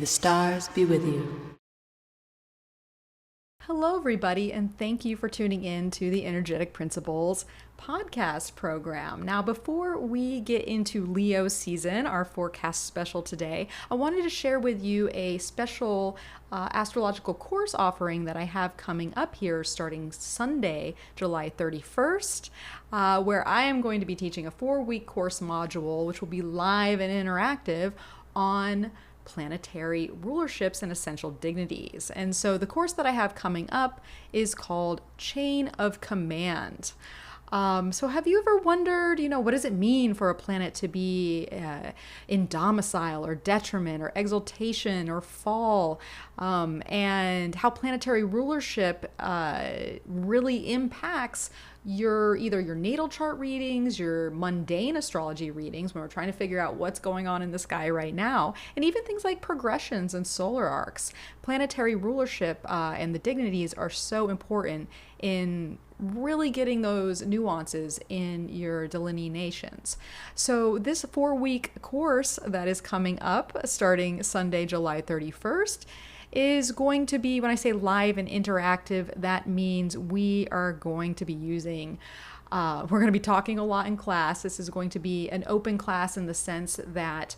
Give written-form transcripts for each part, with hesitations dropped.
stars be with you. Hello, everybody, and thank you for tuning in to the Energetic Principles podcast program. Now, before we get into Leo season, our forecast special today, I wanted to share with you a special astrological course offering that I have coming up here starting Sunday, July 31st, where I am going to be teaching a 4-week course module, which will be live and interactive on planetary rulerships and essential dignities. And so the course that I have coming up is called Chain of Command. So have you ever wondered, what does it mean for a planet to be in domicile or detriment or exaltation or fall, and how planetary rulership really impacts either your natal chart readings, your mundane astrology readings when we're trying to figure out what's going on in the sky right now, and even things like progressions and solar arcs. Planetary rulership and the dignities are so important in really getting those nuances in your delineations. So this 4-week course that is coming up starting Sunday, July 31st, is going to be, when I say live and interactive, that means we are going to be using we're going to be talking a lot in class. This is going to be an open class in the sense that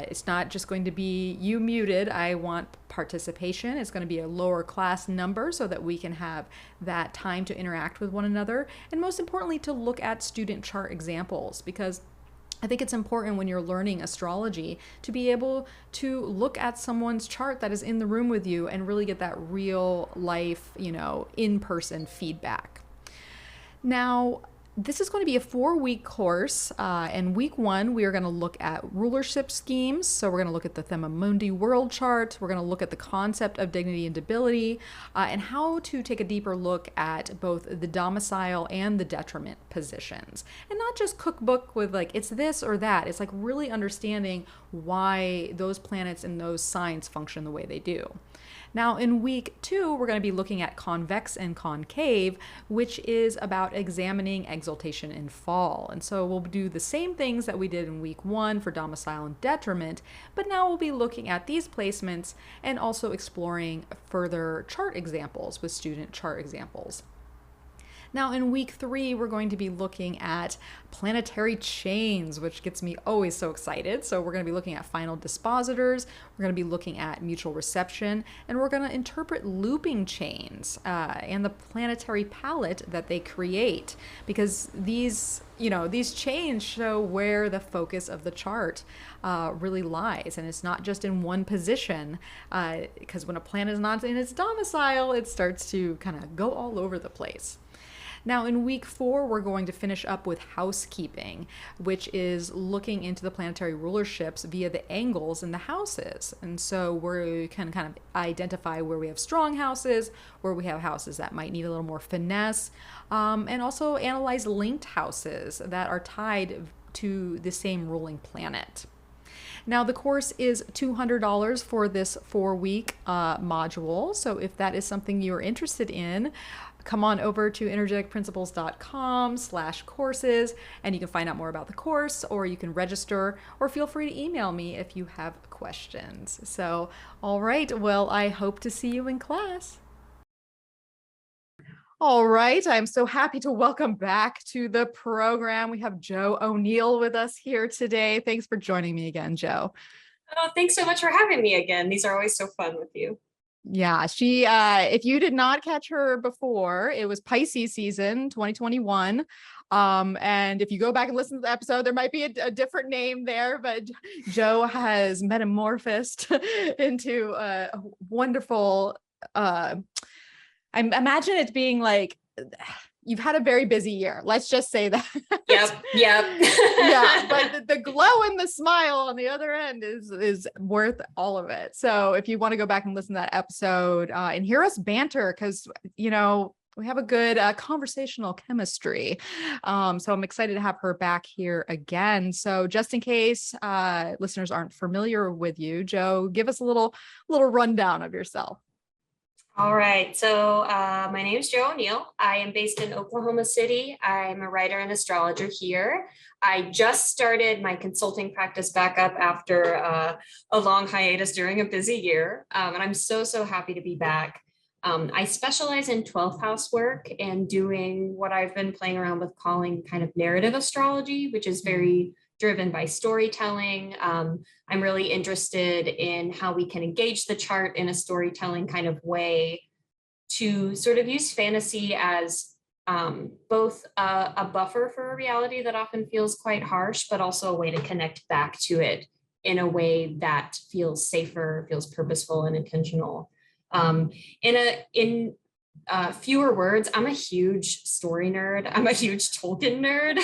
it's not just going to be you muted. I want participation. It's going to be a lower class number so that we can have that time to interact with one another. And most importantly, to look at student chart examples, because I think it's important when you're learning astrology to be able to look at someone's chart that is in the room with you and really get that real life, in-person feedback. Now, this is going to be a 4-week course, and week 1, we are going to look at rulership schemes. So we're going to look at the Thema Mundi world chart. We're going to look at the concept of dignity and debility, and how to take a deeper look at both the domicile and the detriment positions. And not just cookbook with it's this or that. It's really understanding why those planets and those signs function the way they do. Now, in week 2, we're going to be looking at convex and concave, which is about examining exaltation and fall. And so we'll do the same things that we did in week 1 for domicile and detriment, but now we'll be looking at these placements and also exploring further chart examples with student chart examples. Now, in week 3, we're going to be looking at planetary chains, which gets me always so excited. So we're going to be looking at final dispositors, we're going to be looking at mutual reception, and we're going to interpret looping chains and the planetary palette that they create, because these chains show where the focus of the chart really lies. And it's not just in one position, because when a planet is not in its domicile, it starts to kind of go all over the place. Now, in week 4, we're going to finish up with housekeeping, which is looking into the planetary rulerships via the angles in the houses. And so we can kind of identify where we have strong houses, where we have houses that might need a little more finesse, and also analyze linked houses that are tied to the same ruling planet. Now, the course is $200 for this 4-week module. So if that is something you're interested in, come on over to energeticprinciples.com/courses, and you can find out more about the course, or you can register, or feel free to email me if you have questions. So, all right, well, I hope to see you in class. All right, I'm so happy to welcome back to the program. We have Joe O'Neill with us here today. Thanks for joining me again, Joe. Oh, thanks so much for having me again. These are always so fun with you. Yeah, she, if you did not catch her before, it was Pisces season 2021. And if you go back and listen to the episode, there might be a different name there, but Joe has metamorphosed into a wonderful, I imagine it being you've had a very busy year. Let's just say that. Yep. Yeah, but the glow and the smile on the other end is worth all of it. So if you want to go back and listen to that episode and hear us banter, because we have a good conversational chemistry. So I'm excited to have her back here again. So just in case listeners aren't familiar with you, Joe, give us a little rundown of yourself. All right. So my name is Joe O'Neill. I am based in Oklahoma City. I'm a writer and astrologer here. I just started my consulting practice back up after a long hiatus during a busy year. And I'm so happy to be back. I specialize in 12th house work and doing what I've been playing around with calling kind of narrative astrology, which is very driven by storytelling. I'm really interested in how we can engage the chart in a storytelling kind of way to sort of use fantasy as both a buffer for a reality that often feels quite harsh, but also a way to connect back to it in a way that feels safer, feels purposeful and intentional. In fewer words, I'm a huge story nerd. I'm a huge Tolkien nerd.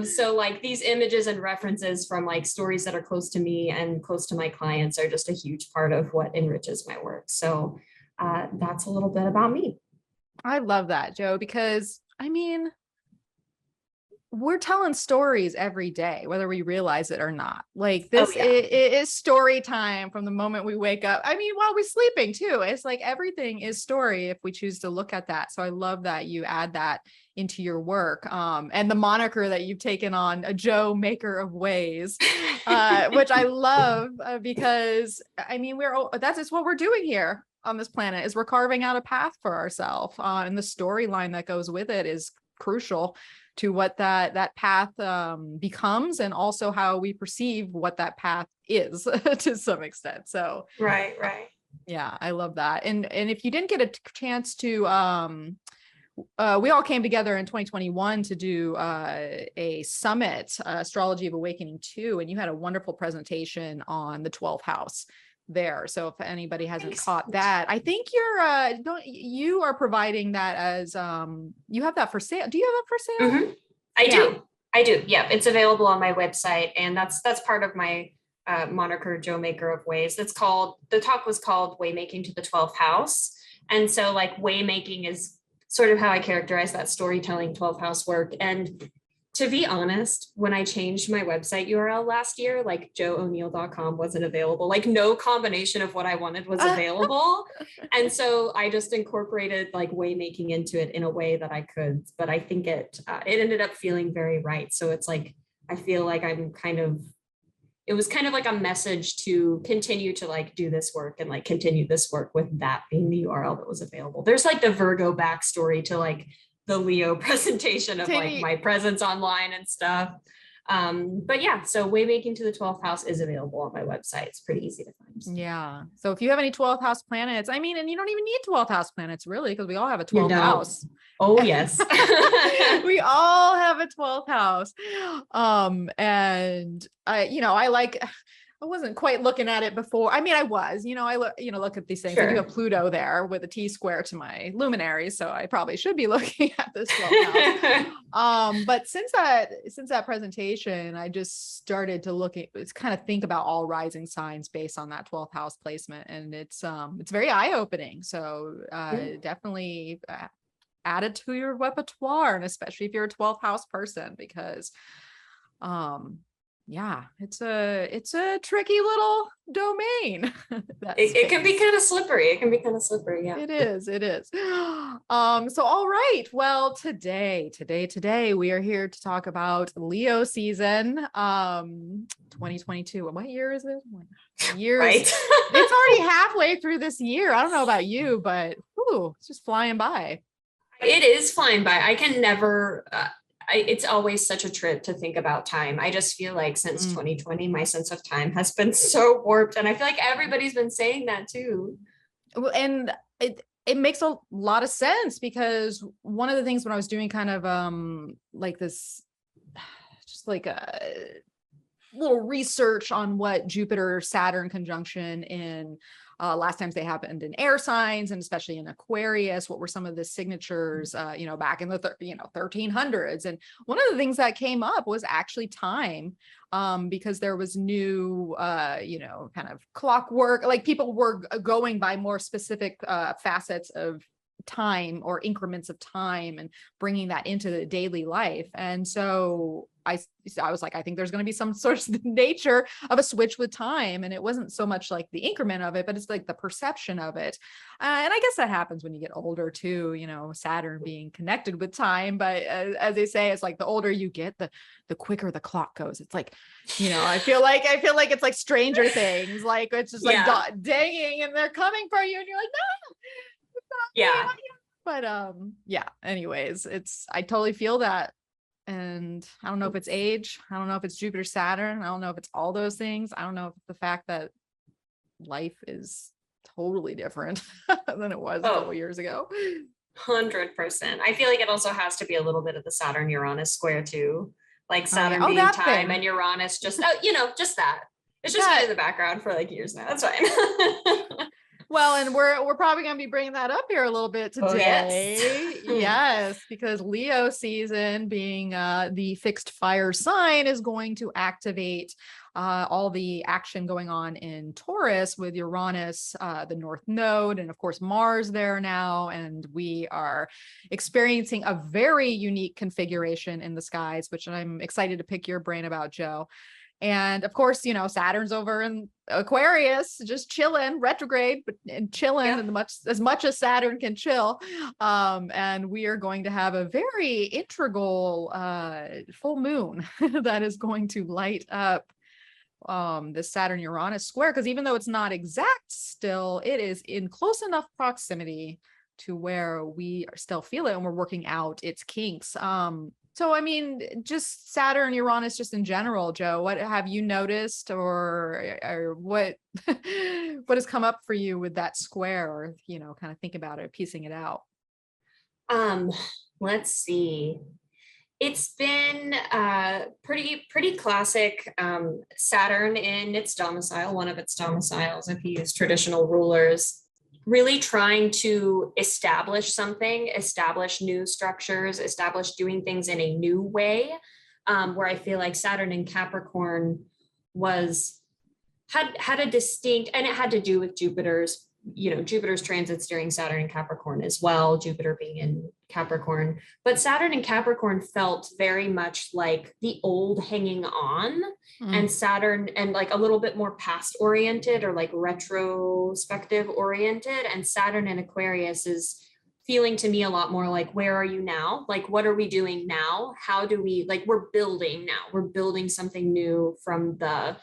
So like these images and references from like stories that are close to me and close to my clients are just a huge part of what enriches my work. So that's a little bit about me. I love that, Joe, because I mean, we're telling stories every day, whether we realize it or not. Like this it is story time from the moment we wake up. I mean, while we're sleeping too, it's like everything is story if we choose to look at that. So I love that you add that into your work. And the moniker that you've taken on, a Joe maker of ways, which I love because I mean, that's just what we're doing here on this planet is we're carving out a path for ourselves. And the storyline that goes with it is crucial to what that path becomes and also how we perceive what that path is to some extent. So right. Yeah, I love that. And if you didn't get a chance to we all came together in 2021 to do a summit, Astrology of Awakening 2, and you had a wonderful presentation on the 12th house there. So if anybody hasn't caught that, I think you are providing that as you have that for sale. Do you have that for sale? Mm-hmm. I do. Yeah, it's available on my website, and that's part of my moniker, Joe Maker of Ways. The talk was called Waymaking to the 12th house, and so like waymaking is sort of how I characterize that storytelling 12th house work. And to be honest, when I changed my website URL last year, like joeoneal.com wasn't available. Like no combination of what I wanted was available. And so I just incorporated like waymaking into it in a way that I could, but I think it ended up feeling very right. So it's like, I feel like it was kind of like a message to continue to like do this work and like continue this work with that being the URL that was available. There's like the Virgo backstory to like the Leo presentation of like my presence online and stuff. But yeah, so Waymaking to the 12th house is available on my website. It's pretty easy to find. Yeah. So if you have any 12th house planets, I mean, and you don't even need 12th house planets really, because we all have a 12th house. Oh yes. We all have a 12th house. And I wasn't quite looking at it before. I mean, I was, look at these things. Sure. I do have Pluto there with a T square to my luminaries. So I probably should be looking at this 12th house. But since that presentation, I just started to kind of think about all rising signs based on that 12th house placement. And it's very eye-opening. So definitely add it to your repertoire, and especially if you're a 12th house person, because yeah, it's a tricky little domain. It can be kind of slippery. Yeah, it is. So all right, well, today we are here to talk about Leo season 2022. What year is it? Years. Right. It's already halfway through this year. I don't know about you, but it's just flying by. It is flying by. I can never it's always such a trip to think about time. I just feel like since 2020, my sense of time has been so warped. And I feel like everybody's been saying that too. And it makes a lot of sense, because one of the things when I was doing kind of like this, just like a little research on what Jupiter Saturn conjunction in last times they happened in air signs, and especially in Aquarius, what were some of the signatures, back in the 1300s. And one of the things that came up was actually time, because there was new, kind of clockwork, like people were going by more specific facets of time or increments of time and bringing that into the daily life. And so I was like, I think there's going to be some sort of nature of a switch with time. And it wasn't so much like the increment of it, but it's like the perception of it. And I guess that happens when you get older too, you know, Saturn being connected with time. But as they say, it's like the older you get, the quicker the clock goes. It's like, you know, I feel like it's like Stranger Things, like it's just like danging and they're coming for you. And you're like, no, it's not Yeah. me. But yeah, anyways, I totally feel that. And I don't know if it's age. I don't know if it's Jupiter, Saturn. I don't know if it's all those things. I don't know if it's the fact that life is totally different than it was a couple years ago. 100%. I feel like it also has to be a little bit of the Saturn Uranus square too. Like Saturn being that time thing. and Uranus just, you know, just that. It's just been in the background for like years now. That's fine. Well, and we're probably going to be bringing that up here a little bit today. Oh, yes. Yes, because Leo season, being the fixed fire sign, is going to activate all the action going on in Taurus with Uranus, the North Node, and of course Mars there now. And we are experiencing a very unique configuration in the skies, which I'm excited to pick your brain about, Joe. And of course, you know, Saturn's over in Aquarius, just chilling, retrograde, but chilling as much as Saturn can chill. And we are going to have a very integral full moon that is going to light up the Saturn Uranus square, because even though it's not exact still, it is in close enough proximity to where we still feel it and we're working out its kinks. So, I mean, just Saturn, Uranus, just in general, Joe, what have you noticed or what, what has come up for you with that square, or, you know, kind of think about it, piecing it out? Let's see. It's been pretty classic Saturn in its domicile, one of its domiciles, if you use traditional rulers, really trying to establish something, establish new structures, establish doing things in a new way, where I feel like Saturn in Capricorn had a distinct, and it had to do with Jupiter's transits during Saturn and Capricorn as well, Jupiter being in Capricorn. But Saturn and Capricorn felt very much like the old hanging on, and Saturn, and like a little bit more past oriented or like retrospective oriented. And Saturn in Aquarius is feeling to me a lot more like, where are you now? Like, what are we doing now? How do we, like, we're building now. We're building something new from the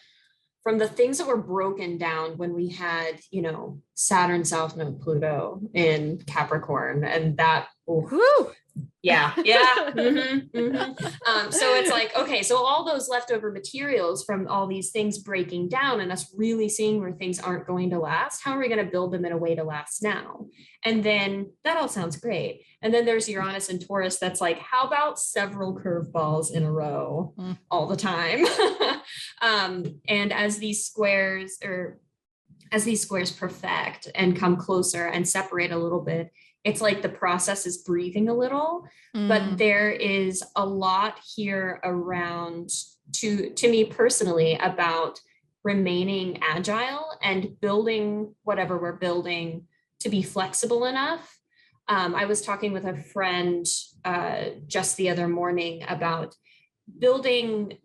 things that were broken down when we had, you know, Saturn, South Node, Pluto in Capricorn, and that, yeah. So it's like, okay, so all those leftover materials from all these things breaking down and us really seeing where things aren't going to last, how are we going to build them in a way to last now? And then that all sounds great. And then there's Uranus and Taurus that's like, how about several curveballs in a row all the time? And as these squares perfect and come closer and separate a little bit, it's like the process is breathing a little, but there is a lot here around, to me personally, about remaining agile and building whatever we're building to be flexible enough. I was talking with a friend just the other morning about building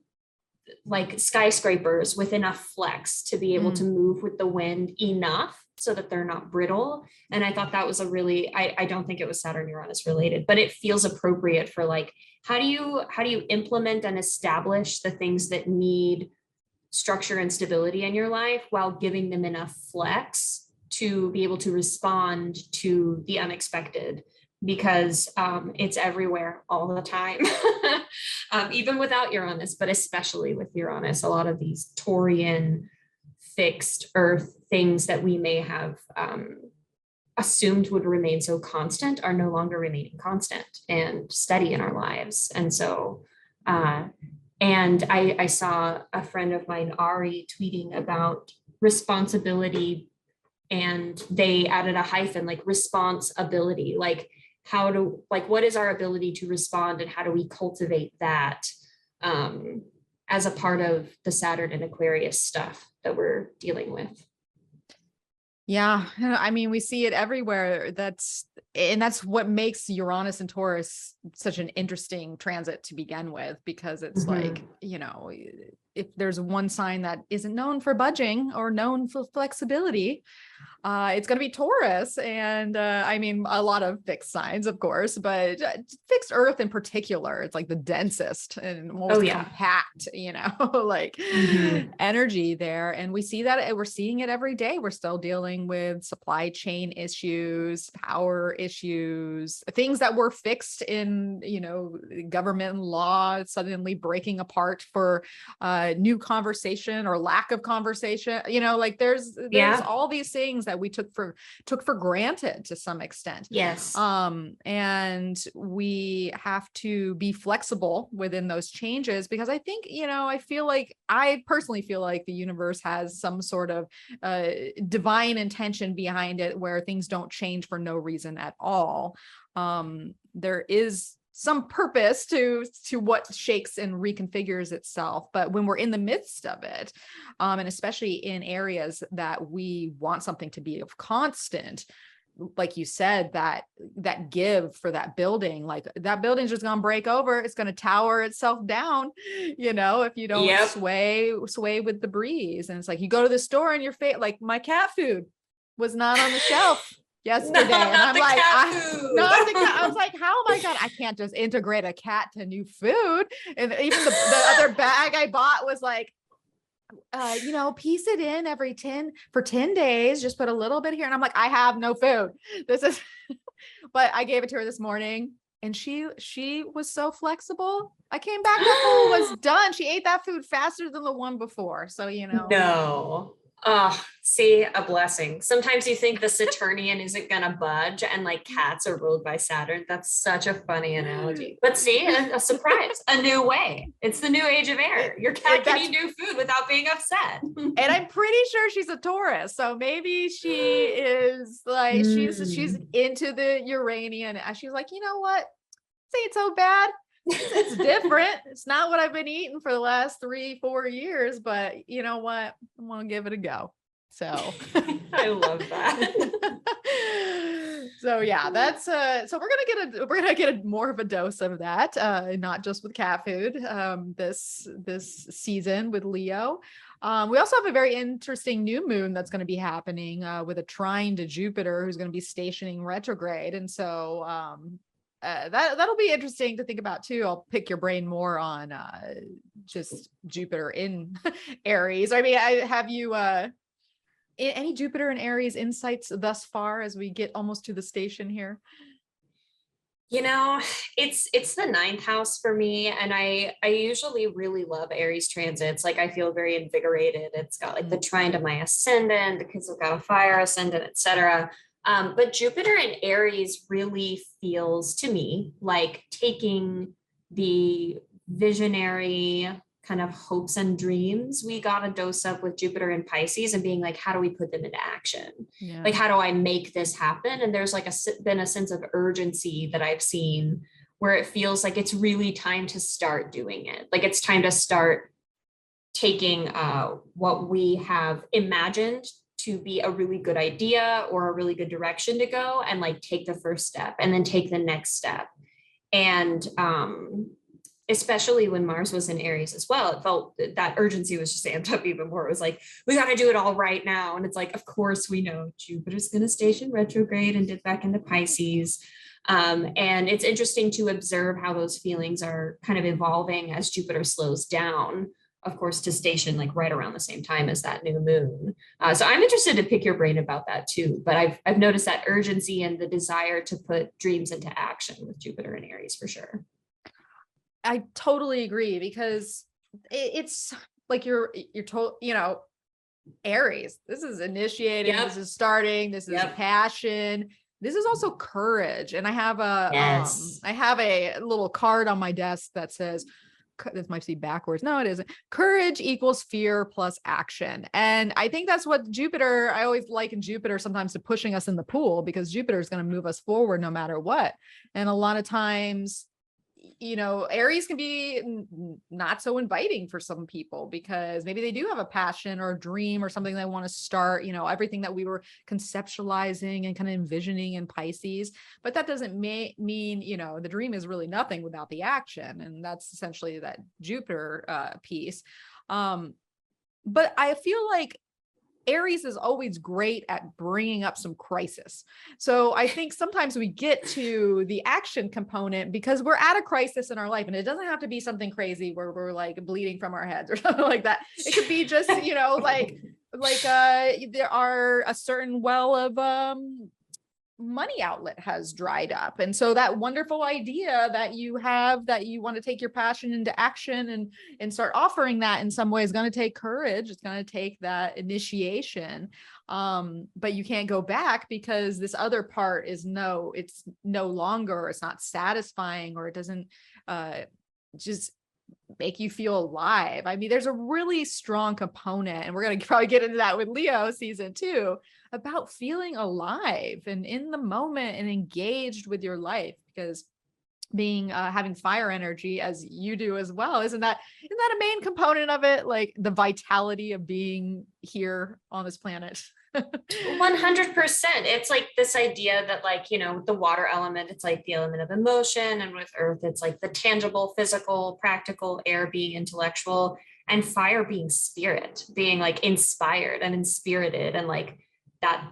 like skyscrapers with enough flex to be able to move with the wind enough so that they're not brittle. And I thought that was a really, I don't think it was Saturn Uranus related, but it feels appropriate for like, how do you implement and establish the things that need structure and stability in your life while giving them enough flex to be able to respond to the unexpected, because it's everywhere all the time. Even without Uranus, but especially with Uranus, a lot of these Taurian fixed earth things that we may have assumed would remain so constant are no longer remaining constant and steady in our lives. And so, and I saw a friend of mine, Ari, tweeting about responsibility, and they added a hyphen, like responsibility, like what is our ability to respond, and how do we cultivate that as a part of the Saturn and Aquarius stuff that we're dealing with? Yeah, I mean, we see it everywhere. That's what makes Uranus and Taurus such an interesting transit to begin with, because it's like, Mhm. if there's one sign that isn't known for budging or known for flexibility, it's going to be Taurus. And I mean, a lot of fixed signs, of course, but fixed Earth in particular, it's like the densest and Oh most yeah. compact, like Mhm. energy there. And we see that we're seeing it every day. We're still dealing with supply chain issues, power issues, things that were fixed in, government law suddenly breaking apart for new conversation or lack of conversation. Like there's Yeah. all these things that we took for granted to some extent. Yes. And we have to be flexible within those changes, because I think, I personally feel like the universe has some sort of divine intention behind it, where things don't change for no reason at all. There is some purpose to what shakes and reconfigures itself, but when we're in the midst of it, and especially in areas that we want something to be of constant, like you said, that give for that building, like that building's just going to break over, it's going to tower itself down, if you don't Yep. sway with the breeze. And it's like you go to the store and your face, like my cat food was not on the shelf No, yesterday, and not I'm the like, cat I food. not the cat. I was like, how am I god, I can't just integrate a cat to new food. And even the other bag I bought was like, piece it in every 10 days, just put a little bit here. And I'm like, I have no food. This is but I gave it to her this morning, and she was so flexible. I came back, the bowl was done. She ate that food faster than the one before. So, No. Oh, see, a blessing. Sometimes you think the Saturnian isn't gonna budge, and like cats are ruled by Saturn. That's such a funny analogy. But see, a surprise, a new way. It's the new age of air. Your cat can that's eat new food without being upset. and I'm pretty sure she's a Taurus. So maybe she is like, she's Mm. into the Uranian. And she's like, you know what? This ain't so bad. It's different. It's not what I've been eating for the last 3-4 years, but you know what? I'm gonna give it a go. So I love that. so yeah, that's so we're gonna get a more of a dose of that, not just with cat food, this season with Leo. We also have a very interesting new moon that's going to be happening with a trine to Jupiter, who's going to be stationing retrograde. And so that'll be interesting to think about too. I'll pick your brain more on just Jupiter in Aries. I mean, have you any Jupiter and Aries insights thus far as we get almost to the station here? You know, it's the ninth house for me, and I usually really love Aries transits. Like I feel very invigorated. It's got like the trine to my ascendant because I've got a fire ascendant, etc. But Jupiter in Aries really feels to me like taking the visionary kind of hopes and dreams we got a dose of with Jupiter in Pisces, and being like, how do we put them into action? Yeah. Like, how do I make this happen? And there's like been a sense of urgency that I've seen, where it feels like it's really time to start doing it. Like it's time to start taking what we have imagined to be a really good idea or a really good direction to go, and like take the first step and then take the next step. And especially when Mars was in Aries as well, it felt that urgency was just amped up even more. It was like, we got to do it all right now. And it's like, of course we know Jupiter's going to station retrograde and dip back into Pisces. And it's interesting to observe how those feelings are kind of evolving as Jupiter slows down, of course, to station like right around the same time as that new moon. So I'm interested to pick your brain about that too. But I've noticed that urgency and the desire to put dreams into action with Jupiter and Aries for sure. I totally agree, because it's like you're told, Aries, this is initiating, Yep. this is starting, this is Yep. passion. This is also courage. And I have Yes. a little card on my desk that says, this might be backwards. No, it isn't. Courage equals fear plus action. And I think that's what Jupiter, I always liken Jupiter sometimes to pushing us in the pool, because Jupiter is going to move us forward no matter what. And a lot of times, Aries can be not so inviting for some people because maybe they do have a passion or a dream or something they want to start, everything that we were conceptualizing and kind of envisioning in Pisces. But that doesn't mean, the dream is really nothing without the action. And that's essentially that Jupiter piece. But I feel like Aries is always great at bringing up some crisis. So I think sometimes we get to the action component because we're at a crisis in our life, and it doesn't have to be something crazy where we're like bleeding from our heads or something like that. It could be just, there are a certain well of, money outlet has dried up. And so that wonderful idea that you have that you want to take your passion into action and start offering that in some way is going to take courage. It's going to take that initiation. But you can't go back because this other part is it's no longer, it's not satisfying, or it doesn't just make you feel alive. I mean, there's a really strong component, and we're going to probably get into that with Leo season 2, about feeling alive and in the moment and engaged with your life, because being having fire energy as you do as well, isn't that a main component of it, like the vitality of being here on this planet? 100%. It's like this idea that, like, the water element, it's like the element of emotion, and with earth it's like the tangible, physical, practical, air being intellectual, and fire being spirit, being like inspired and inspirited, and like that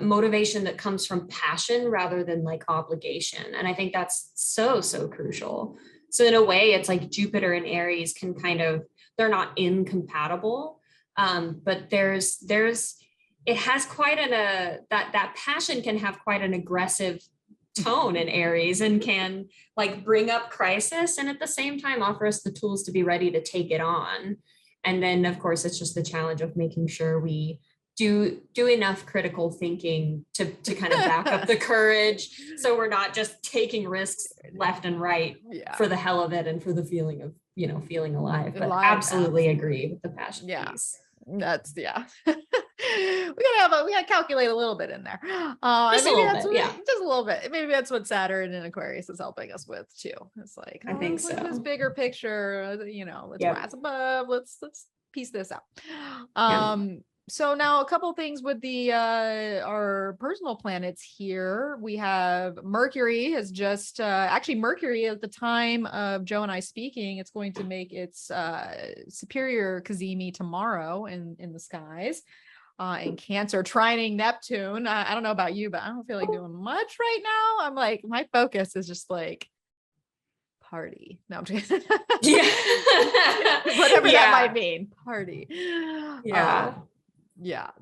motivation that comes from passion rather than like obligation. And I think that's so crucial. So in a way, it's like Jupiter and Aries can they're not incompatible, but it has quite that passion can have quite an aggressive tone in Aries, and can like bring up crisis, and at the same time offer us the tools to be ready to take it on. And then of course it's just the challenge of making sure we do enough critical thinking to kind of back up the courage, so we're not just taking risks left and right for the hell of it and for the feeling of feeling alive. But absolutely agree with the passion piece. That's we gotta calculate a little bit in there. Just a little bit. Just a little bit. Maybe that's what Saturn and Aquarius is helping us with too. It's like, I think so. This bigger picture, let's rise above. Let's piece this out. So now a couple things with the our personal planets here. We have Mercury has just Mercury at the time of Joe and I speaking, it's going to make its superior Cazimi tomorrow in the skies. In Cancer, trining Neptune. I don't know about you, but I don't feel like doing much right now. I'm like, my focus is just like party. No, I'm just kidding. Whatever that might mean. Party.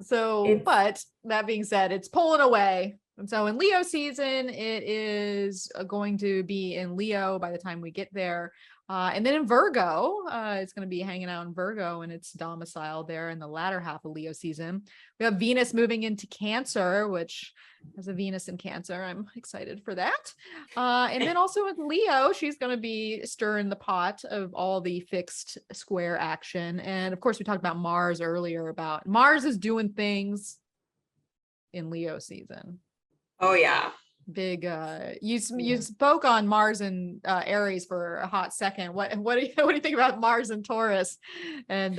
So, but that being said, it's pulling away. And so in Leo season, it is going to be in Leo by the time we get there. And then in Virgo, it's going to be hanging out in Virgo, and it's domiciled there in the latter half of Leo season. We have Venus moving into Cancer, which has a Venus in Cancer. I'm excited for that. And then also with Leo, she's going to be stirring the pot of all the fixed square action. And of course, we talked about Mars earlier, about Mars is doing things in Leo season. Oh yeah. Big you spoke on Mars and Aries for a hot second. What do you think about Mars and Taurus, and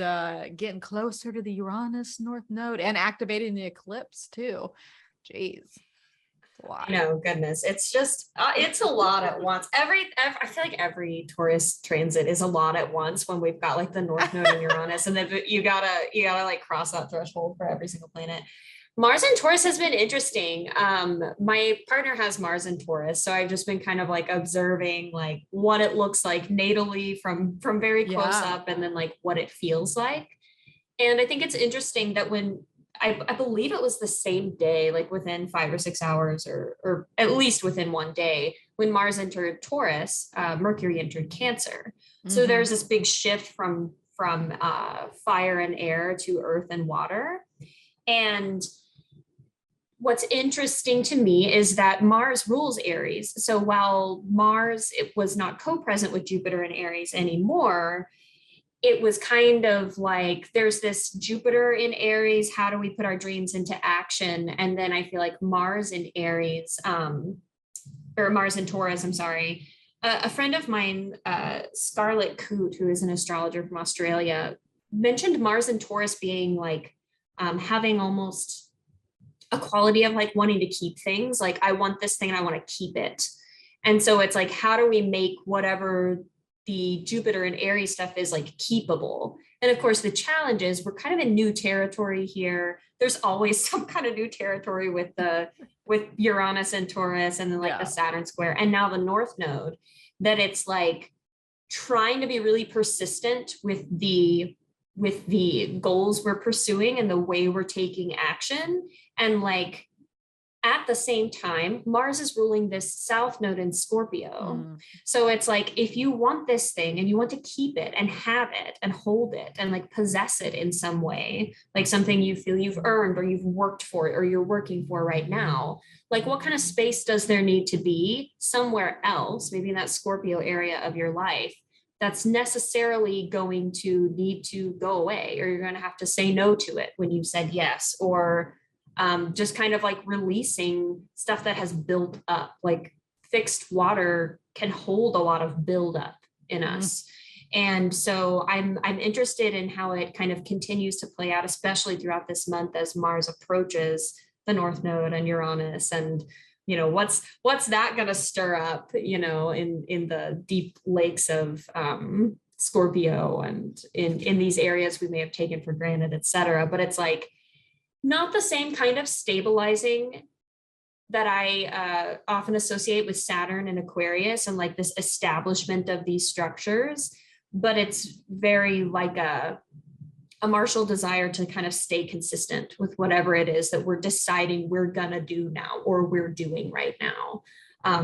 getting closer to the Uranus North Node and activating the eclipse too? Jeez, no, goodness, it's just it's a lot at once. I feel like every Taurus transit is a lot at once when we've got like the North Node and Uranus, and then you gotta like cross that threshold for every single planet. Mars and Taurus has been interesting. My partner has Mars and Taurus, so I've just been kind of like observing like what it looks like natally from very close up, and then like what it feels like. And I think it's interesting that when I believe it was the same day, like within 5 or 6 hours, or at least within one day, when Mars entered Taurus, Mercury entered Cancer. Mm-hmm. So there's this big shift from fire and air to earth and water. And what's interesting to me is that Mars rules Aries. So while Mars, it was not co-present with Jupiter and Aries anymore, it was kind of like there's this Jupiter in Aries, how do we put our dreams into action? And then I feel like Mars in Aries, or Mars in Taurus, I'm sorry, a friend of mine, Scarlett Coote, who is an astrologer from Australia, mentioned Mars and Taurus being like having almost a quality of like wanting to keep things. Like, I want this thing and I want to keep it. And so it's like, how do we make whatever the Jupiter and Aries stuff is like keepable? And of course, the challenge is we're kind of in new territory here. There's always some kind of new territory with Uranus and Taurus, and then like the Saturn square, and now the North Node, that it's like trying to be really persistent with the goals we're pursuing and the way we're taking action. And like, at the same time, Mars is ruling this South Node in Scorpio. So it's like, if you want this thing and you want to keep it and have it and hold it and like possess it in some way, like something you feel you've earned or you've worked for or you're working for right now, like what kind of space does there need to be somewhere else, maybe in that Scorpio area of your life, that's necessarily going to need to go away, or you're going to have to say no to it when you said yes, or just kind of like releasing stuff that has built up. Like fixed water can hold a lot of buildup in us. And so I'm interested in how it kind of continues to play out, especially throughout this month as Mars approaches the North Node and Uranus. And, you know, what's that going to stir up, you know, in the deep lakes of Scorpio and in these areas we may have taken for granted, et cetera. But it's like, not the same kind of stabilizing that I often associate with Saturn and Aquarius and like this establishment of these structures, but it's very like a martial desire to kind of stay consistent with whatever it is that we're deciding we're gonna do now or we're doing right now.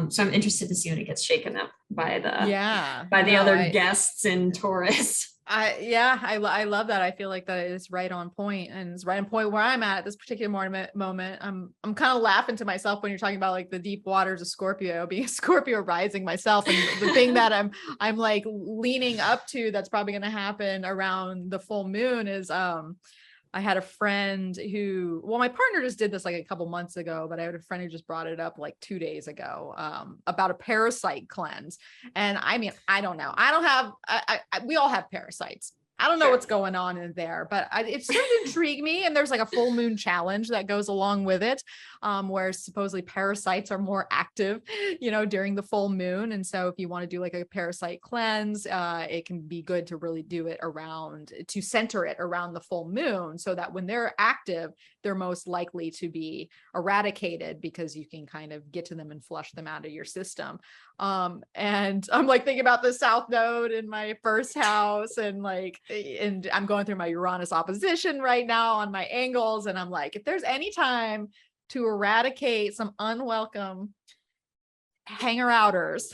So I'm interested to see when it gets shaken up by the other guests in Taurus. I love that. I feel like that is right on point, and it's right on point where I'm at this particular moment. I'm kind of laughing to myself when you're talking about like the deep waters of Scorpio, being a Scorpio rising myself. And the thing that I'm like leaning up to that's probably going to happen around the full moon is, I had a friend who, well, my partner just did this like a couple months ago, but I had a friend who just brought it up like 2 days ago, about a parasite cleanse. And I mean, I don't know. We all have parasites. I don't know what's going on in there, but it sort of intrigued me. And there's like a full moon challenge that goes along with it, where supposedly parasites are more active, you know, during the full moon. And so if you want to do like a parasite cleanse, it can be good to really do it to center it around the full moon, so that when they're active, they're most likely to be eradicated, because you can kind of get to them and flush them out of your system. And I'm like thinking about the South Node in my first house, and I'm going through my Uranus opposition right now on my angles. And I'm like, if there's any time to eradicate some unwelcome hanger-outers,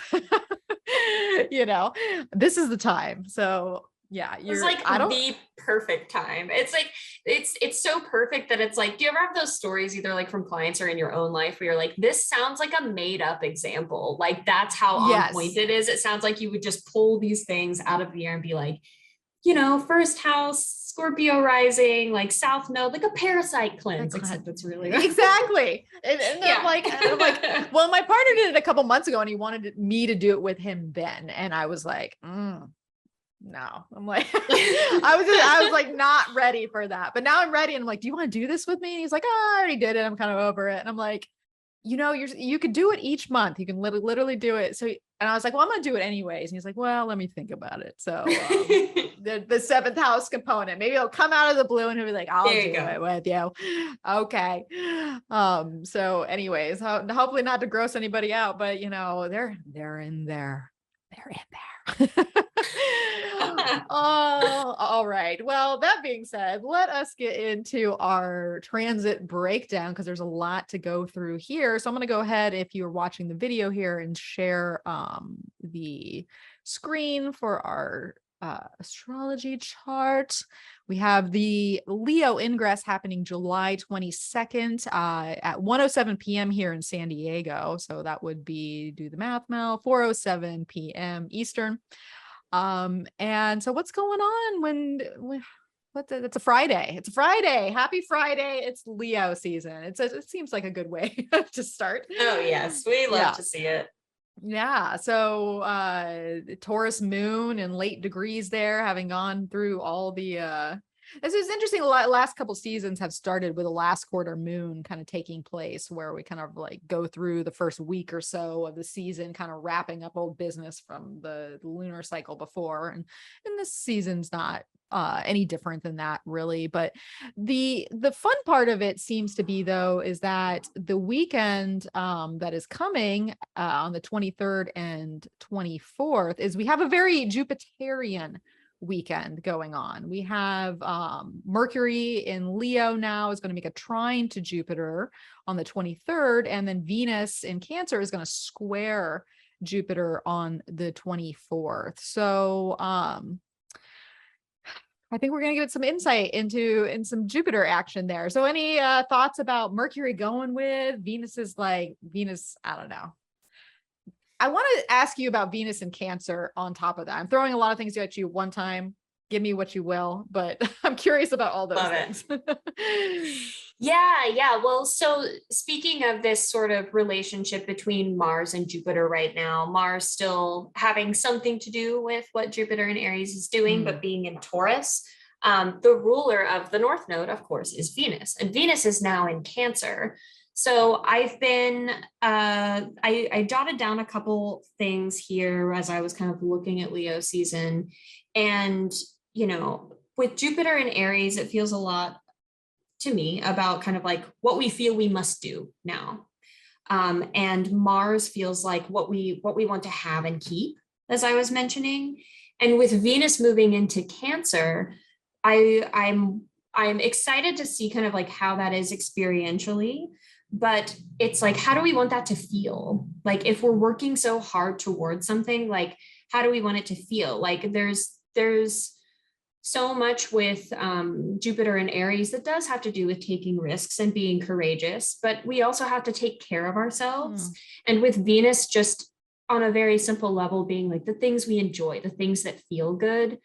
you know, this is the time. So yeah, it's like the perfect time. It's like, it's so perfect that it's like, do you ever have those stories either like from clients or in your own life where you're like, this sounds like a made up example. Like that's how on point it is. It sounds like you would just pull these things out of the air and be like, you know, first house, Scorpio rising, like South Node, like a parasite cleanse, except it's really exactly. And I'm like, well, my partner did it a couple months ago and he wanted me to do it with him then. And I was like, no, I'm like, I was like not ready for that, but now I'm ready. And I'm like, do you want to do this with me? And he's like, oh, I already did it. I'm kind of over it. And I'm like, you know, you could do it each month. You can literally do it. So, and I was like, well, I'm going to do it anyways. And he's like, well, let me think about it. So the seventh house component, maybe it'll come out of the blue and he'll be like, I'll do it with you. Okay. So anyways, hopefully not to gross anybody out, but you know, they're in there. They're in there. Oh, all right. Well, that being said, let us get into our transit breakdown, because there's a lot to go through here. So I'm going to go ahead, if you're watching the video here, and share the screen for our astrology chart. We have the Leo ingress happening July 22nd at 1:07 p.m. here in San Diego. So that would be, do the math, Mel, 4:07 p.m. Eastern. And so what's going on when it's a Friday? It's a Friday. Happy Friday. It's Leo season. It seems like a good way to start. Oh yes. We love to see it. Yeah. So Taurus Moon and late degrees there, having gone through all the this is interesting. Last couple seasons have started with a last quarter moon kind of taking place, where we kind of like go through the first week or so of the season, kind of wrapping up old business from the lunar cycle before. And this season's not any different than that, really. But the fun part of it seems to be, though, is that the weekend that is coming on the 23rd and 24th is we have a very Jupiterian weekend going on. We have Mercury in Leo now is going to make a trine to Jupiter on the 23rd, and then Venus in Cancer is going to square Jupiter on the 24th. So I think we're going to get some insight in some Jupiter action there. So any thoughts about Mercury going with Venus? Is like Venus, I don't know. I want to ask you about Venus and Cancer on top of that. I'm throwing a lot of things at you one time. Give me what you will, but I'm curious about all those things. Yeah. Well, so speaking of this sort of relationship between Mars and Jupiter right now, Mars still having something to do with what Jupiter in Aries is doing, but being in Taurus. The ruler of the North Node, of course, is Venus, and Venus is now in Cancer. So I've been, I jotted down a couple things here as I was kind of looking at Leo season. And, with Jupiter in Aries, it feels a lot to me about kind of like what we feel we must do now. And Mars feels like what we want to have and keep, as I was mentioning. And with Venus moving into Cancer, I'm excited to see kind of like how that is experientially. But it's like, how do we want that to feel? Like, if we're working so hard towards something, like, how do we want it to feel? Like, there's so much with Jupiter and Aries that does have to do with taking risks and being courageous, but we also have to take care of ourselves. And with Venus, just on a very simple level, being like the things we enjoy, the things that feel good,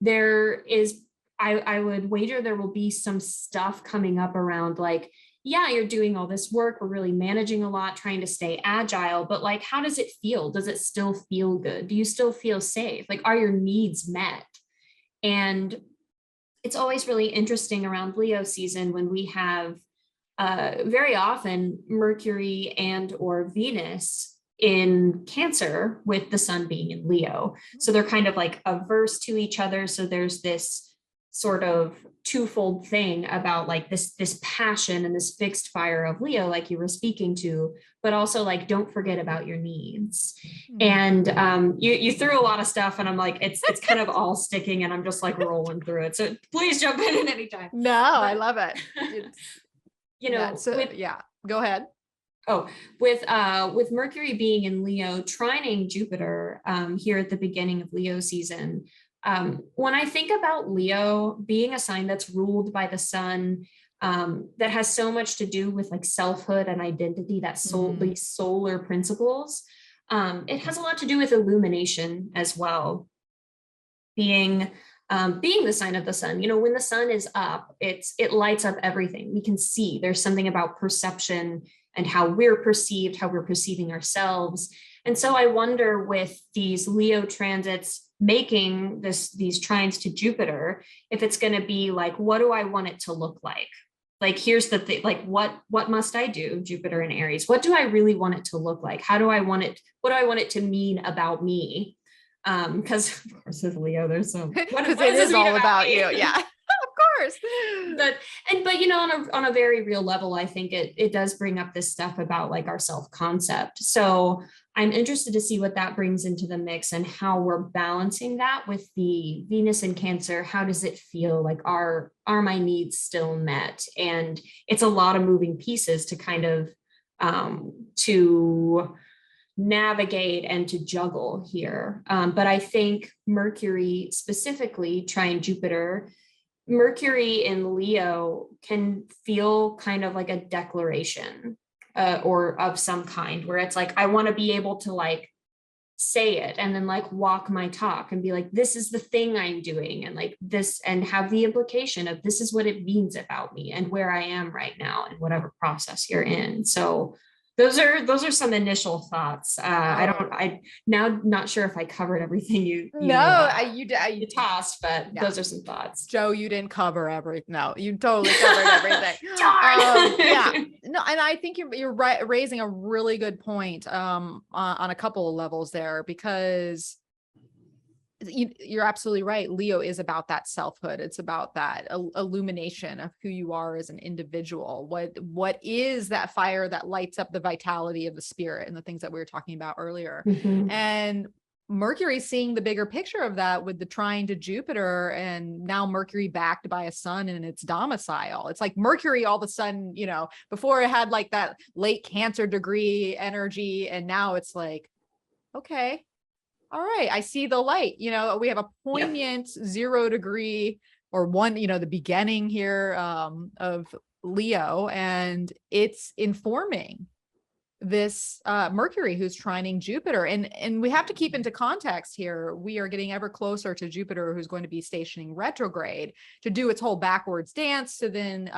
there is, I would wager there will be some stuff coming up around like, yeah, you're doing all this work, we're really managing a lot, trying to stay agile, but like, how does it feel? Does it still feel good? Do you still feel safe? Like, are your needs met? And it's always really interesting around Leo season when we have very often Mercury and or Venus in Cancer with the sun being in Leo. So they're kind of like averse to each other. So there's this sort of twofold thing about like this passion and this fixed fire of Leo, like you were speaking to, but also like, don't forget about your needs. And you threw a lot of stuff and I'm like, it's kind of all sticking and I'm just like rolling through it. So please jump in at any time. No, I love it. Go ahead. Oh, with Mercury being in Leo, trining Jupiter here at the beginning of Leo season, when I think about Leo being a sign that's ruled by the sun, that has so much to do with like selfhood and identity, that these solar principles, it has a lot to do with illumination as well. Being the sign of the sun, when the sun is up, it lights up everything. We can see there's something about perception and how we're perceived, how we're perceiving ourselves. And so I wonder, with these Leo transits making these trines to Jupiter, if it's going to be like, what do I want it to look like? Like, here's the thing, like, what must I do, Jupiter and Aries? What do I really want it to look like? What do I want it to mean about me? Because of course with Leo, there's so what it is all about you. Yeah. Of course. But on a very real level, I think it does bring up this stuff about like our self-concept. So I'm interested to see what that brings into the mix and how we're balancing that with the Venus in Cancer. How does it feel? Like, are my needs still met? And it's a lot of moving pieces to kind of to navigate and to juggle here. But I think Mercury specifically trying Jupiter, Mercury in Leo can feel kind of like a declaration or of some kind, where it's like, I want to be able to like say it and then like walk my talk and be like, this is the thing I'm doing, and like this, and have the implication of this is what it means about me and where I am right now and whatever process you're in. So those are some initial thoughts. Oh. I now not sure if I covered everything you No, you tossed, but yeah. those are some thoughts. Joe, you didn't cover everything. No, you totally covered everything. Darn. Yeah, no, and I think you're right, raising a really good point on a couple of levels there, because you're absolutely right. Leo is about that selfhood. It's about that illumination of who you are as an individual. What is that fire that lights up the vitality of the spirit and the things that we were talking about earlier. Mhm. And Mercury seeing the bigger picture of that with the trine to Jupiter, and now Mercury backed by a sun in its domicile. It's like Mercury all of a sudden, before it had like that late Cancer degree energy, and now it's like, okay, all right, I see the light. We have a poignant 0 degree or one, the beginning here of Leo, and it's informing this Mercury who's trining Jupiter. And we have to keep into context here. We are getting ever closer to Jupiter, who's going to be stationing retrograde to do its whole backwards dance to then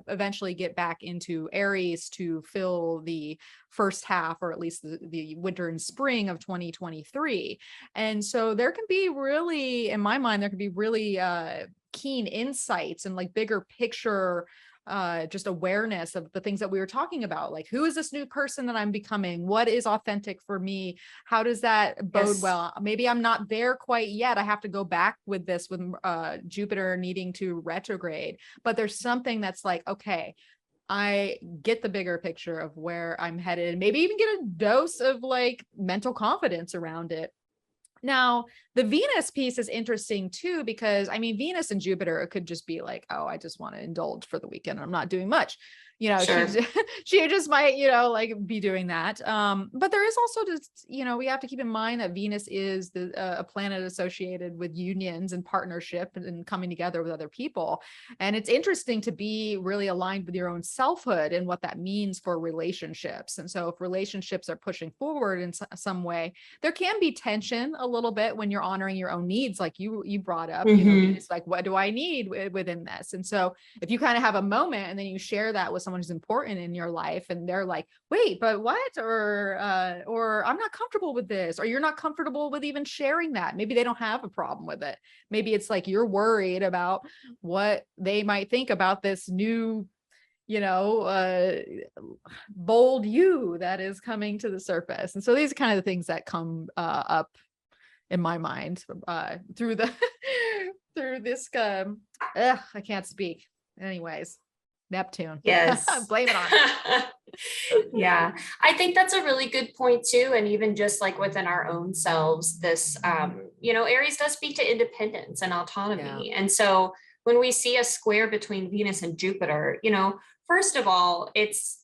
eventually get back into Aries to fill the first half, or at least the winter and spring of 2023. And so there can be really, in my mind, there can be really keen insights and like bigger picture just awareness of the things that we were talking about, like who is this new person that I'm becoming, what is authentic for me, how does that bode well. Maybe I'm not there quite yet, I have to go back with this, with Jupiter needing to retrograde, but there's something that's like, okay, I get the bigger picture of where I'm headed, maybe even get a dose of like mental confidence around it. Now, the Venus piece is interesting too, because I mean, Venus and Jupiter, it could just be like, oh, I just want to indulge for the weekend. I'm not doing much. Sure. She just might, like be doing that. But there is also just, we have to keep in mind that Venus is a planet associated with unions and partnership and coming together with other people. And it's interesting to be really aligned with your own selfhood and what that means for relationships. And so if relationships are pushing forward in some way, there can be tension a little bit when you're honoring your own needs, like you brought up. It's like, what do I need within this? And so if you kind of have a moment and then you share that with someone who's important in your life, and they're like, wait, but what? Or I'm not comfortable with this, or you're not comfortable with even sharing that. Maybe they don't have a problem with it. Maybe it's like you're worried about what they might think about this new bold you that is coming to the surface. And so these are kind of the things that come up in my mind through this I can't speak. Anyways, Neptune. Yes. Blame it on. Yeah, I think that's a really good point too. And even just like within our own selves, this, Aries does speak to independence and autonomy. And so when we see a square between Venus and Jupiter, first of all, it's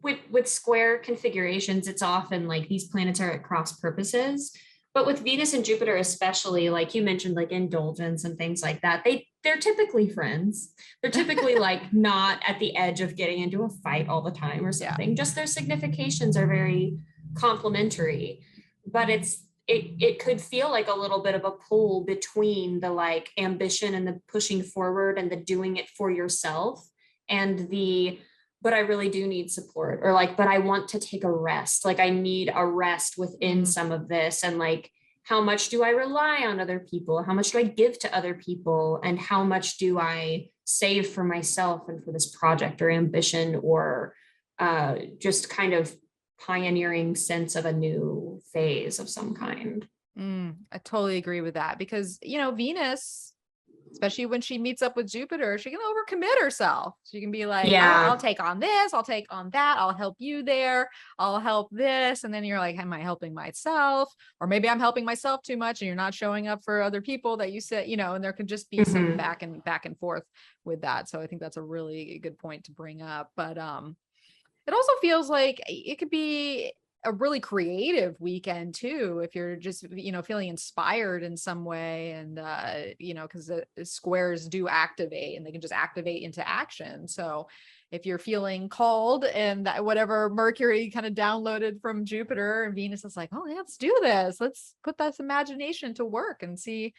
with square configurations, it's often like these planets are at cross purposes. But with Venus and Jupiter, especially, like you mentioned, like indulgence and things like that, they're typically friends. They're typically like not at the edge of getting into a fight all the time or something. Just their significations are very complementary. But it could feel like a little bit of a pull between the like ambition and the pushing forward and the doing it for yourself, and but I really do need support, or like, but I want to take a rest. Like I need a rest within some of this. And like, how much do I rely on other people? How much do I give to other people? And how much do I save for myself and for this project or ambition, or just kind of pioneering sense of a new phase of some kind? I totally agree with that, because, Venus, especially when she meets up with Jupiter, she can overcommit herself. She can be like, I'll take on this, I'll take on that, I'll help you there, I'll help this. And then you're like, am I helping myself? Or maybe I'm helping myself too much and you're not showing up for other people that you said, and there could just be some back and forth with that. So I think that's a really good point to bring up. But it also feels like it could be a really creative weekend too, if you're just, feeling inspired in some way. And, because the squares do activate and they can just activate into action. So if you're feeling called, and that whatever Mercury kind of downloaded from Jupiter, and Venus is like, oh, let's do this. Let's put this imagination to work and see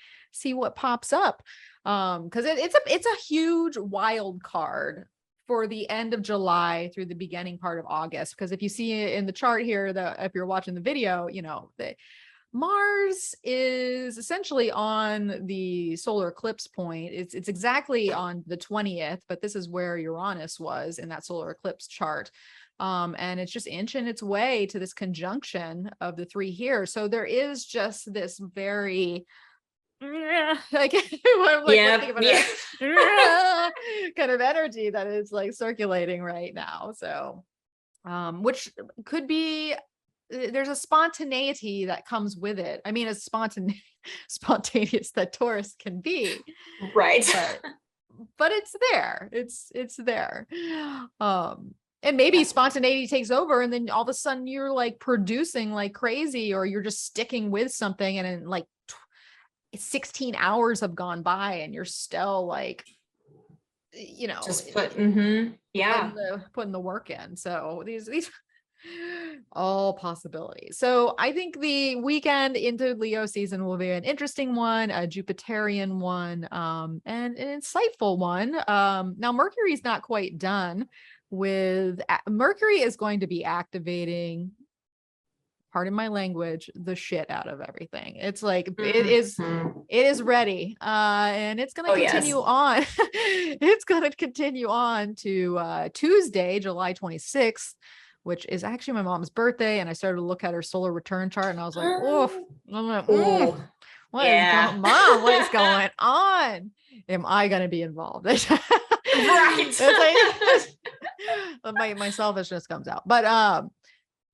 what pops up. Because it's a huge wild card for the end of July through the beginning part of August. Because if you see in the chart here, if you're watching the video, Mars is essentially on the solar eclipse point. It's exactly on the 20th, but this is where Uranus was in that solar eclipse chart. And it's just inching its way to this conjunction of the three here. So there is just this very like, kind of energy that is like circulating right now. So, which could be, there's a spontaneity that comes with it. I mean, as spontaneous that Taurus can be, right? But it's there. It's there. And maybe spontaneity takes over, and then all of a sudden you're like producing like crazy, or you're just sticking with something, and then like 16 hours have gone by, and you're still like, just putting the work in. So these all possibilities. So I think the weekend into Leo season will be an interesting one, a Jupiterian one, and an insightful one. Now Mercury's not quite done with, Mercury is going to be activating, pardon my language, the shit out of everything. It's like, it is ready. And it's going to continue on. It's going to continue on to Tuesday, July 26th, which is actually my mom's birthday. And I started to look at her solar return chart, and I was like, what is going on? Am I going to be involved? Right. My selfishness comes out. But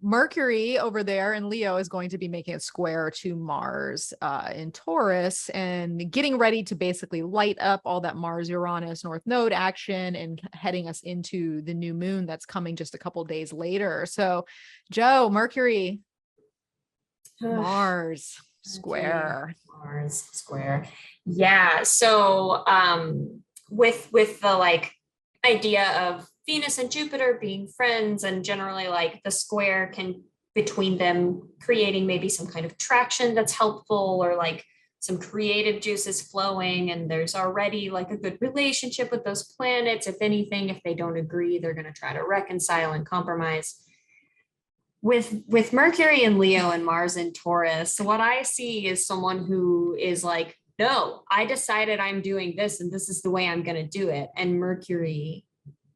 Mercury over there in Leo is going to be making a square to Mars in Taurus, and getting ready to basically light up all that Mars Uranus North Node action and heading us into the new moon that's coming just a couple days later. So Joe, Mercury, Mars square. Mars square. Yeah. So with the like idea of Venus and Jupiter being friends, and generally like the square can between them creating maybe some kind of traction that's helpful, or like some creative juices flowing, and there's already like a good relationship with those planets. If anything, if they don't agree, they're going to try to reconcile and compromise. With Mercury in Leo and Mars in Taurus, what I see is someone who is like, no, I decided I'm doing this, and this is the way I'm going to do it. And Mercury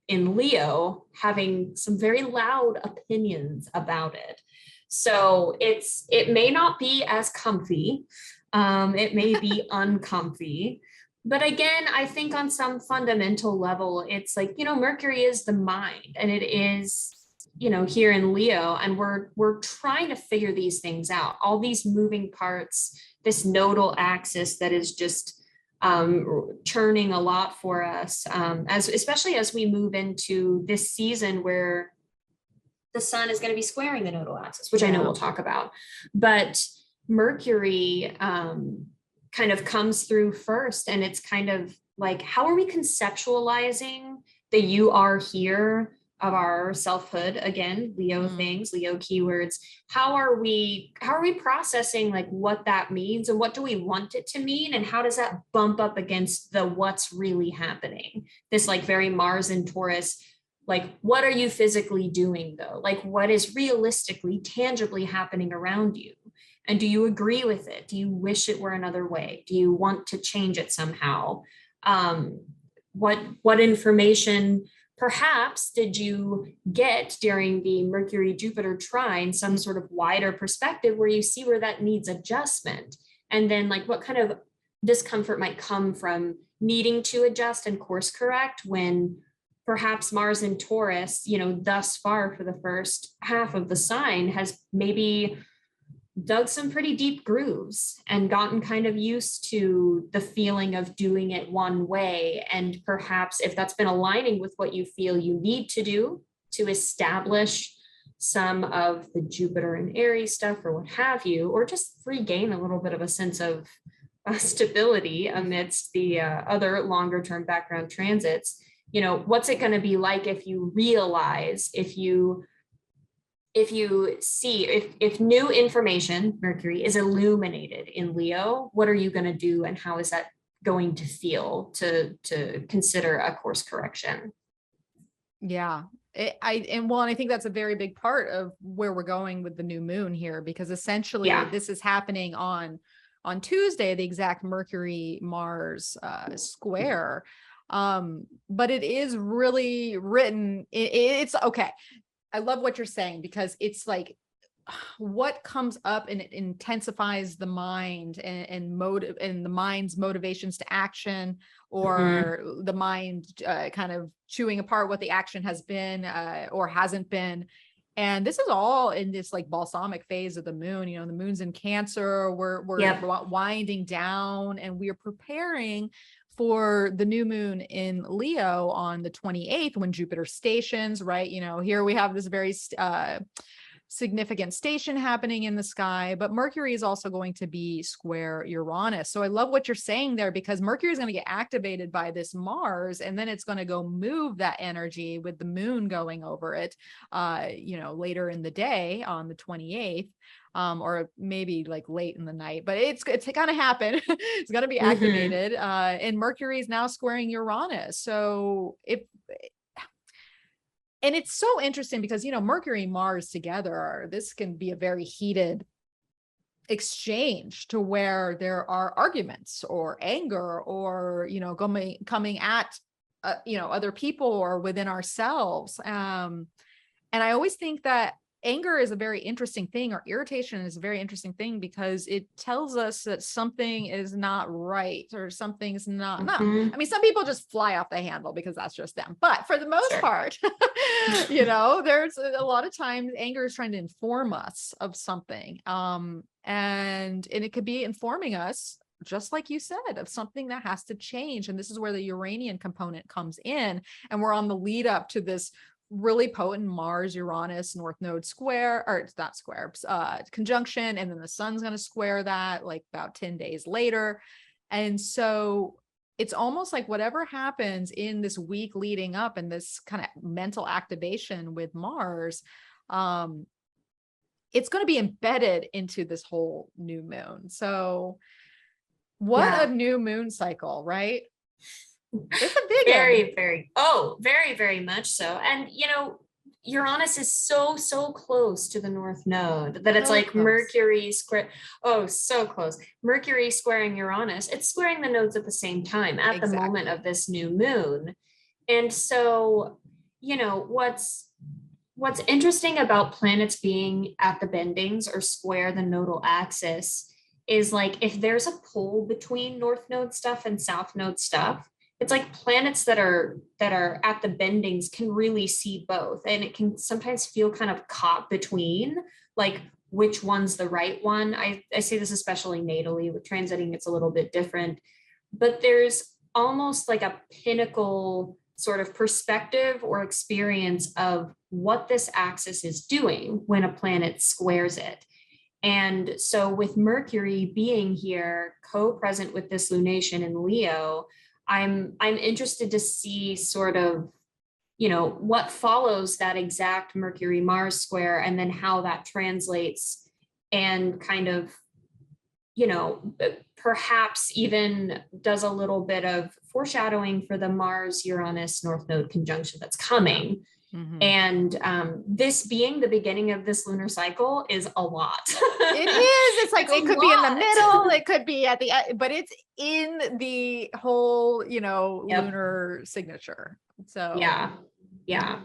in Leo having some very loud opinions about it. So it may not be as comfy. It may be uncomfy. But again, I think on some fundamental level, it's like, Mercury is the mind, and it is, here in Leo, and we're trying to figure these things out, all these moving parts, this nodal axis that is just churning a lot for us, especially as we move into this season where the sun is going to be squaring the nodal axis, which I know we'll talk about. But Mercury kind of comes through first, and it's kind of like, how are we conceptualizing the you are here of our selfhood? Again, Leo things, Leo keywords. How are we processing like what that means, and what do we want it to mean, and how does that bump up against the what's really happening? This like very Mars and Taurus, like, what are you physically doing though? Like, what is realistically, tangibly happening around you? And do you agree with it? Do you wish it were another way? Do you want to change it somehow? What information perhaps did you get during the Mercury-Jupiter trine, some sort of wider perspective where you see where that needs adjustment? And then like what kind of discomfort might come from needing to adjust and course correct when perhaps Mars in Taurus, thus far for the first half of the sign has maybe dug some pretty deep grooves and gotten kind of used to the feeling of doing it one way. And perhaps if that's been aligning with what you feel you need to do to establish some of the Jupiter and Aries stuff or what have you, or just regain a little bit of a sense of stability amidst the other longer term background transits, what's it going to be like if you realize, if you see, if new information, Mercury, is illuminated in Leo, what are you going to do, and how is that going to feel to consider a course correction? Yeah. And I think that's a very big part of where we're going with the new moon here, because essentially Yeah. this is happening on Tuesday, the exact Mercury Mars square. But it is really written. It's okay. I love what you're saying, because it's like what comes up and it intensifies the mind and motive and the mind's motivations to action, Mhm. or the mind kind of chewing apart what the action has been or hasn't been. And this is all in this like balsamic phase of the moon. You know, the moon's in Cancer. We're Yep. winding down, and we are preparing for the new moon in Leo on the 28th, when Jupiter stations, right? You know, here we have this very significant station happening in the sky, but Mercury is also going to be square Uranus. So I love what you're saying there, because Mercury is going to get activated by this Mars, and then it's going to go move that energy with the moon going over it, you know, later in the day on the 28th. Or maybe like late in the night, but it's going to happen. It's going to be Mhm. activated. And Mercury is now squaring Uranus. So and it's so interesting because, you know, Mercury and Mars together, this can be a very heated exchange, to where there are arguments or anger, or, you know, coming at, you know, other people or within ourselves. And I always think that anger is a very interesting thing, or irritation is a very interesting thing, because it tells us that something is not right, or something's not. I Mhm. mean, some people just fly off the handle because that's just them. But for the most Sure. part, you know, there's a lot of times anger is trying to inform us of something. And it could be informing us, just like you said, of something that has to change. And this is where the Uranian component comes in. And we're on the lead up to this really potent Mars Uranus North Node square, or it's not square, conjunction, and then the sun's going to square that like about 10 days later. And so it's almost like whatever happens in this week leading up, and this kind of mental activation with Mars, um it's going to be embedded into this whole new moon. So what a Yeah. new moon cycle, right? It's a big one. Very, very, oh, very, very much so. And, you know, Uranus is so, so close to the North Node that it's So like close. Mercury square. Oh, so close. Mercury squaring Uranus. It's squaring the nodes at the same time at the moment Exactly. of this new moon. And so, you know, what's interesting about planets being at the bendings or square the nodal axis is like if there's a pull between North Node stuff and South Node stuff, it's like planets that are at the bendings can really see both, and it can sometimes feel kind of caught between like which one's the right one. I say this especially natally. With transiting it's a little bit different, but there's almost like a pinnacle sort of perspective or experience of what this axis is doing when a planet squares it. And so with Mercury being here co-present with this lunation in Leo, I'm interested to see sort of, you know, what follows that exact Mercury Mars square, and then how that translates, and kind of, you know, perhaps even does a little bit of foreshadowing for the Mars Uranus North Node conjunction that's Yeah. coming. Mhm. And this being the beginning of this lunar cycle is a lot. It is. It's like It's a it could be in the lot. middle, it could be at the end, but it's in the whole, you know, Yep. lunar signature. So Yeah. Yeah.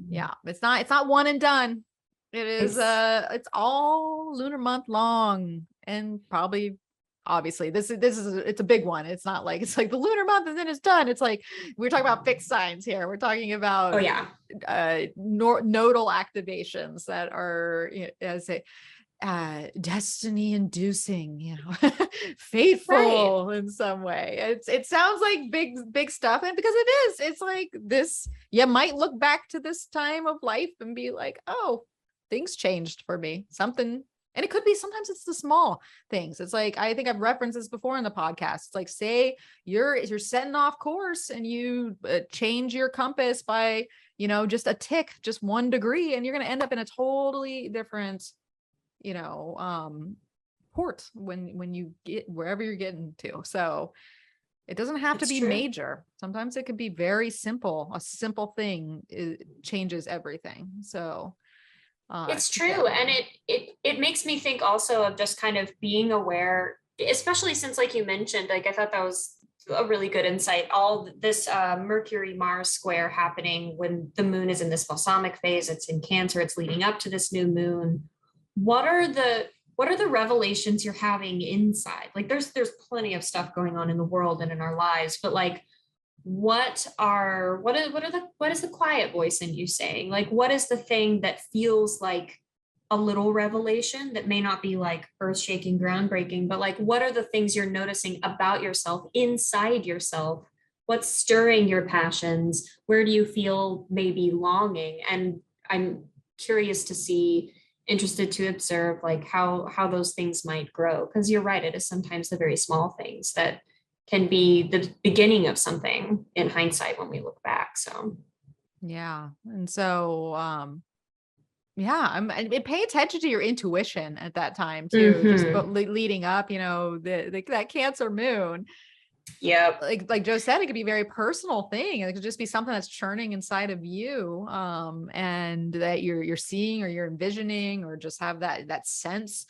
yeah, it's not one and done. It is It's it's all lunar month long, and probably obviously this is it's a big one. It's not like it's like the lunar month and then it's done. It's like we're talking about fixed signs here. We're talking oh about yeah. nodal activations that are, you know, as a destiny inducing, you know, Right. fateful in some way. It sounds like big stuff, and because it is, it's like this, you might look back to this time of life and be like, oh, things changed for me, something. And it could be, sometimes it's the small things. It's like, I think I've referenced this before in the podcast. It's like, say you're setting off course and you change your compass by, you know, just a tick, just 1 degree, and you're going to end up in a totally different, you know, port when you get wherever you're getting to. So It doesn't have to It's be true. major. Sometimes it can be very simple. A simple thing changes everything. So It's true. And definitely. it makes me think also of just kind of being aware, especially since like you mentioned, like I thought that was a really good insight. All this Mercury Mars square happening when the moon is in this balsamic phase, it's in Cancer, it's leading up to this new moon. What are the revelations you're having inside? Like there's plenty of stuff going on in the world and in our lives, but like what is the quiet voice in you saying? Like what is the thing that feels like a little revelation that may not be like earth-shaking, groundbreaking, but like what are the things you're noticing about yourself, inside yourself? What's stirring your passions? Where do you feel maybe longing? And I'm curious to see, interested to observe like how those things might grow, because you're right, it is sometimes the very small things that can be the beginning of something in hindsight when we look back. So Yeah. And so, yeah, and pay attention to your intuition at that time too. Just mhm. leading up, that Cancer moon, Yep, like Joe said, it could be a very personal thing. It could just be something that's churning inside of you, and that you're seeing or you're envisioning, or just have that sense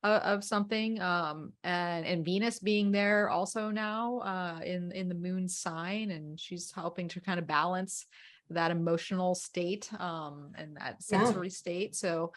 of something. And Venus being there also now, in the moon sign, and she's helping to kind of balance that emotional state, and that yeah, sensory state. So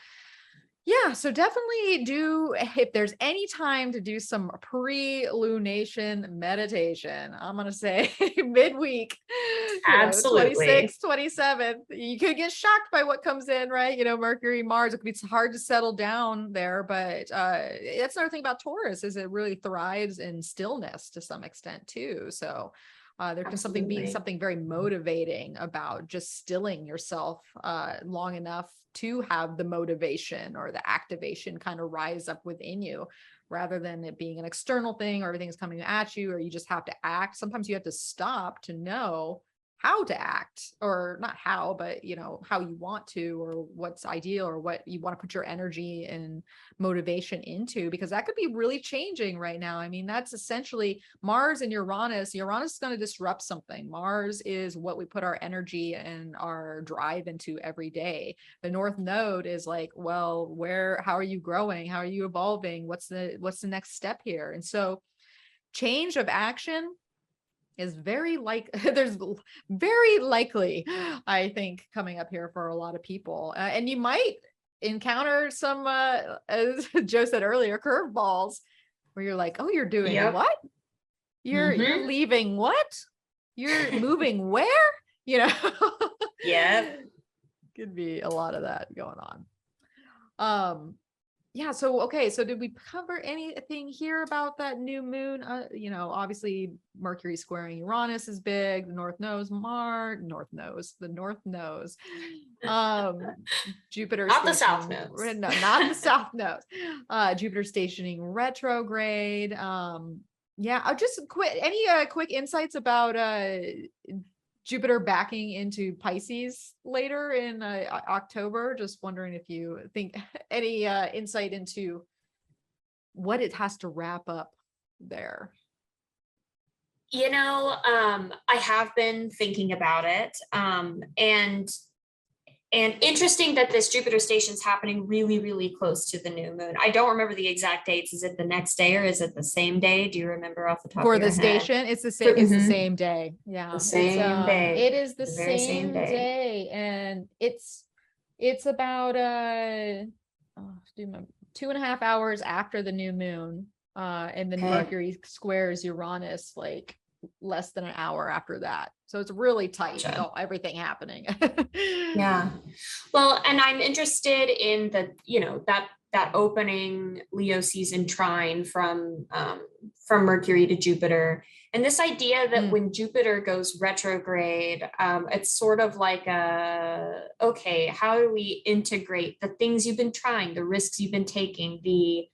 yeah, so definitely do, if there's any time to do some pre-lunation meditation, I'm going to say midweek, the absolutely. 26th, 27th, you could get shocked by what comes in, right? Mercury, Mars, it could be hard to settle down there, but that's another thing about Taurus is it really thrives in stillness to some extent too. So there can be Absolutely. something very motivating about just stilling yourself long enough to have the motivation or the activation kind of rise up within you, rather than it being an external thing or everything's coming at you or you just have to act. Sometimes you have to stop to know how to act, or not how, but how you want to, or what's ideal, or what you want to put your energy and motivation into, because that could be really changing right now. I mean, that's essentially Mars and Uranus. Uranus is going to disrupt something. Mars is what we put our energy and our drive into every day. The North Node is like, well, how are you growing? How are you evolving? What's the next step here? And so change of action is there's very likely, I think, coming up here for a lot of people. And you might encounter some, as Joe said earlier, curveballs, where you're like, oh, you're doing Yep. what? You're Mm-hmm. leaving what? You're moving where? You know, Yep. could be a lot of that going on. Yeah, so okay, so did we cover anything here about that new moon? Obviously Mercury squaring Uranus is big, the North Nose. Jupiter Not the South stationing, Nodes. no, not the South Nose. Jupiter stationing retrograde. Yeah, I'll just quick insights about Jupiter backing into Pisces later in October. Just wondering if you think any insight into what it has to wrap up there. I have been thinking about it. And interesting that this Jupiter station is happening really, really close to the new moon. I don't remember the exact dates. Is it the next day or is it the same day? Do you remember off the top of For your the head? station, it's the same. It's the same day. The Yeah, same day, it is the the very same same day. day, and it's about do my 2.5 hours after the new moon, and then Okay. Mercury squares Uranus like less than an hour after that. So it's really tight. Gotcha. Oh, everything happening. Yeah. Well, and I'm interested in that opening Leo season trine from Mercury to Jupiter. And this idea that when Jupiter goes retrograde, it's sort of like okay, how do we integrate the things you've been trying, the risks you've been taking, the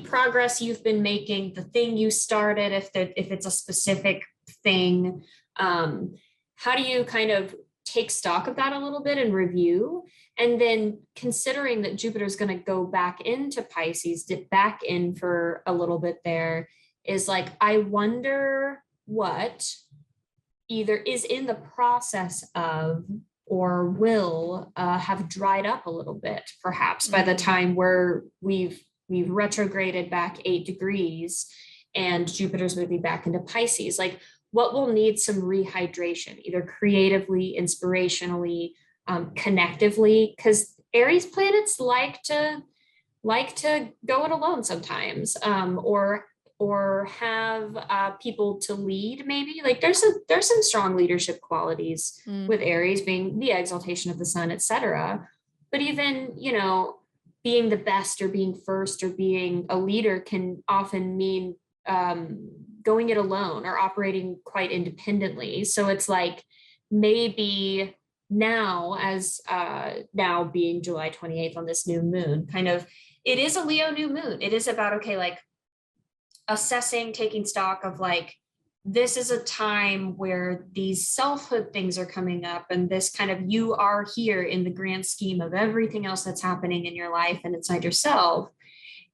progress you've been making, the thing you started, if it's a specific thing, how do you kind of take stock of that a little bit and review? And then considering that Jupiter is going to go back into Pisces, dip back in for a little bit there, is like, I wonder what either is in the process of or will have dried up a little bit, perhaps by the time where we've retrograded back 8 degrees and Jupiter's moving back into Pisces. Like, what will need some rehydration, either creatively, inspirationally, connectively, because Aries planets like to go it alone sometimes, or have people to lead. Maybe like there's some strong leadership qualities with Aries, being the exaltation of the sun, etc. But even, being the best or being first or being a leader can often mean going it alone or operating quite independently. So it's like, maybe now, as now being July 28th on this new moon, kind of, it is a Leo new moon. It is about, okay, like assessing, taking stock of like, this is a time where these selfhood things are coming up, and this kind of, you are here in the grand scheme of everything else that's happening in your life and inside yourself.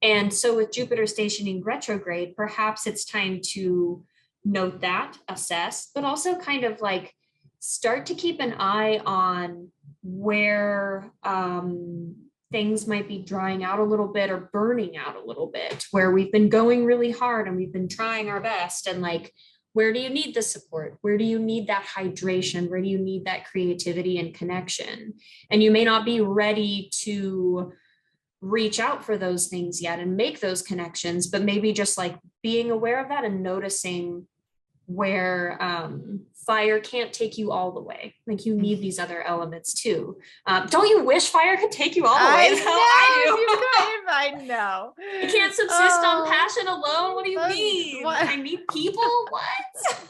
And so with Jupiter stationing retrograde, perhaps it's time to note that, assess, but also kind of like start to keep an eye on where things might be drying out a little bit or burning out a little bit, where we've been going really hard and we've been trying our best. And like, where do you need the support? Where do you need that hydration? Where do you need that creativity and connection? And you may not be ready to reach out for those things yet and make those connections, but maybe just like being aware of that and noticing where fire can't take you all the way. Like, you need these other elements too. Don't you wish fire could take you all the way? I know. You can't subsist on passion alone. What do you mean? What? I need people? What?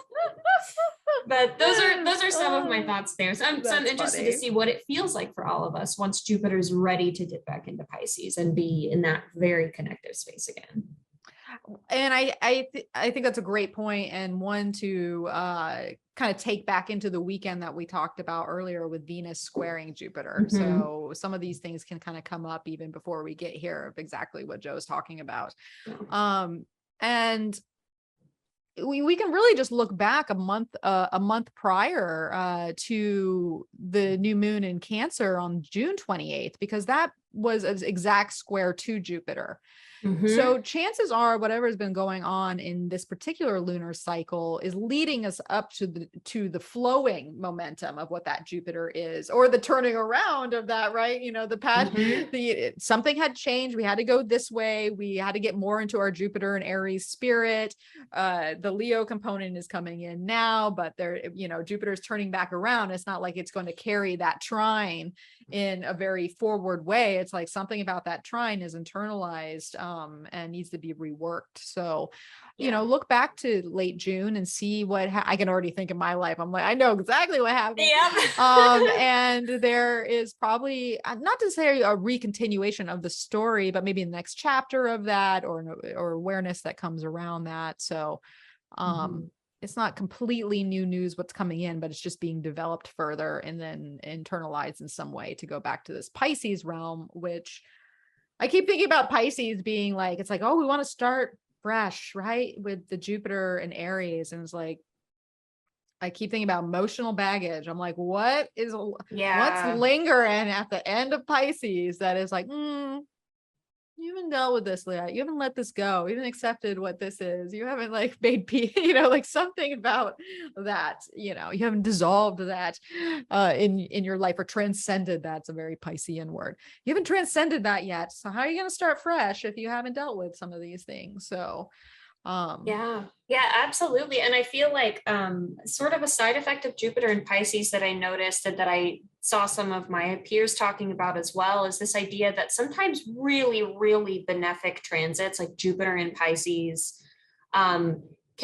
But those are some of my thoughts there. So I'm interested funny to see what it feels like for all of us once Jupiter's ready to dip back into Pisces and be in that very connective space again. And I think that's a great point, and one to kind of take back into the weekend that we talked about earlier with Venus squaring Jupiter. So some of these things can kind of come up even before we get here of exactly what Joe's talking about. And we can really just look back a month prior to the new moon in Cancer on June 28th, because that was an exact square to Jupiter. So chances are whatever has been going on in this particular lunar cycle is leading us up to the flowing momentum of what that Jupiter is, or the turning around of that, right? The past, something had changed. We had to go this way. We had to get more into our Jupiter and Aries spirit. The Leo component is coming in now, but Jupiter's turning back around. It's not like it's going to carry that trine in a very forward way. It's like something about that trine is internalized and needs to be reworked. So, look back to late June and see what I can already think of my life. I'm like, I know exactly what happened. And there is probably not to say a recontinuation of the story, but maybe the next chapter of that, or awareness that comes around that. So, it's not completely new news what's coming in, but it's just being developed further and then internalized in some way to go back to this Pisces realm, which I keep thinking about Pisces being like, it's like, oh, we want to start fresh, right? With the Jupiter and Aries. And it's like, I keep thinking about emotional baggage. I'm like, what's lingering at the end of Pisces that is like, you haven't dealt with this, Leah. You haven't let this go. You haven't accepted what this is. You haven't like made peace, like something about that, you haven't dissolved that in your life, or transcended. That's a very Piscean word. You haven't transcended that yet. So how are you going to start fresh if you haven't dealt with some of these things? So yeah, absolutely. And I feel like sort of a side effect of Jupiter in Pisces that I noticed and that I saw some of my peers talking about as well is this idea that sometimes really, really benefic transits like Jupiter in Pisces can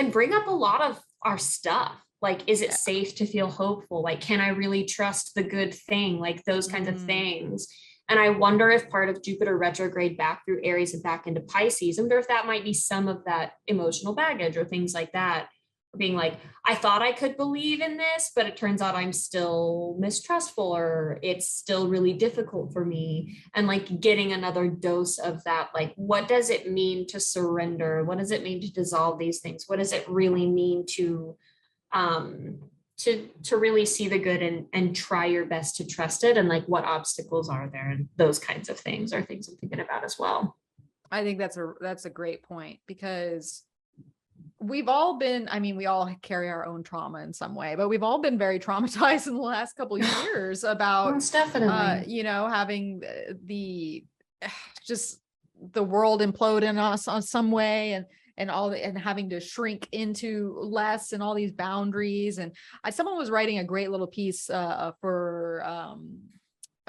bring up a lot of our stuff. Like, is it safe to feel hopeful? Like, can I really trust the good thing? Like those kinds of things. And I wonder if part of Jupiter retrograde back through Aries and back into Pisces, I wonder if that might be some of that emotional baggage or things like that being like, I thought I could believe in this, but it turns out I'm still mistrustful, or it's still really difficult for me. And like getting another dose of that, like, what does it mean to surrender? What does it mean to dissolve these things? What does it really mean um, to really see the good and try your best to trust it? And like, what obstacles are there? And those kinds of things are things I'm thinking about as well. I think that's a great point, because we've all been, I mean, we all carry our own trauma in some way, but we've all been very traumatized in the last couple of years about, Most definitely. you know, having the just the world implode in us on some way, and having to shrink into less, and all these boundaries. And someone was writing a great little piece for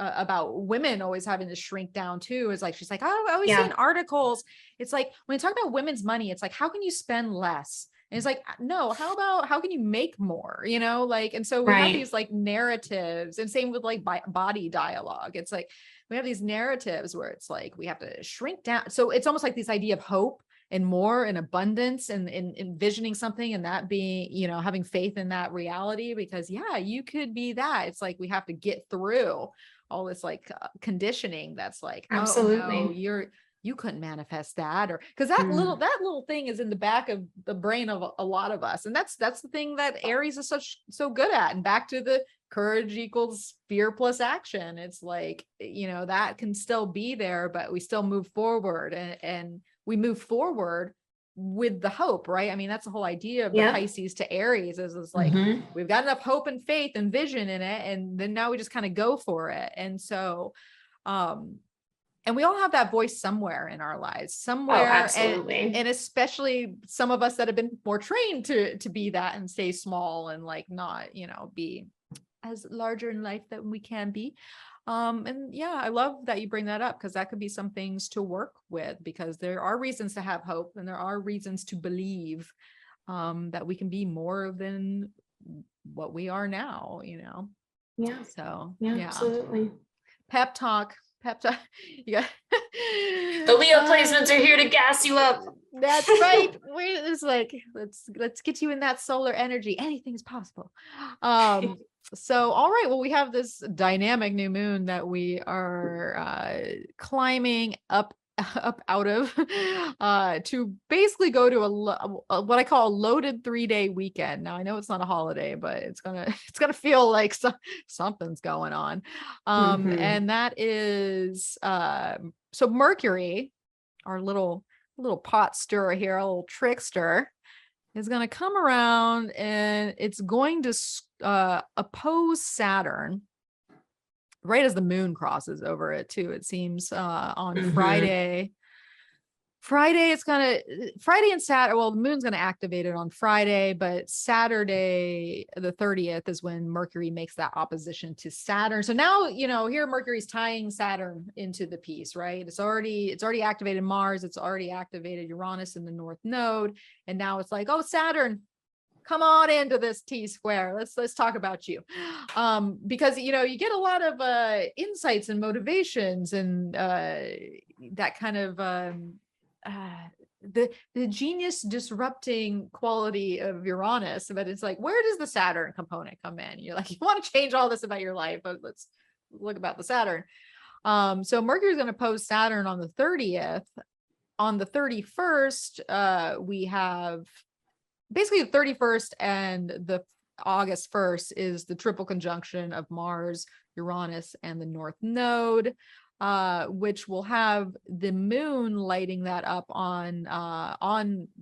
about women always having to shrink down too. Is like, she's like, I always see in articles, it's like, when you talk about women's money, it's like, how can you spend less? And it's like, no, how can you make more, you know, like, and so we have these like narratives, and same with like body dialogue. It's like, we have these narratives where it's like, we have to shrink down. So it's almost like this idea of hope and more and abundance, and envisioning something, and that being, you know, having faith in that reality, because yeah, you could be that. It's like, we have to get through all this like conditioning that's like, absolutely, oh no, you couldn't manifest that, or because that little thing is in the back of the brain of a lot of us. And that's the thing that Aries is so good at. And back to the courage equals fear plus action. It's like, you know, that can still be there, but we still move forward, and we move forward with the hope, right? I mean, that's the whole idea of the Pisces to Aries is like, we've got enough hope and faith and vision in it, and then now we just kind of go for it. And so, and we all have that voice somewhere in our lives, somewhere. Oh, absolutely. And especially some of us that have been more trained to be that and stay small, and like not, you know, be as larger in life that we can be. And yeah, I love that you bring that up, because that could be some things to work with, because there are reasons to have hope, and there are reasons to believe that we can be more than what we are now, you know? Yeah. So yeah. Absolutely. Pep talk. You got the Leo placements are here to gas you up. That's right. It's like, let's get you in that solar energy. Anything is possible. So, all right. Well, we have this dynamic new moon that we are climbing up out of to basically go to what I call a loaded 3-day weekend. Now, I know it's not a holiday, but it's gonna feel like something's going on. And that is so Mercury, our little pot stirrer here, a little trickster, is going to come around, and it's going to oppose Saturn right as the moon crosses over it too. It seems on Friday it's Friday and Saturday. Well, the moon's going to activate it on Friday, but Saturday, the 30th, is when Mercury makes that opposition to Saturn. So now, you know, here Mercury's tying Saturn into the piece, right? It's already activated Mars. It's already activated Uranus in the North Node. And now it's like, oh, Saturn, come on into this T square. Let's talk about you. Because, you know, you get a lot of insights and motivations, and that kind of, the genius disrupting quality of Uranus, but it's like, where does the Saturn component come in? You're like, you want to change all this about your life, but let's look about the Saturn. So Mercury is going to oppose Saturn on the 30th. On the 31st, we have basically the 31st and the August 1st is the triple conjunction of Mars, Uranus, and the North Node. Which will have the moon lighting that up on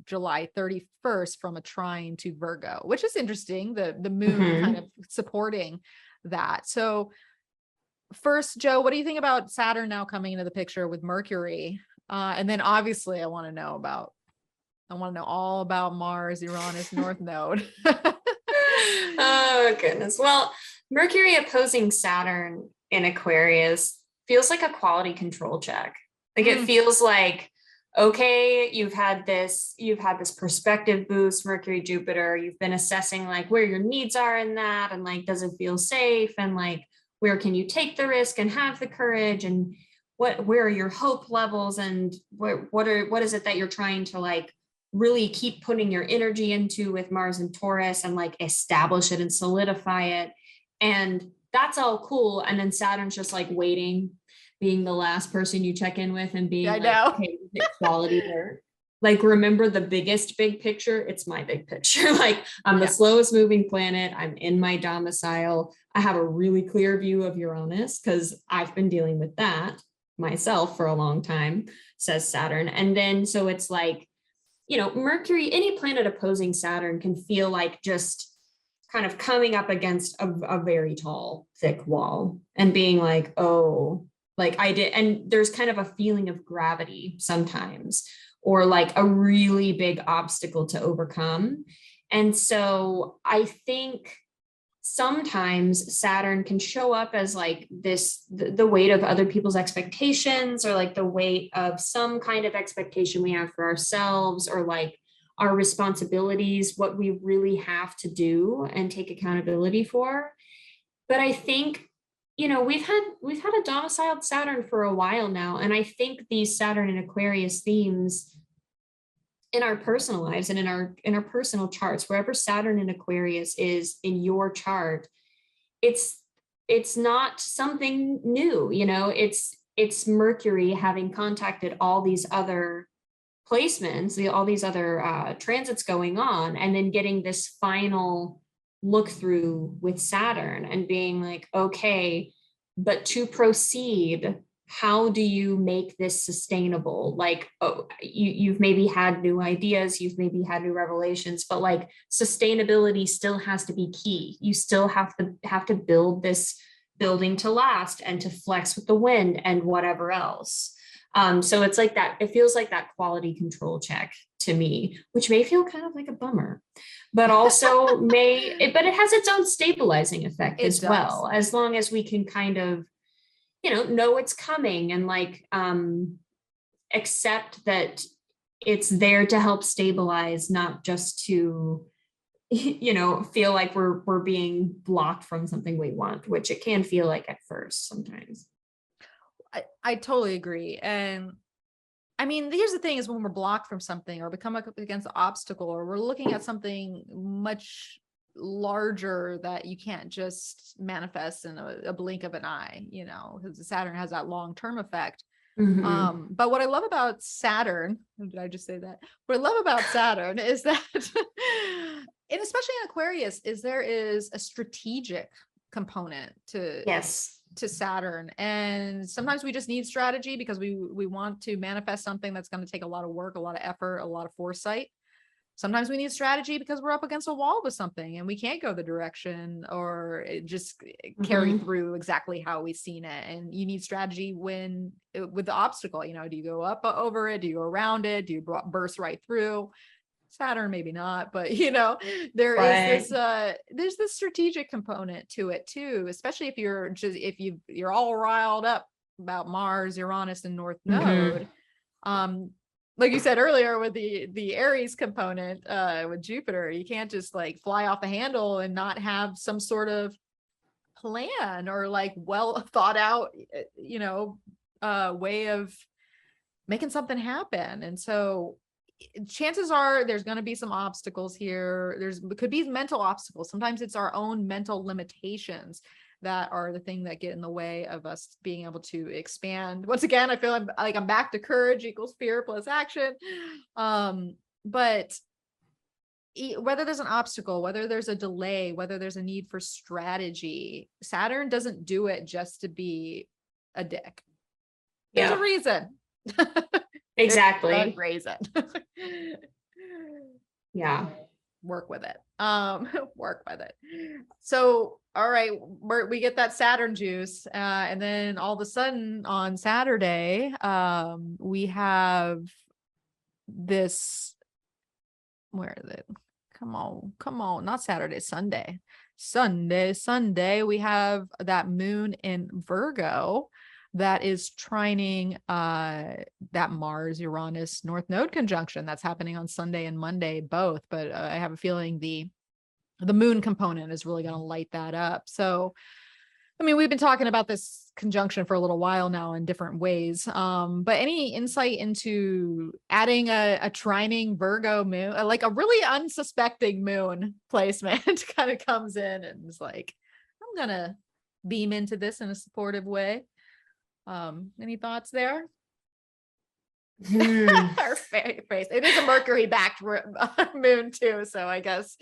July 31st from a trine to Virgo, which is interesting. The moon kind of supporting that. So first, Joe, what do you think about Saturn now coming into the picture with Mercury? And then obviously I want to know all about Mars, Uranus, North Node. Oh goodness. Well, Mercury opposing Saturn in Aquarius feels like a quality control check. Like it feels like, okay, you've had this perspective boost, Mercury, Jupiter, you've been assessing like where your needs are in that, and like, does it feel safe? And like, where can you take the risk and have the courage? And where are your hope levels? And what is it that you're trying to like really keep putting your energy into with Mars and Taurus and like establish it and solidify it. And that's all cool. And then Saturn's just like waiting, being the last person you check in with and being I like, know. okay, is it quality work? Like, remember the biggest big picture? It's my big picture. Like, I'm the slowest moving planet. I'm in my domicile. I have a really clear view of Uranus because I've been dealing with that myself for a long time, says Saturn. And then, so it's like, Mercury, any planet opposing Saturn can feel like just kind of coming up against a very tall, thick wall and being like, oh, like I did. And there's kind of a feeling of gravity sometimes, or like a really big obstacle to overcome. And so I think sometimes Saturn can show up as like this, the weight of other people's expectations, or like the weight of some kind of expectation we have for ourselves, or like our responsibilities, what we really have to do and take accountability for. But I think, we've had a domiciled Saturn for a while now. And I think these Saturn and Aquarius themes in our personal lives and in our personal charts, wherever Saturn and Aquarius is in your chart, it's not something new. It's Mercury having contacted all these other placements, all these other transits going on, and then getting this final look through with Saturn and being like, okay, but to proceed, how do you make this sustainable? Like, oh, you've maybe had new ideas, you've maybe had new revelations, but like sustainability still has to be key. You still have to build this building to last and to flex with the wind and whatever else. So it's like that, it feels like that quality control check to me, which may feel kind of like a bummer, but also but it has its own stabilizing effect as well, as long as we can kind of, know it's coming and like accept that it's there to help stabilize, not just to, feel like we're being blocked from something we want, which it can feel like at first sometimes. I totally agree. And I mean, here's the thing is when we're blocked from something or become up against an obstacle, or we're looking at something much larger that you can't just manifest in a blink of an eye, because Saturn has that long-term effect. Mm-hmm. But what I love about Saturn, did I just say that? What I love about Saturn is that, and especially in Aquarius, is there is a strategic component to Saturn. And sometimes we just need strategy because we want to manifest something that's going to take a lot of work, a lot of effort, a lot of foresight. Sometimes we need strategy because we're up against a wall with something and we can't go the direction or just carry through exactly how we've seen it. And you need strategy with the obstacle, do you go up over it? Do you go around it? Do you burst right through? Saturn, maybe not, but there's this strategic component to it too, especially if you're all riled up about Mars, Uranus, and North Node. Like you said earlier with the Aries component with Jupiter, you can't just like fly off the handle and not have some sort of plan or like well thought out, way of making something happen. And so chances are there's going to be some obstacles here. Could be mental obstacles. Sometimes it's our own mental limitations that are the thing that get in the way of us being able to expand. Once again, I feel like I'm back to courage equals fear plus action. But whether there's an obstacle, whether there's a delay, whether there's a need for strategy, Saturn doesn't do it just to be a dick. There's a reason. Exactly. Reason. Yeah. Work with it. So, all right, we get that Saturn juice. And then all of a sudden on Saturday, we have this, where is it? Come on. Not Saturday, Sunday. We have that moon in Virgo that is trining that Mars Uranus North Node conjunction that's happening on Sunday and Monday both, but I have a feeling the moon component is really going to light that up. So I mean, we've been talking about this conjunction for a little while now in different ways. But any insight into adding a trining Virgo moon, like a really unsuspecting moon placement kind of comes in and is like, I'm gonna beam into this in a supportive way. Any thoughts there? Her face. It is a Mercury backed moon too, so I guess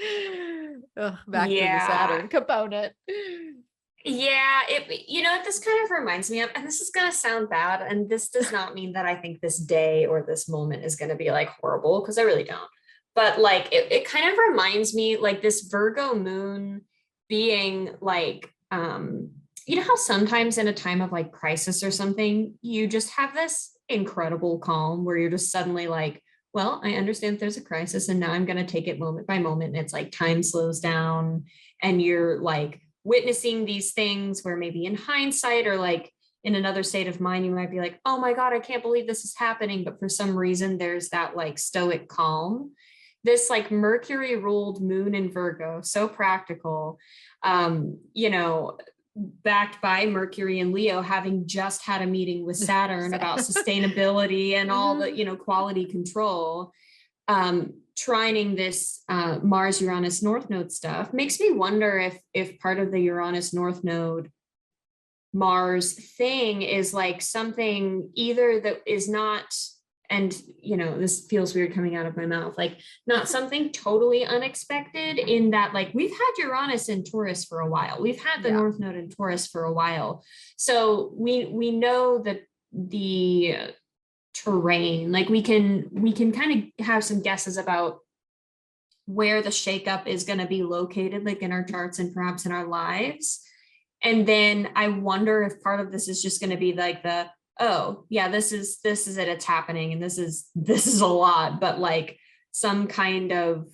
back to the Yeah. Saturn component. Yeah, this kind of reminds me of, and this is going to sound bad, and this does not mean that I think this day or this moment is going to be like horrible, because I really don't. But like, it kind of reminds me like this Virgo moon being like, you know how sometimes in a time of like crisis or something, you just have this incredible calm where you're just suddenly like, well, I understand there's a crisis, and now I'm going to take it moment by moment. And it's like time slows down, and you're like witnessing these things where maybe in hindsight or like in another state of mind, you might be like, oh my God, I can't believe this is happening. But for some reason, there's that like stoic calm. This like Mercury ruled moon in Virgo, so practical, you know, backed by Mercury and Leo, having just had a meeting with Saturn about sustainability and all the, you know, quality control. Trining this Mars Uranus North Node stuff makes me wonder if part of the Uranus North Node Mars thing is like something either that is not, and you know, this feels weird coming out of my mouth, like not something totally unexpected, in that like we've had Uranus in Taurus for a while, we've had the North Node in Taurus for a while, so we know that the terrain, like we can kind of have some guesses about where the shakeup is going to be located, like in our charts and perhaps in our lives. And then I wonder if part of this is just going to be like the, oh yeah, this is it, it's happening, and this is a lot, but like some kind of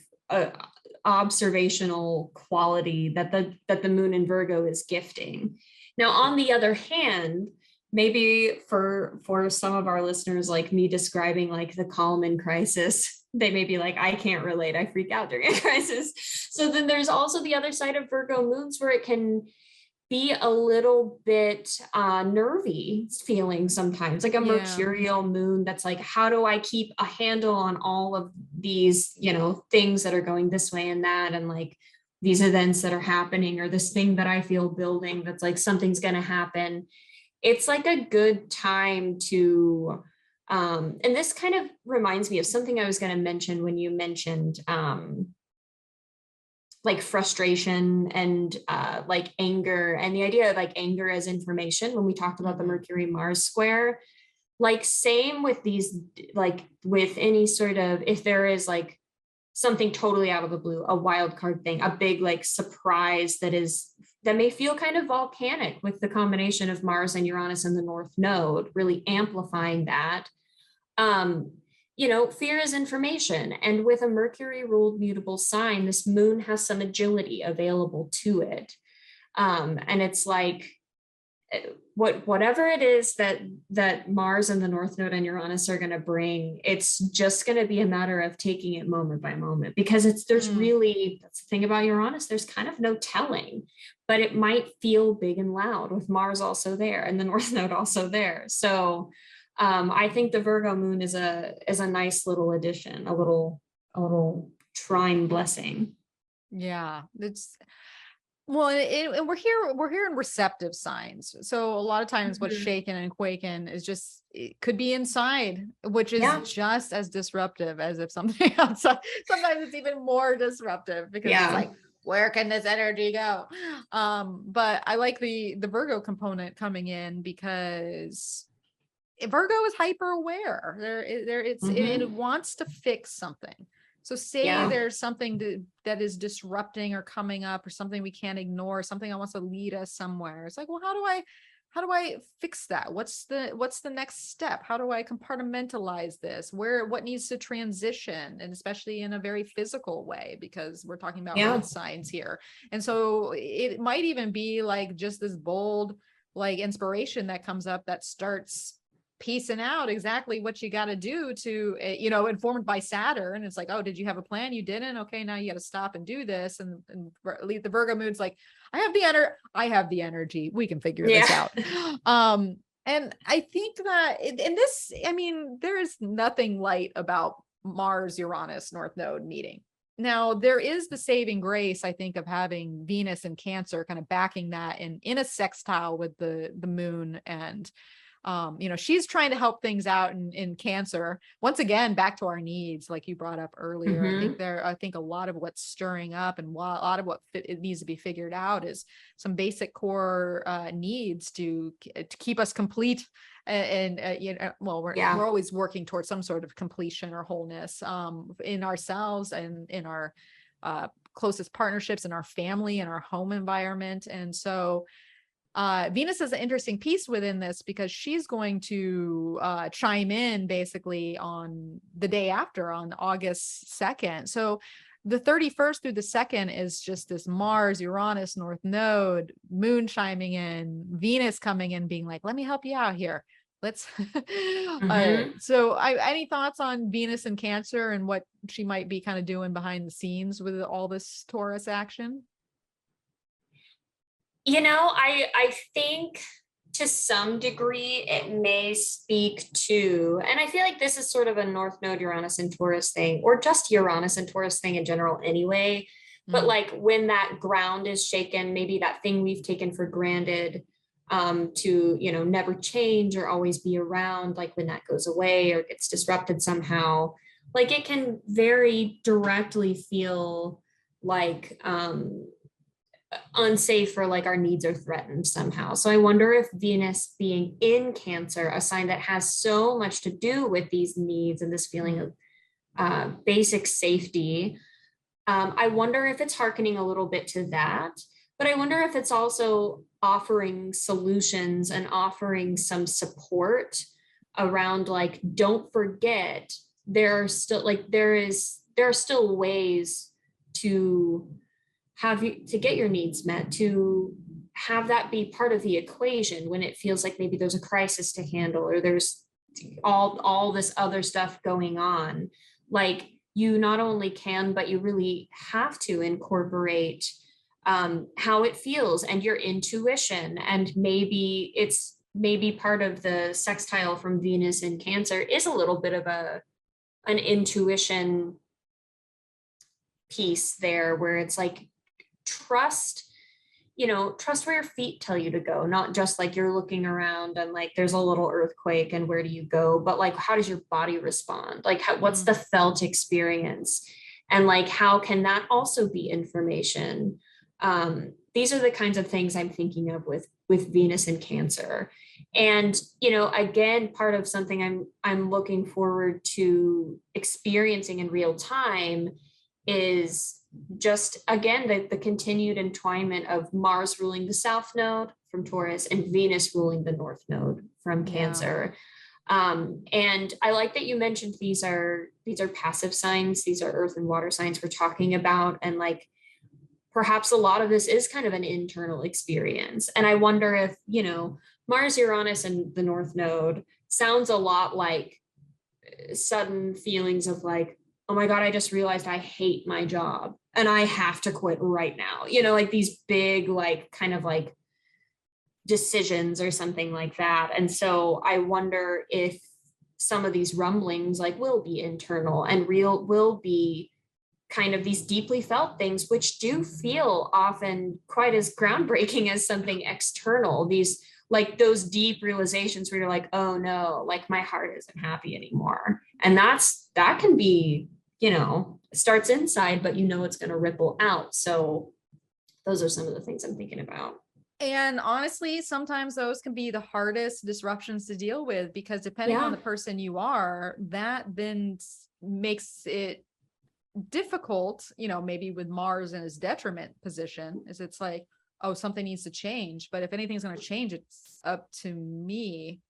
observational quality that the moon in Virgo is gifting. Now, on the other hand, maybe for some of our listeners, like me describing like the calm in crisis, they may be like, I can't relate, I freak out during a crisis. So then there's also the other side of Virgo moons where it can be a little bit nervy feeling sometimes, like a mercurial moon that's like, how do I keep a handle on all of these, you know, things that are going this way and that, and like these events that are happening, or this thing that I feel building that's like something's going to happen. It's like a good time to, and this kind of reminds me of something I was going to mention when you mentioned like frustration and like anger, and the idea of like anger as information when we talked about the Mercury Mars square. Like same with these, like with any sort of, if there is like something totally out of the blue, a wild card thing, a big like surprise that may feel kind of volcanic, with the combination of Mars and Uranus in the North Node really amplifying that. You know, fear is information. And with a Mercury ruled mutable sign, this moon has some agility available to it. And it's like, whatever it is that Mars and the North Node and Uranus are going to bring, it's just going to be a matter of taking it moment by moment, because there's really, that's the thing about Uranus, there's kind of no telling, but it might feel big and loud with Mars also there and the North Node also there. So I think the Virgo moon is a nice little addition, a little trine blessing. Yeah, it's well, and we're here in receptive signs. So a lot of times what's shaking and quaking is just, it could be inside, which is just as disruptive as if something outside. Sometimes it's even more disruptive, because it's like, where can this energy go? But I like the Virgo component coming in, because Virgo is hyper aware. It wants to fix something. So say there's something that is disrupting or coming up, or something we can't ignore, something that wants to lead us somewhere. It's like, well, how do I fix that? What's the next step? How do I compartmentalize this? What needs to transition? And especially in a very physical way, because we're talking about earth signs here. And so it might even be like just this bold, like inspiration that comes up that starts piecing out exactly what you got to do to, informed by Saturn. It's like, oh, did you have a plan? You didn't. Okay, now you got to stop and do this. And the Virgo moon's like, I have the energy. We can figure this out. And I think that in this, there is nothing light about Mars Uranus North Node meeting. Now, there is the saving grace, I think, of having Venus and Cancer kind of backing that in a sextile with the moon. And she's trying to help things out in Cancer. Once again, back to our needs, like you brought up earlier. I think a lot of what's stirring up and a lot of what it needs to be figured out is some basic core needs to keep us complete. We're always working towards some sort of completion or wholeness in ourselves and in our closest partnerships, in our family, in our home environment. And so Venus is an interesting piece within this because she's going to chime in basically on the day after, on August 2nd. So the 31st through the 2nd is just this Mars, Uranus, North Node, moon chiming in, Venus coming in, being like, let me help you out here. Let's, so any thoughts on Venus and Cancer and what she might be kind of doing behind the scenes with all this Taurus action? I think to some degree it may speak to, and I feel like this is sort of a North Node Uranus and Taurus thing, or just Uranus and Taurus thing in general anyway. But like when that ground is shaken, maybe that thing we've taken for granted to, never change or always be around, like when that goes away or gets disrupted somehow, like it can very directly feel like unsafe, or like our needs are threatened somehow. So I wonder if Venus being in Cancer, a sign that has so much to do with these needs and this feeling of basic safety, I wonder if it's hearkening a little bit to that. But I wonder if it's also offering solutions and offering some support around, like, don't forget, there are still ways to get your needs met, to have that be part of the equation when it feels like maybe there's a crisis to handle, or there's all this other stuff going on. Like, you not only can, but you really have to incorporate how it feels and your intuition. And maybe part of the sextile from Venus in Cancer is a little bit of an intuition piece there, where it's like, trust where your feet tell you to go, not just like you're looking around and like there's a little earthquake and where do you go, but like, how does your body respond? Like, what's the felt experience? And like, how can that also be information? These are the kinds of things I'm thinking of with Venus and Cancer. And, again, part of something I'm looking forward to experiencing in real time is just, again, the continued entwinement of Mars ruling the South Node from Taurus and Venus ruling the North Node from Cancer. And I like that you mentioned these are passive signs. These are earth and water signs we're talking about. And like, perhaps a lot of this is kind of an internal experience. And I wonder if, Mars, Uranus, and the North Node sounds a lot like sudden feelings of like, oh my God, I just realized I hate my job and I have to quit right now. Like these big, like kind of like decisions or something like that. And so I wonder if some of these rumblings like will be internal and will be kind of these deeply felt things, which do feel often quite as groundbreaking as something external. These, like those deep realizations where you're like, oh no, like my heart isn't happy anymore. And that can be, starts inside, but it's going to ripple out. So those are some of the things I'm thinking about. And honestly, sometimes those can be the hardest disruptions to deal with, because depending on the person you are, that then makes it difficult, maybe with Mars in his detriment position, is it's like, oh, something needs to change. But if anything's going to change, it's up to me.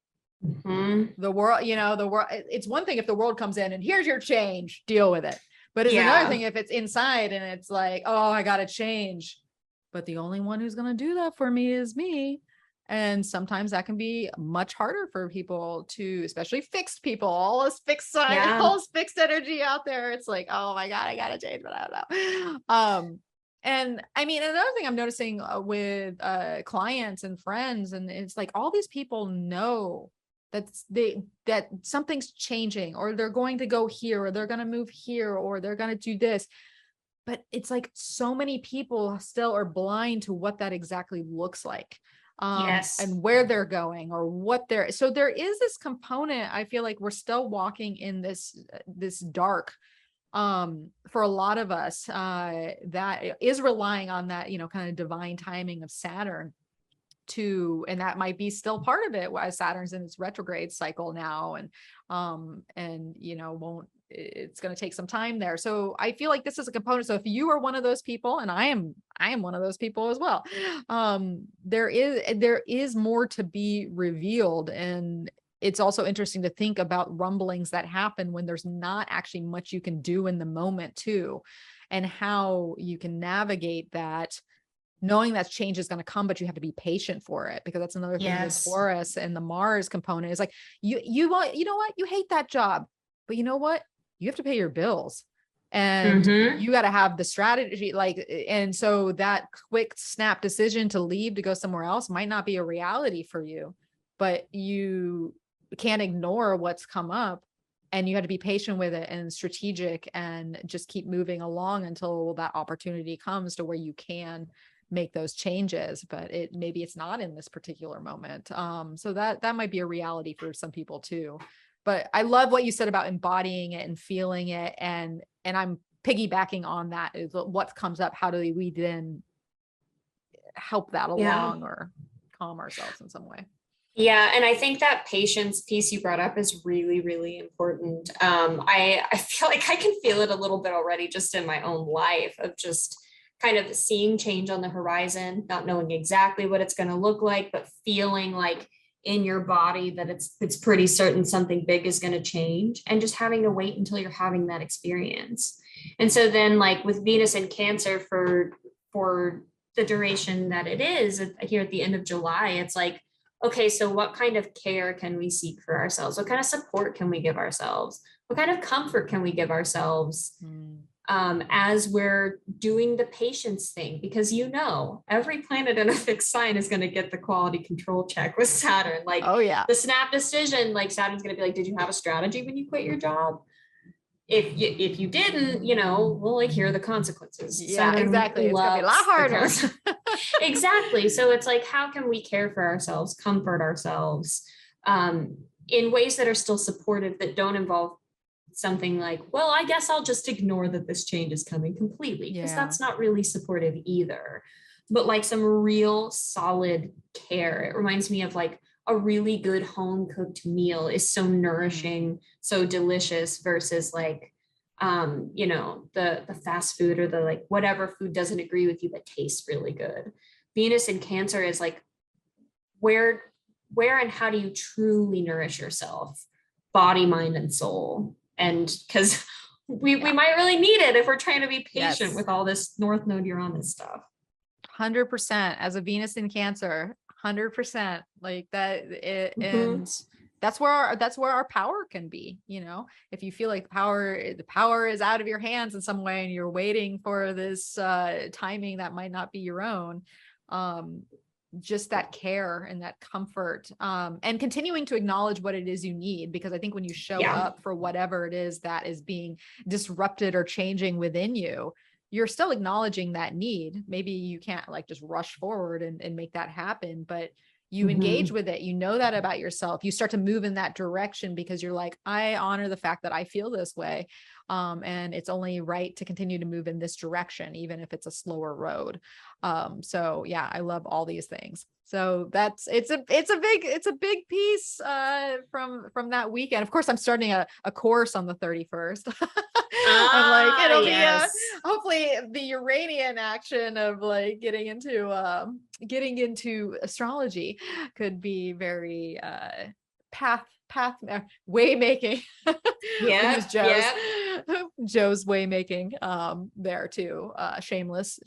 The world, it's one thing if the world comes in and here's your change, deal with it. But it's another thing if it's inside and it's like, oh, I got to change. But the only one who's going to do that for me is me. And sometimes that can be much harder for people to, especially fixed people, all this fixed sign, Yeah. all this fixed energy out there. It's like, oh my God, I gotta change, but I don't know. And I mean, another thing I'm noticing with clients and friends, and it's like all these people know that something's changing, or they're going to go here, or they're going to move here, or they're going to do this. But it's like so many people still are blind to what that exactly looks like, Yes. and where they're going, or what they're, so there is this component. I feel like we're still walking in this dark, for a lot of us, that is relying on that, kind of divine timing of Saturn and that might be still part of it, as Saturn's in its retrograde cycle now. And won't, it's going to take some time there. So I feel like this is a component. So if you are one of those people, and I am one of those people as well, there is more to be revealed. And it's also interesting to think about rumblings that happen when there's not actually much you can do in the moment too, and how you can navigate that, knowing that change is going to come, but you have to be patient for it, because that's another thing with Taurus and the Mars component is like, you want, you know what, you hate that job, but you know what, you have to pay your bills, and you got to have the strategy, like, and so that quick snap decision to leave, to go somewhere else might not be a reality for you, but you can't ignore what's come up, and you have to be patient with it and strategic, and just keep moving along until that opportunity comes to where you can make those changes. But maybe it's not in this particular moment. So that might be a reality for some people too. But I love what you said about embodying it and feeling it. And I'm piggybacking on that, is what comes up. How do we then help that along, or calm ourselves in some way? Yeah, and I think that patience piece you brought up is really, really important. I feel like I can feel it a little bit already just in my own life, of just kind of seeing change on the horizon, not knowing exactly what it's going to look like, but feeling like in your body that it's pretty certain something big is going to change, and just having to wait until you're having that experience. And so then, like with Venus in Cancer, for the duration that it is here at the end of July, it's like, okay, so what kind of care can we seek for ourselves? What kind of support can we give ourselves? What kind of comfort can we give ourselves? As we're doing the patience thing, because every planet in a fixed sign is going to get the quality control check with Saturn. Like, oh yeah, the snap decision, like Saturn's going to be like, did you have a strategy when you quit your job? If you didn't, well, like, here are the consequences. Yeah, Saturn exactly. It's gonna be a lot harder. Exactly. So it's like, how can we care for ourselves, comfort ourselves, in ways that are still supportive, that don't involve something like, well, I guess I'll just ignore that this change is coming completely, because that's not really supportive either. But like some real solid care. It reminds me of like a really good home cooked meal is so nourishing, so delicious, versus like, the fast food, or the like whatever food doesn't agree with you but tastes really good. Venus in Cancer is like, where and how do you truly nourish yourself, body, mind, and soul? And because we might really need it if we're trying to be patient with all this North Node Uranus stuff. 100%. As a Venus in Cancer, 100%, like that. And that's where our power can be. If you feel like the power is out of your hands in some way, and you're waiting for this timing that might not be your own, just that care and that comfort, and continuing to acknowledge what it is you need. Because I think when you show up for whatever it is that is being disrupted or changing within you, you're still acknowledging that need. Maybe you can't like just rush forward and make that happen, but you engage with it. You know that about yourself. You start to move in that direction, because you're like, I honor the fact that I feel this way. And it's only right to continue to move in this direction, even if it's a slower road. So yeah, I love all these things. So it's a big piece, from that weekend. Of course, I'm starting a course on the 31st. I'm like, it'll be hopefully the Uranian action of like getting into astrology could be very path path, way making. Yeah, Use yeah. Joe's way making there too. Shameless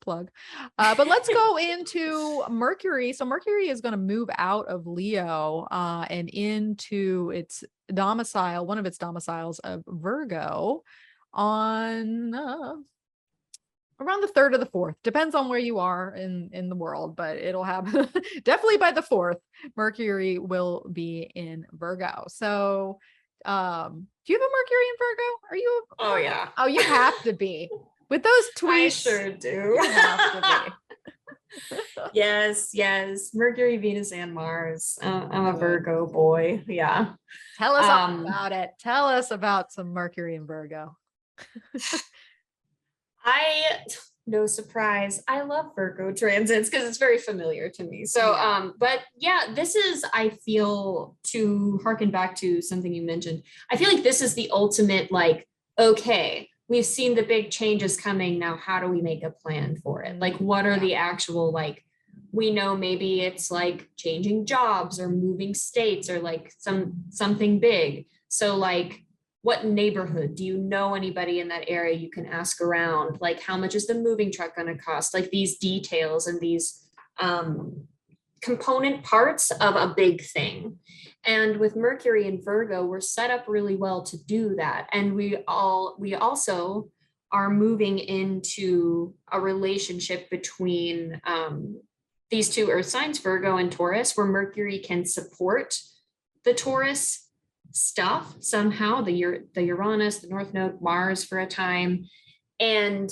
plug. But let's go into Mercury. So Mercury is going to move out of Leo and into its domicile, one of its domiciles of Virgo on around the 3rd or the 4th. Depends on where you are in the world, but it'll happen definitely by the 4th. Mercury will be in Virgo. So do you have a Mercury in Virgo? Are you Oh yeah. Oh, you have to be. With those tweets. I sure do. You have to be. Yes. Mercury, Venus, and Mars. I'm a Virgo boy. Yeah. Tell us all about it. Tell us about some Mercury in Virgo. No surprise, I love Virgo transits because it's very familiar to me. So, but yeah, this is, I feel, to harken back to something you mentioned, I feel like this is the ultimate, like, okay, we've seen the big changes coming. Now, how do we make a plan for it? Like, what are the actual, like, we know maybe it's like changing jobs or moving states or like something big. So like, what neighborhood? Do you know anybody in that area you can ask around? Like, how much is the moving truck going to cost? Like these details and these component parts of a big thing. And with Mercury and Virgo, we're set up really well to do that. And we also are moving into a relationship between these two earth signs, Virgo and Taurus, where Mercury can support the Taurus stuff somehow, the Uranus, the North Node, Mars for a time, and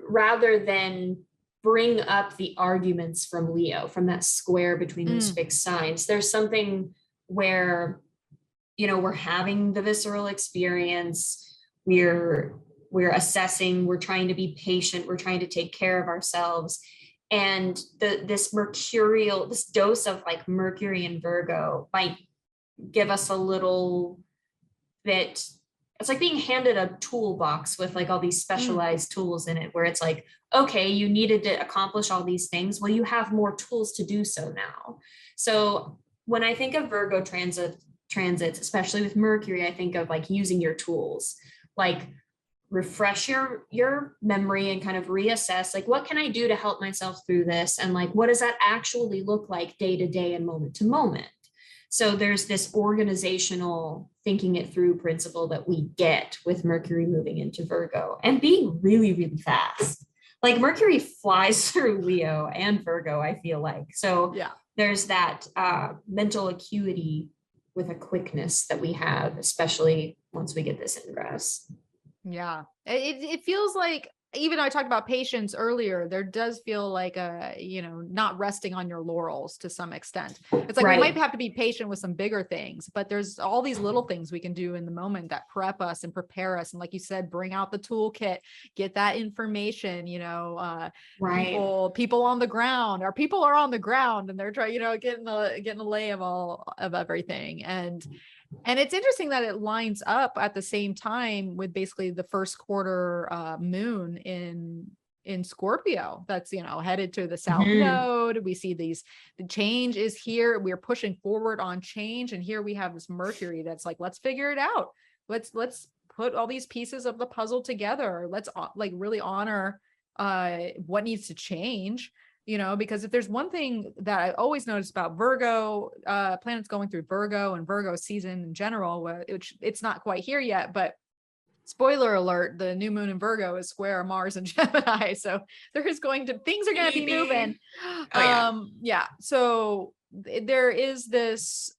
rather than bring up the arguments from Leo, from that square between those fixed signs, there's something where, you know, we're having the visceral experience, we're assessing, we're trying to be patient, we're trying to take care of ourselves. And this dose of like Mercury and Virgo might give us a little bit, it's like being handed a toolbox with like all these specialized tools in it, where it's like, okay, you needed to accomplish all these things. Well, you have more tools to do so now. So when I think of Virgo transits, especially with Mercury, I think of like using your tools, like refresh your memory and kind of reassess, like, what can I do to help myself through this? And like, what does that actually look like day to day and moment to moment? So there's this organizational thinking it through principle that we get with Mercury moving into Virgo and being really, really fast. Like Mercury flies through Leo and Virgo, I feel like. So there's that mental acuity with a quickness that we have, especially once we get this ingress. Yeah, it feels like, even though I talked about patience earlier, there does feel like not resting on your laurels to some extent. It's like we might have to be patient with some bigger things, but there's all these little things we can do in the moment that prep us and prepare us. And like you said, bring out the toolkit, get that information, people on the ground, our people are on the ground and they're trying, getting the lay of everything. And it's interesting that it lines up at the same time with basically the first quarter moon in Scorpio that's, headed to the South Node. We see the change is here. We're pushing forward on change. And here we have this Mercury that's like, let's figure it out. Let's put all these pieces of the puzzle together. Let's like really honor what needs to change. Because if there's one thing that I always notice about Virgo, planets going through Virgo and Virgo season in general, which it's not quite here yet, but spoiler alert, the new moon in Virgo is square Mars and Gemini. So things are going to be moving. So there is this,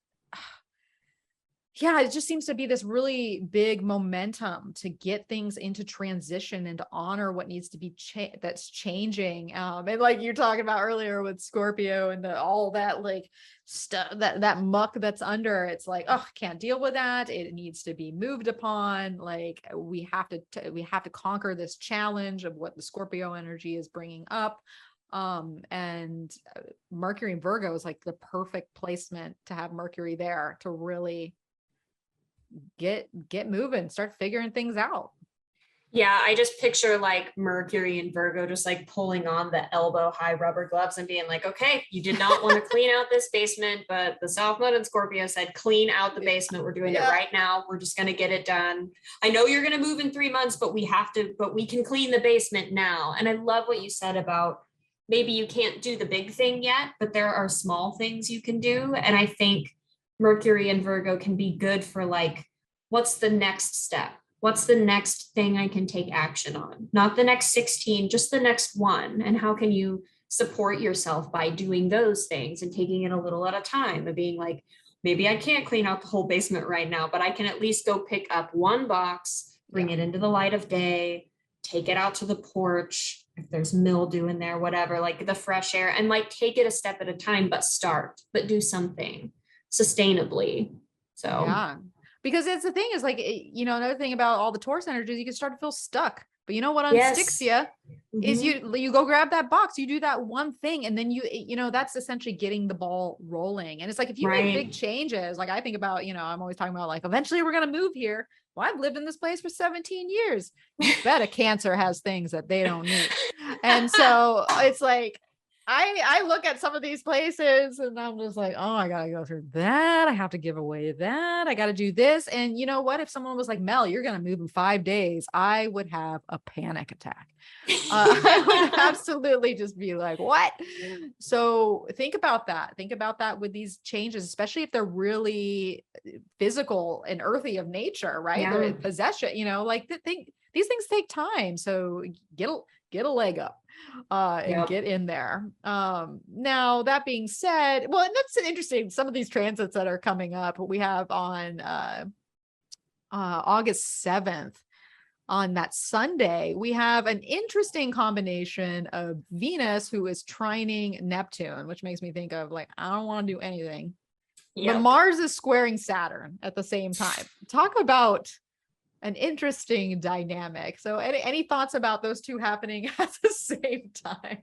it just seems to be this really big momentum to get things into transition and to honor what needs to be that's changing. And like you're talking about earlier with Scorpio and all that like stuff, that muck that's under, it's like, oh, can't deal with that. It needs to be moved upon. Like we have to conquer this challenge of what the Scorpio energy is bringing up. And Mercury and Virgo is like the perfect placement to have Mercury there to really get moving, start figuring things out. Yeah, I just picture like Mercury and Virgo just like pulling on the elbow high rubber gloves and being like, okay, you did not want to clean out this basement, but the South Node and Scorpio said, clean out the basement. We're doing it right now. We're just going to get it done. I know you're going to move in 3 months, but we can clean the basement now. And I love what you said about maybe you can't do the big thing yet, but there are small things you can do. And I think Mercury and Virgo can be good for like, what's the next step? What's the next thing I can take action on? Not the next 16, just the next one. And how can you support yourself by doing those things and taking it a little at a time and being like, maybe I can't clean out the whole basement right now, but I can at least go pick up one box, bring it into the light of day, take it out to the porch. If there's mildew in there, whatever, like the fresh air, and like take it a step at a time, but do something sustainably. So yeah. Because it's the thing is like, another thing about all the Taurus energies, you can start to feel stuck. But you know what unsticks you is you go grab that box, you do that one thing, and then that's essentially getting the ball rolling. And it's like, if you make big changes, like I think about, I'm always talking about like, eventually we're going to move here. Well, I've lived in this place for 17 years. You bet a Cancer has things that they don't need. And so it's like, I look at some of these places and I'm just like, oh, I got to go through that. I have to give away that. I got to do this. And you know what? If someone was like, Mel, you're going to move in 5 days, I would have a panic attack. I would absolutely just be like, what? So think about that. Think about that with these changes, especially if they're really physical and earthy of nature, right? Yeah. They're possession, like these things take time. So get a leg up. And get in there. Now that being said, well, and that's interesting. Some of these transits that are coming up, we have on August 7th, on that Sunday, we have an interesting combination of Venus, who is trining Neptune, which makes me think of like, I don't want to do anything. But Mars is squaring Saturn at the same time. Talk about an interesting dynamic. So any thoughts about those two happening at the same time?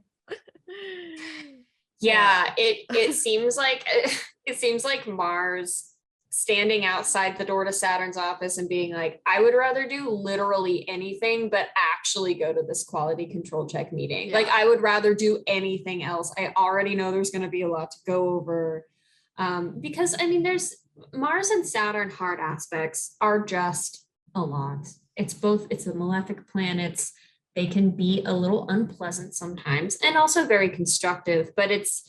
It seems like Mars standing outside the door to Saturn's office and being like, I would rather do literally anything but actually go to this quality control check meeting. Like I would rather do anything else. I already know there's going to be a lot to go over. Because I mean, there's Mars and Saturn hard aspects are just a lot. It's the malefic planets. They can be a little unpleasant sometimes and also very constructive, but it's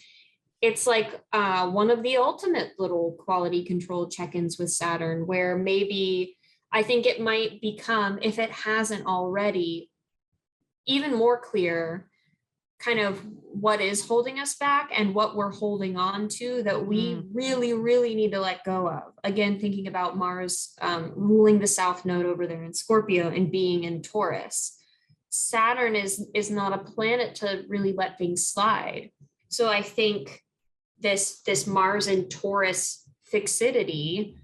like one of the ultimate little quality control check-ins with Saturn, where maybe I think it might become, if it hasn't already, even more clear kind of what is holding us back and what we're holding on to that we really, really need to let go of. Again, thinking about Mars ruling the South Node over there in Scorpio and being in Taurus. Saturn is not a planet to really let things slide. So I think this Mars and Taurus fixity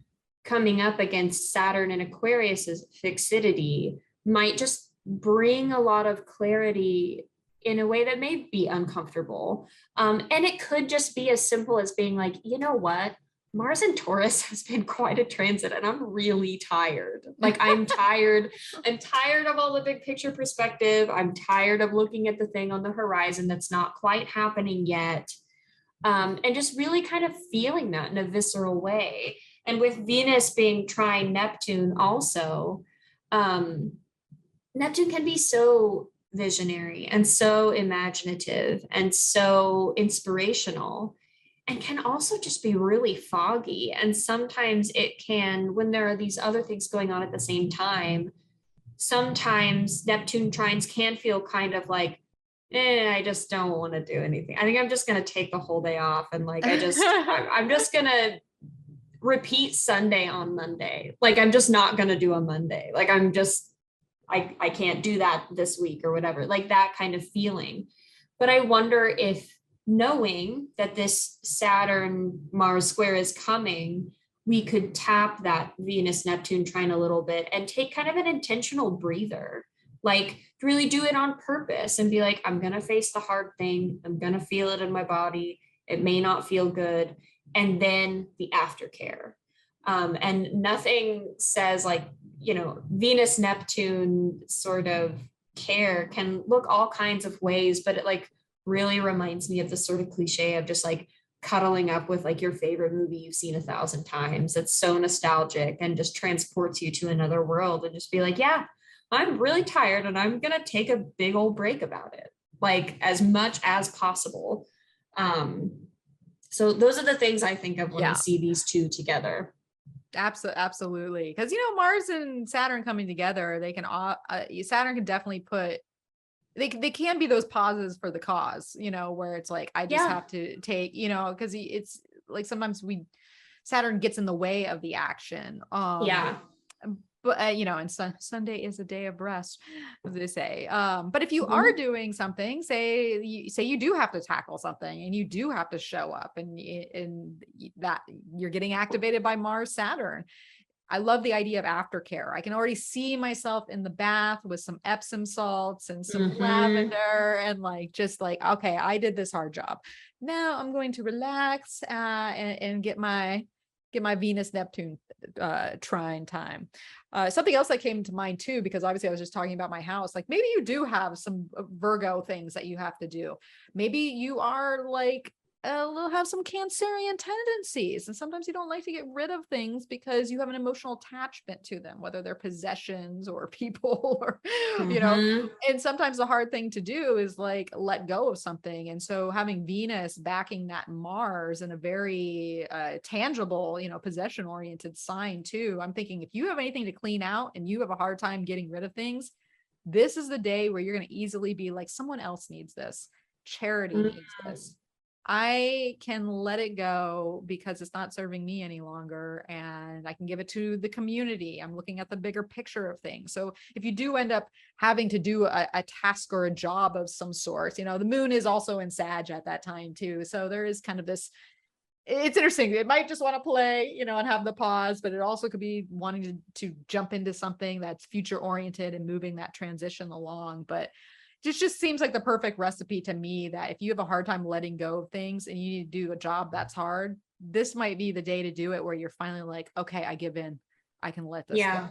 coming up against Saturn and Aquarius's fixity might just bring a lot of clarity in a way that may be uncomfortable. And it could just be as simple as being like, you know what? Mars and Taurus has been quite a transit and I'm really tired. Like I'm tired. I'm tired of all the big picture perspective. I'm tired of looking at the thing on the horizon that's not quite happening yet. And just really kind of feeling that in a visceral way. And with Venus being trine Neptune also, Neptune can be so visionary and so imaginative and so inspirational, and can also just be really foggy. And sometimes it can, when there are these other things going on at the same time, sometimes Neptune trines can feel kind of like, I just don't want to do anything. I think I'm just going to take the whole day off. And like, I'm just going to repeat Sunday on Monday. Like, I'm just not going to do a Monday. Like, I can't do that this week or whatever, like that kind of feeling. But I wonder if, knowing that this Saturn Mars square is coming, we could tap that Venus Neptune trine a little bit and take kind of an intentional breather, like really do it on purpose and be like, I'm going to face the hard thing. I'm going to feel it in my body. It may not feel good. And then the aftercare. And nothing says like Venus, Neptune sort of care can look all kinds of ways, but it like really reminds me of the sort of cliche of just like cuddling up with like your favorite movie you've seen 1,000 times. It's so nostalgic and just transports you to another world and just be like, yeah, I'm really tired and I'm going to take a big old break about it, like as much as possible. So those are the things I think of when I see these two together. Absolutely. Because, Mars and Saturn coming together, they can, Saturn can definitely they can be those pauses for the cause, where it's like, I just have to take, because it's like sometimes Saturn gets in the way of the action. But and Sunday is a day of rest, as they say. But if you are doing something, say you do have to tackle something and you do have to show up, and that you're getting activated by Mars, Saturn. I love the idea of aftercare. I can already see myself in the bath with some Epsom salts and some lavender, and okay, I did this hard job. Now I'm going to relax and get my Venus Neptune trine time. Something else that came to mind too, because obviously I was just talking about my house, like maybe you do have some Virgo things that you have to do. Maybe you are like have some Cancerian tendencies, and sometimes you don't like to get rid of things because you have an emotional attachment to them, whether they're possessions or people or and sometimes the hard thing to do is like let go of something. And so having Venus backing that Mars in a very tangible, possession oriented sign too, I'm thinking if you have anything to clean out and you have a hard time getting rid of things, this is the day where you're going to easily be like, someone else needs this, charity needs this, I can let it go because it's not serving me any longer, and I can give it to the community. I'm looking at the bigger picture of things. So if you do end up having to do a task or a job of some sort, the moon is also in Sag at that time too. So there is kind of this, it's interesting. It might just want to play, and have the pause, but it also could be wanting to jump into something that's future oriented and moving that transition along. But just seems like the perfect recipe to me, that if you have a hard time letting go of things and you need to do a job that's hard, this might be the day to do it, where you're finally like, okay, I give in. I can let this go.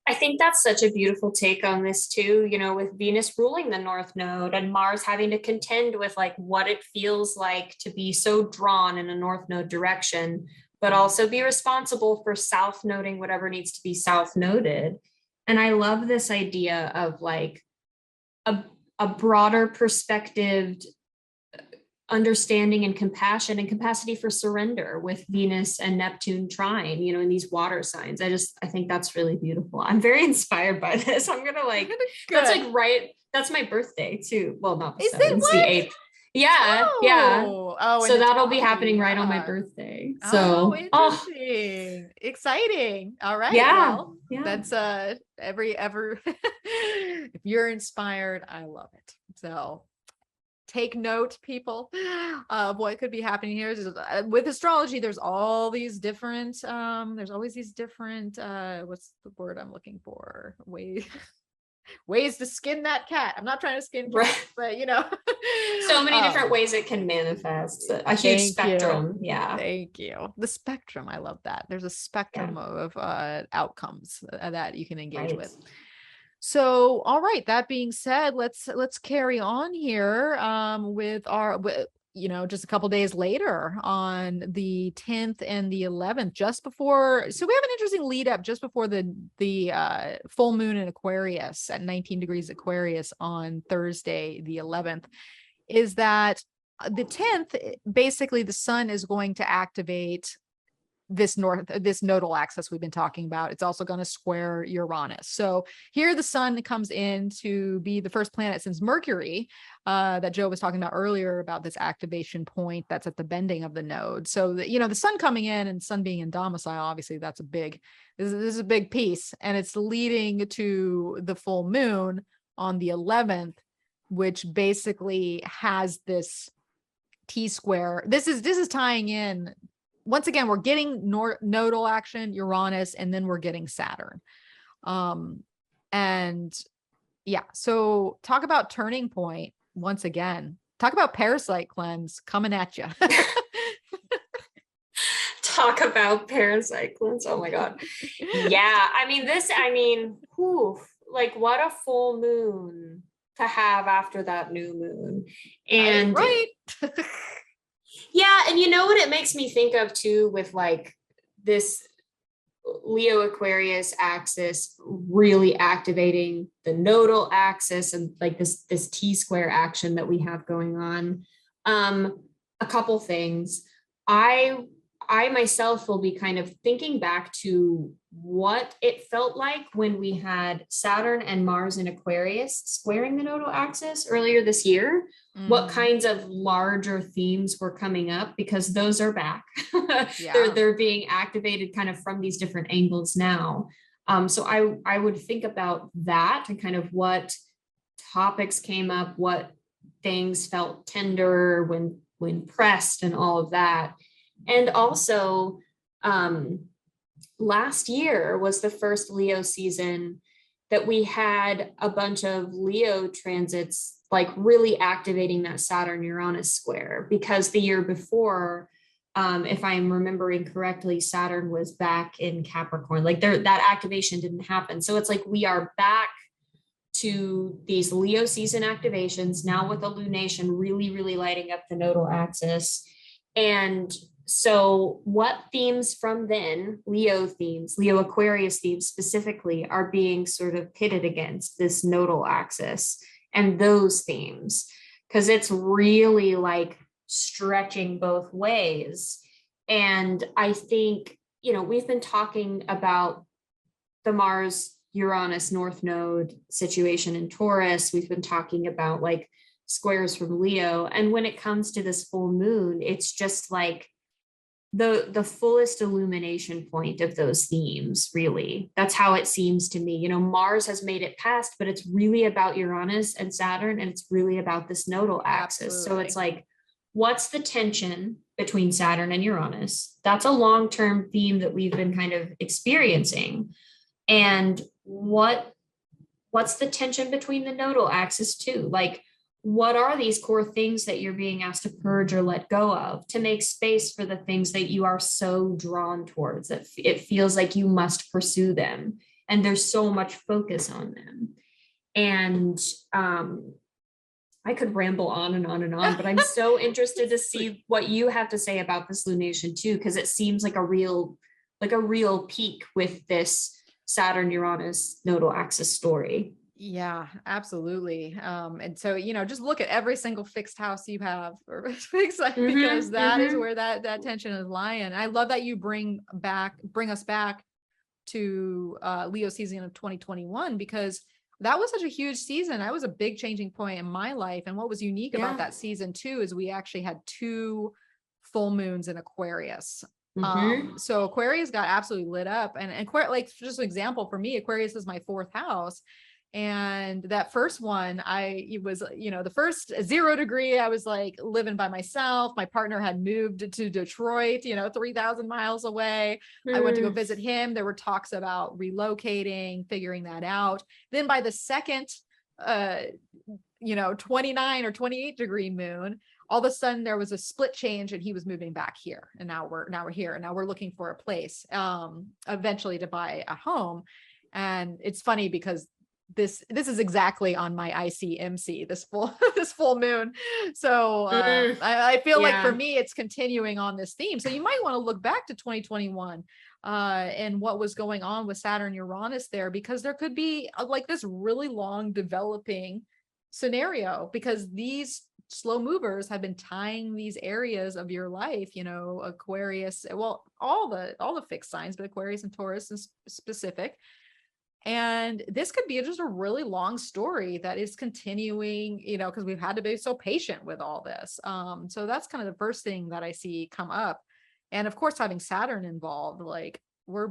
I think that's such a beautiful take on this too, with Venus ruling the North Node and Mars having to contend with like what it feels like to be so drawn in a North Node direction, but also be responsible for South noding whatever needs to be South noded. And I love this idea of like a broader perspective, understanding and compassion and capacity for surrender with Venus and Neptune trine, in these water signs. I think that's really beautiful. I'm very inspired by this. I'm gonna that's my birthday too. Well, not the 7th, it's the 8th. Oh, so that'll be happening right on my birthday. So interesting. Exciting. All right. Well, that's if you're inspired, I love it. So take note, people, of what could be happening here. With astrology, there's all these different there's always these different what's the word I'm looking for, ways to skin that cat. I'm not trying to skin cats, but so many different ways it can manifest. A huge spectrum. Thank you. The spectrum. I love that. There's a spectrum of outcomes that you can engage with. So, all right. That being said, let's carry on here with our just a couple days later on the 10th and the 11th, just before. So we have an interesting lead up just before the full moon in Aquarius at 19 degrees Aquarius on Thursday, the 11th, is that the 10th, basically the sun is going to activate this nodal axis we've been talking about. It's also going to square Uranus. So here the sun comes in to be the first planet since Mercury that Joe was talking about earlier, about this activation point that's at the bending of the node. So the sun coming in and sun being in domicile, obviously this is a big piece, and it's leading to the full moon on the 11th, which basically has this T-square. This is tying in. Once again, we're getting nodal action, Uranus, and then we're getting Saturn. So talk about turning point once again. Talk about parasite cleanse coming at you. talk about paracyclins. Oh my God. Yeah. Whew, like what a full moon to have after that new moon. And right. yeah, and you know what it makes me think of too, with like this Leo Aquarius axis really activating the nodal axis and like this T square action that we have going on. A couple things. I myself will be kind of thinking back to what it felt like when we had Saturn and Mars in Aquarius squaring the nodal axis earlier this year. What kinds of larger themes were coming up, because those are back. Yeah. They're being activated kind of from these different angles now. So I would think about that and kind of what topics came up, what things felt tender when pressed, and all of that. And also, last year was the first Leo season that we had a bunch of Leo transits, like really activating that Saturn Uranus square, because the year before, if I'm remembering correctly, Saturn was back in Capricorn. Like that activation didn't happen. So it's like we are back to these Leo season activations now, with illumination really, really lighting up the nodal axis. And so what themes from then, Leo themes, Leo Aquarius themes specifically, are being sort of pitted against this nodal axis and those themes? Because it's really like stretching both ways. And I think, we've been talking about the Mars Uranus North Node situation in Taurus. We've been talking about like squares from Leo. And when it comes to this full moon, it's just like the fullest illumination point of those themes, really. That's how it seems to me. Mars has made it past, but it's really about Uranus and Saturn, and it's really about this nodal axis. Absolutely. So it's like, what's the tension between Saturn and Uranus? That's a long-term theme that we've been kind of experiencing. And what's the tension between the nodal axis too? Like, what are these core things that you're being asked to purge or let go of, to make space for the things that you are so drawn towards, that it feels like you must pursue them, and there's so much focus on them? And I could ramble on and on and on, but I'm so interested to see what you have to say about this lunation too, because it seems like a real peak with this Saturn Uranus nodal axis story. Yeah, absolutely. And so, just look at every single fixed house you have, or fixed, because that is where that tension is lying. I love that you bring us back to Leo season of 2021, because that was such a huge season. That was a big changing point in my life. And what was unique about that season too, is we actually had 2 full moons in Aquarius. So Aquarius got absolutely lit up, and like, just an example for me, Aquarius is my 4th house. And that first one, it was, the first 0 degree, I was like living by myself. My partner had moved to Detroit, 3,000 miles away. I went to go visit him. There were talks about relocating, figuring that out. Then by the second, 29 or 28 degree moon, all of a sudden there was a split change, and he was moving back here. And now we're here, and now we're looking for a place, eventually, to buy a home. And it's funny because this is exactly on my ICMC, this full moon. So I feel like for me, it's continuing on this theme. So you might want to look back to 2021 and what was going on with Saturn Uranus there, because there could be like this really long developing scenario, because these slow movers have been tying these areas of your life, Aquarius, well, all the fixed signs, but Aquarius and Taurus is specific. And this could be just a really long story that is continuing, because we've had to be so patient with all this. So that's kind of the first thing that I see come up. And of course, having Saturn involved, like we're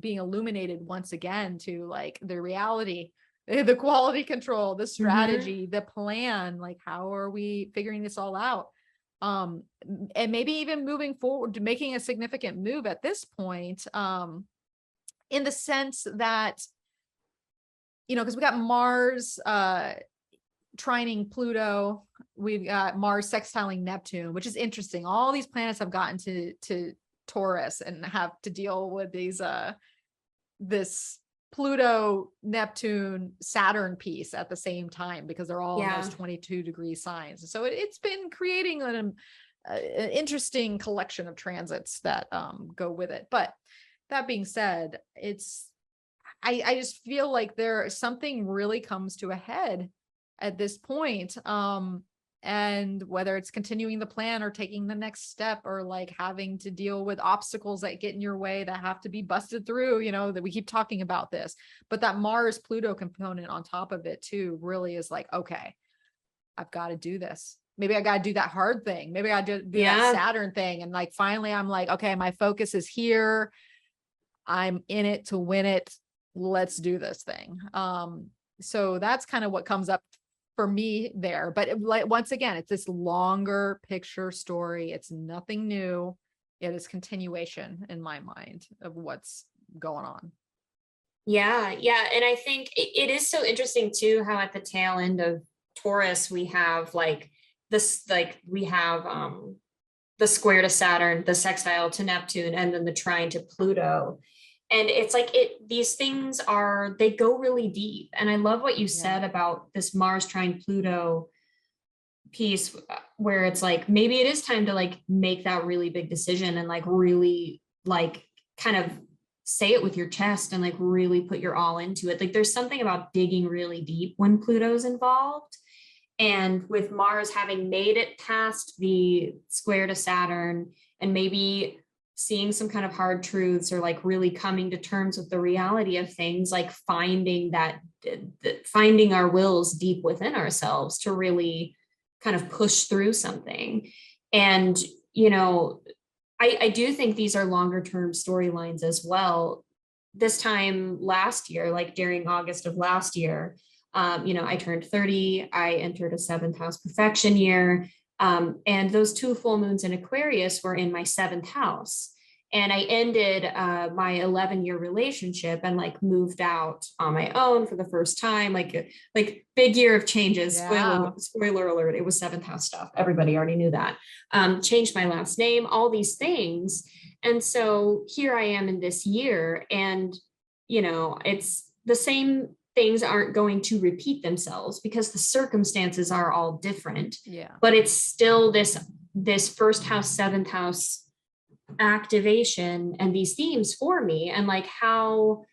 being illuminated once again to like the reality, the quality control, the strategy, the plan, like how are we figuring this all out? And maybe even moving forward, making a significant move at this point, in the sense that, because we got Mars trining Pluto, we've got Mars sextiling Neptune, which is interesting. All these planets have gotten to Taurus and have to deal with these this Pluto, Neptune, Saturn piece at the same time, because they're all in Yeah. those 22-degree signs. So it's been creating an interesting collection of transits that go with it. But that being said, I just feel like something really comes to a head at this point. And whether it's continuing the plan or taking the next step, or like having to deal with obstacles that get in your way that have to be busted through, that we keep talking about this, but that Mars Pluto component on top of it too really is like, okay, I've got to do this. Maybe I got to do that hard thing. Maybe I do that Saturn thing. And like, finally I'm like, okay, my focus is here. I'm in it to win it. Let's do this thing. So that's kind of what comes up for me there. But once again, it's this longer picture story. It's nothing new. It is continuation in my mind of what's going on. Yeah. And I think it is so interesting too, how at the tail end of Taurus, we have like this, like we have the square to Saturn, the sextile to Neptune, and then the trine to Pluto. And it's like these things they go really deep. And I love what you said about this Mars trine Pluto piece, where it's like, maybe it is time to like make that really big decision and like really like kind of say it with your chest and like really put your all into it. Like there's something about digging really deep when Pluto's involved. And with Mars having made it past the square to Saturn and maybe seeing some kind of hard truths, or like really coming to terms with the reality of things, like finding our wills deep within ourselves to really kind of push through something. And, I do think these are longer term storylines as well. This time last year, like during August of last year, I turned 30, I entered a 7th house perfection year. And those 2 full moons in Aquarius were in my 7th house. And I ended my 11-year relationship and like moved out on my own for the first time, like big year of changes. Yeah. Spoiler alert, it was 7th house stuff. Everybody already knew that. Changed my last name, all these things. And so here I am in this year, and, it's the same things aren't going to repeat themselves because the circumstances are all different. Yeah. But it's still this 1st house, 7th house activation and these themes for me, and like how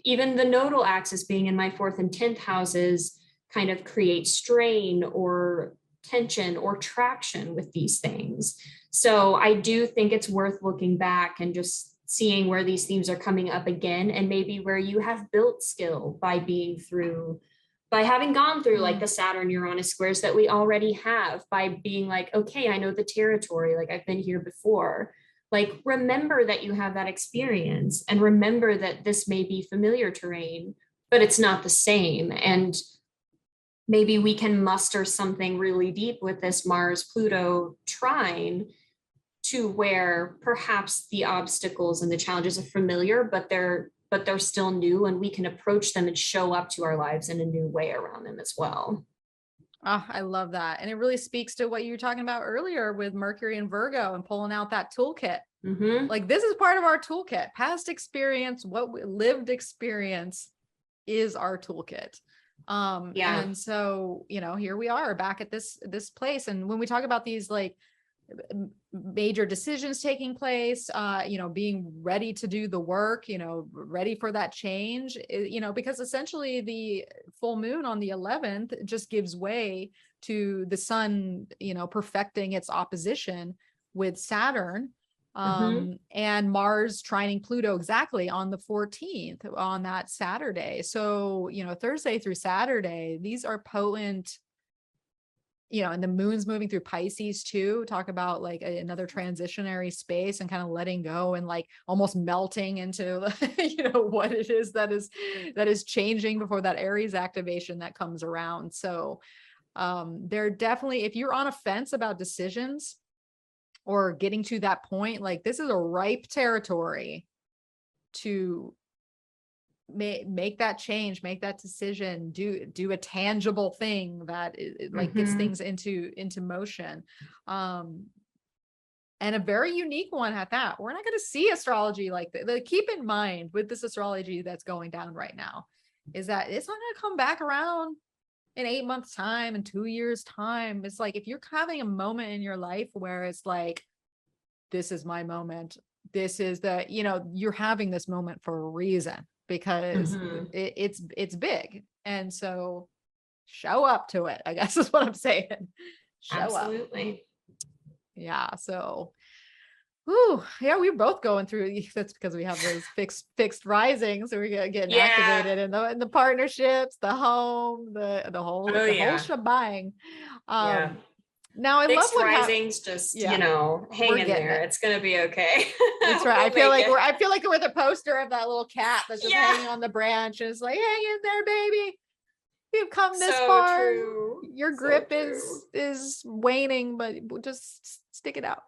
even the nodal axis being in my 4th and 10th houses kind of create strain or tension or traction with these things. So I do think it's worth looking back and just seeing where these themes are coming up again, and maybe where you have built skill by having gone through like the Saturn Uranus squares that we already have, by being like, okay, I know the territory, like I've been here before. Like, remember that you have that experience, and remember that this may be familiar terrain, but it's not the same. And maybe we can muster something really deep with this Mars Pluto trine, to where perhaps the obstacles and the challenges are familiar, but they're still new, and we can approach them and show up to our lives in a new way around them as well. Oh, I love that. And it really speaks to what you were talking about earlier with Mercury and Virgo and pulling out that toolkit. Mm-hmm. Like, this is part of our toolkit. Past experience, lived experience is our toolkit. And so, here we are back at this place. And when we talk about these like major decisions taking place, being ready to do the work, ready for that change, because essentially the full moon on the 11th just gives way to the sun, perfecting its opposition with Saturn, and Mars trining Pluto exactly on the 14th on that Saturday. So, Thursday through Saturday, these are potent, and the moon's moving through Pisces too. Talk about like another transitionary space and kind of letting go and like almost melting into, what it is that is changing before that Aries activation that comes around. So they're definitely, if you're on a fence about decisions or getting to that point, like this is a ripe territory to make that change, make that decision, do a tangible thing that like gets things into motion. And and a very unique one at that. We're not going to see astrology like that. Keep in mind with this astrology that's going down right now is that it's not going to come back around in 8 months time, in 2 years time. It's like, if you're having a moment in your life where it's like, this is my moment, this is the, you're having this moment for a reason, because it's big. And so show up to it, I guess is what I'm saying. Show Absolutely. up. Yeah. So, yeah, we're both going through. That's because we have those fixed risings. So we're getting activated in the partnerships, the home, the whole whole shebang. Now I fixed love risings. Just hang in there. It's gonna be okay. That's right. I feel like we're the poster of that little cat that's just hanging on the branch, and it's like, hang in there, baby. You've come this far. True. Your grip is waning, but just stick it out.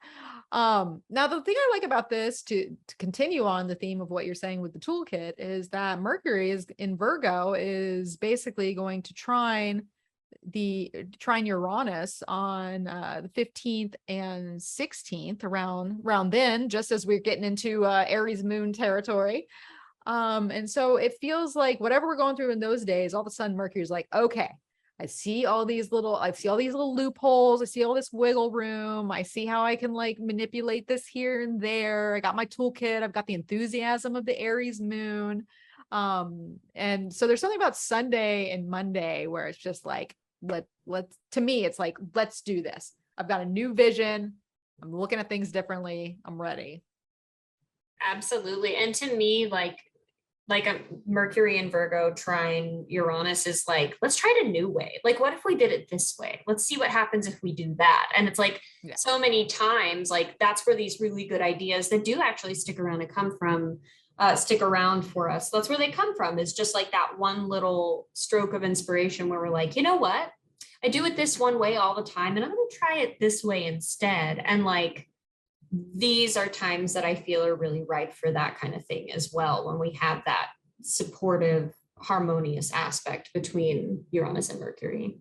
Now the thing I like about this, to continue on the theme of what you're saying with the toolkit, is that Mercury is in Virgo, is basically going to trine Uranus on the 15th and 16th, around then, just as we're getting into Aries moon territory. And so it feels like whatever we're going through in those days, all of a sudden Mercury's like, okay, I see all these little loopholes. I see all this wiggle room. I see how I can like manipulate this here and there. I got my toolkit. I've got the enthusiasm of the Aries moon. And so there's something about Sunday and Monday where it's just like, to me, it's like, let's do this. I've got a new vision. I'm looking at things differently. I'm ready. Absolutely. And to me, like a Mercury and Virgo trine Uranus is like, let's try it a new way. Like, what if we did it this way? Let's see what happens if we do that. And it's like, so many times, like, that's where these really good ideas that do actually stick around for us. That's where they come from, is just like that one little stroke of inspiration where we're like, you know what? I do it this one way all the time, and I'm going to try it this way instead. And like, these are times that I feel are really ripe for that kind of thing as well, when we have that supportive, harmonious aspect between Uranus and Mercury.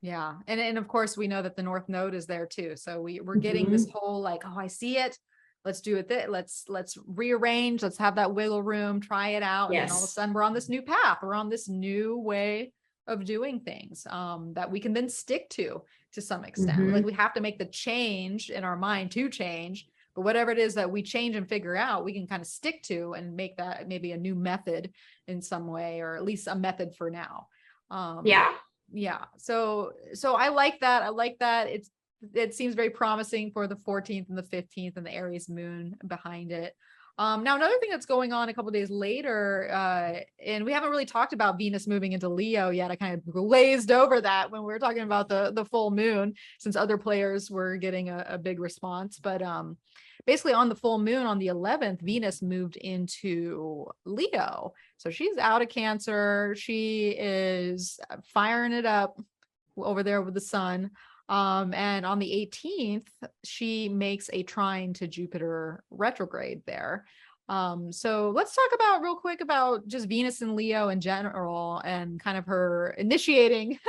Yeah. And of course, we know that the North Node is there too. So we're getting this whole like, oh, I see it. Let's do it. Let's rearrange. Let's have that wiggle room, try it out. And then all of a sudden we're on this new path. We're on this new way of doing things that we can then stick to some extent. Like, we have to make the change in our mind to change, but whatever it is that we change and figure out, we can kind of stick to and make that maybe a new method in some way, or at least a method for now. Yeah. So I like that. It seems very promising for the 14th and the 15th and the Aries moon behind it. Now, another thing that's going on a couple of days later, and we haven't really talked about Venus moving into Leo yet. I kind of glazed over that when we were talking about the full moon, since other players were getting a big response. But basically on the full moon on the 11th, Venus moved into Leo. So she's out of Cancer. She is firing it up over there with the sun. And on the 18th, she makes a trine to Jupiter retrograde there. So let's talk about real quick about just Venus and Leo in general, and kind of her initiating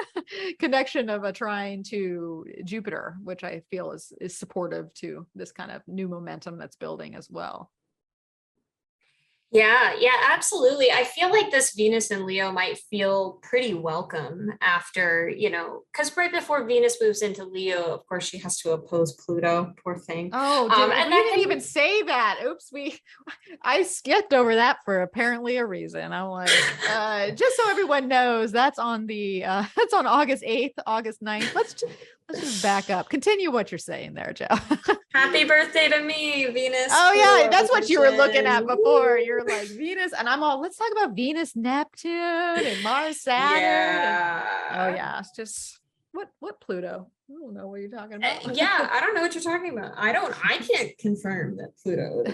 connection of a trine to Jupiter, which I feel is supportive to this kind of new momentum that's building as well. Yeah, absolutely. I feel like this Venus and Leo might feel pretty welcome after, because right before Venus moves into Leo, of course, she has to oppose Pluto, poor thing. Oh, we didn't even say that. Oops, I skipped over that for apparently a reason. I'm like, just so everyone knows, that's on that's on August 8th, August 9th. Let's just back up. Continue what you're saying there, Joe. Happy birthday to me, Venus. Oh yeah, that's what you were looking at before. You're like Venus, and I'm all, let's talk about Venus, Neptune, and Mars, Saturn. Oh yeah, it's just what Pluto? I don't know what you're talking about. I don't know what you're talking about. I can't confirm that Pluto.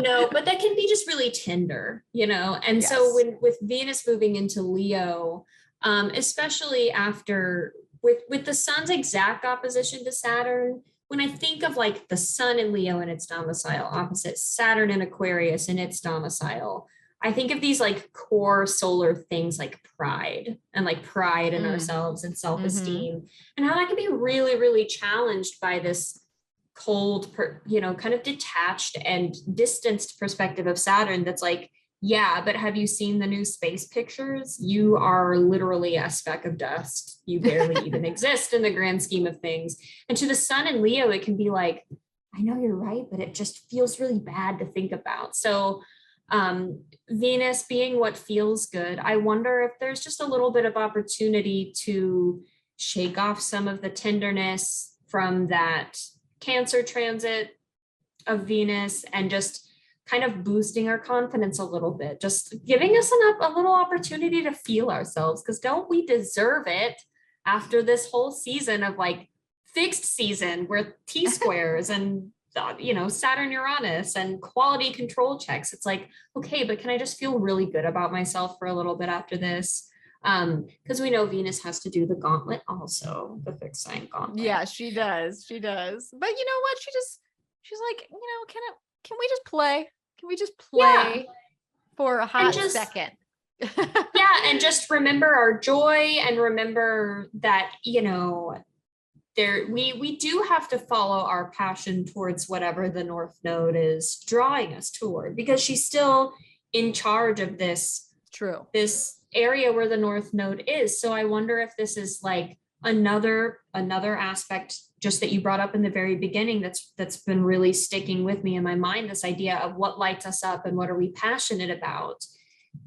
No, but that can be just really tender, And so with Venus moving into Leo, especially after with the sun's exact opposition to Saturn, when I think of like the sun in Leo in its domicile opposite Saturn in Aquarius in its domicile, I think of these like core solar things like pride in ourselves and self-esteem, and how that can be really, really challenged by this cold, kind of detached and distanced perspective of Saturn that's like, yeah, but have you seen the new space pictures? You are literally a speck of dust. You barely even exist in the grand scheme of things. And to the sun in Leo, it can be like, I know you're right, but it just feels really bad to think about. So Venus being what feels good, I wonder if there's just a little bit of opportunity to shake off some of the tenderness from that Cancer transit of Venus and just kind of boosting our confidence a little bit, just giving us a little opportunity to feel ourselves, because don't we deserve it after this whole season of like fixed season where T-squares and Saturn Uranus and quality control checks. It's like, okay, but can I just feel really good about myself for a little bit after this? Because we know Venus has to do the gauntlet also, the fixed sign gauntlet. Yeah, she does. But you know what? She's like, can we just play? Can we just play for a hot second? Yeah, and just remember our joy and remember that, we do have to follow our passion towards whatever the North Node is drawing us toward, because she's still in charge of this area where the North Node is. So I wonder if this is like another aspect just that you brought up in the very beginning that's been really sticking with me in my mind, this idea of what lights us up and what are we passionate about.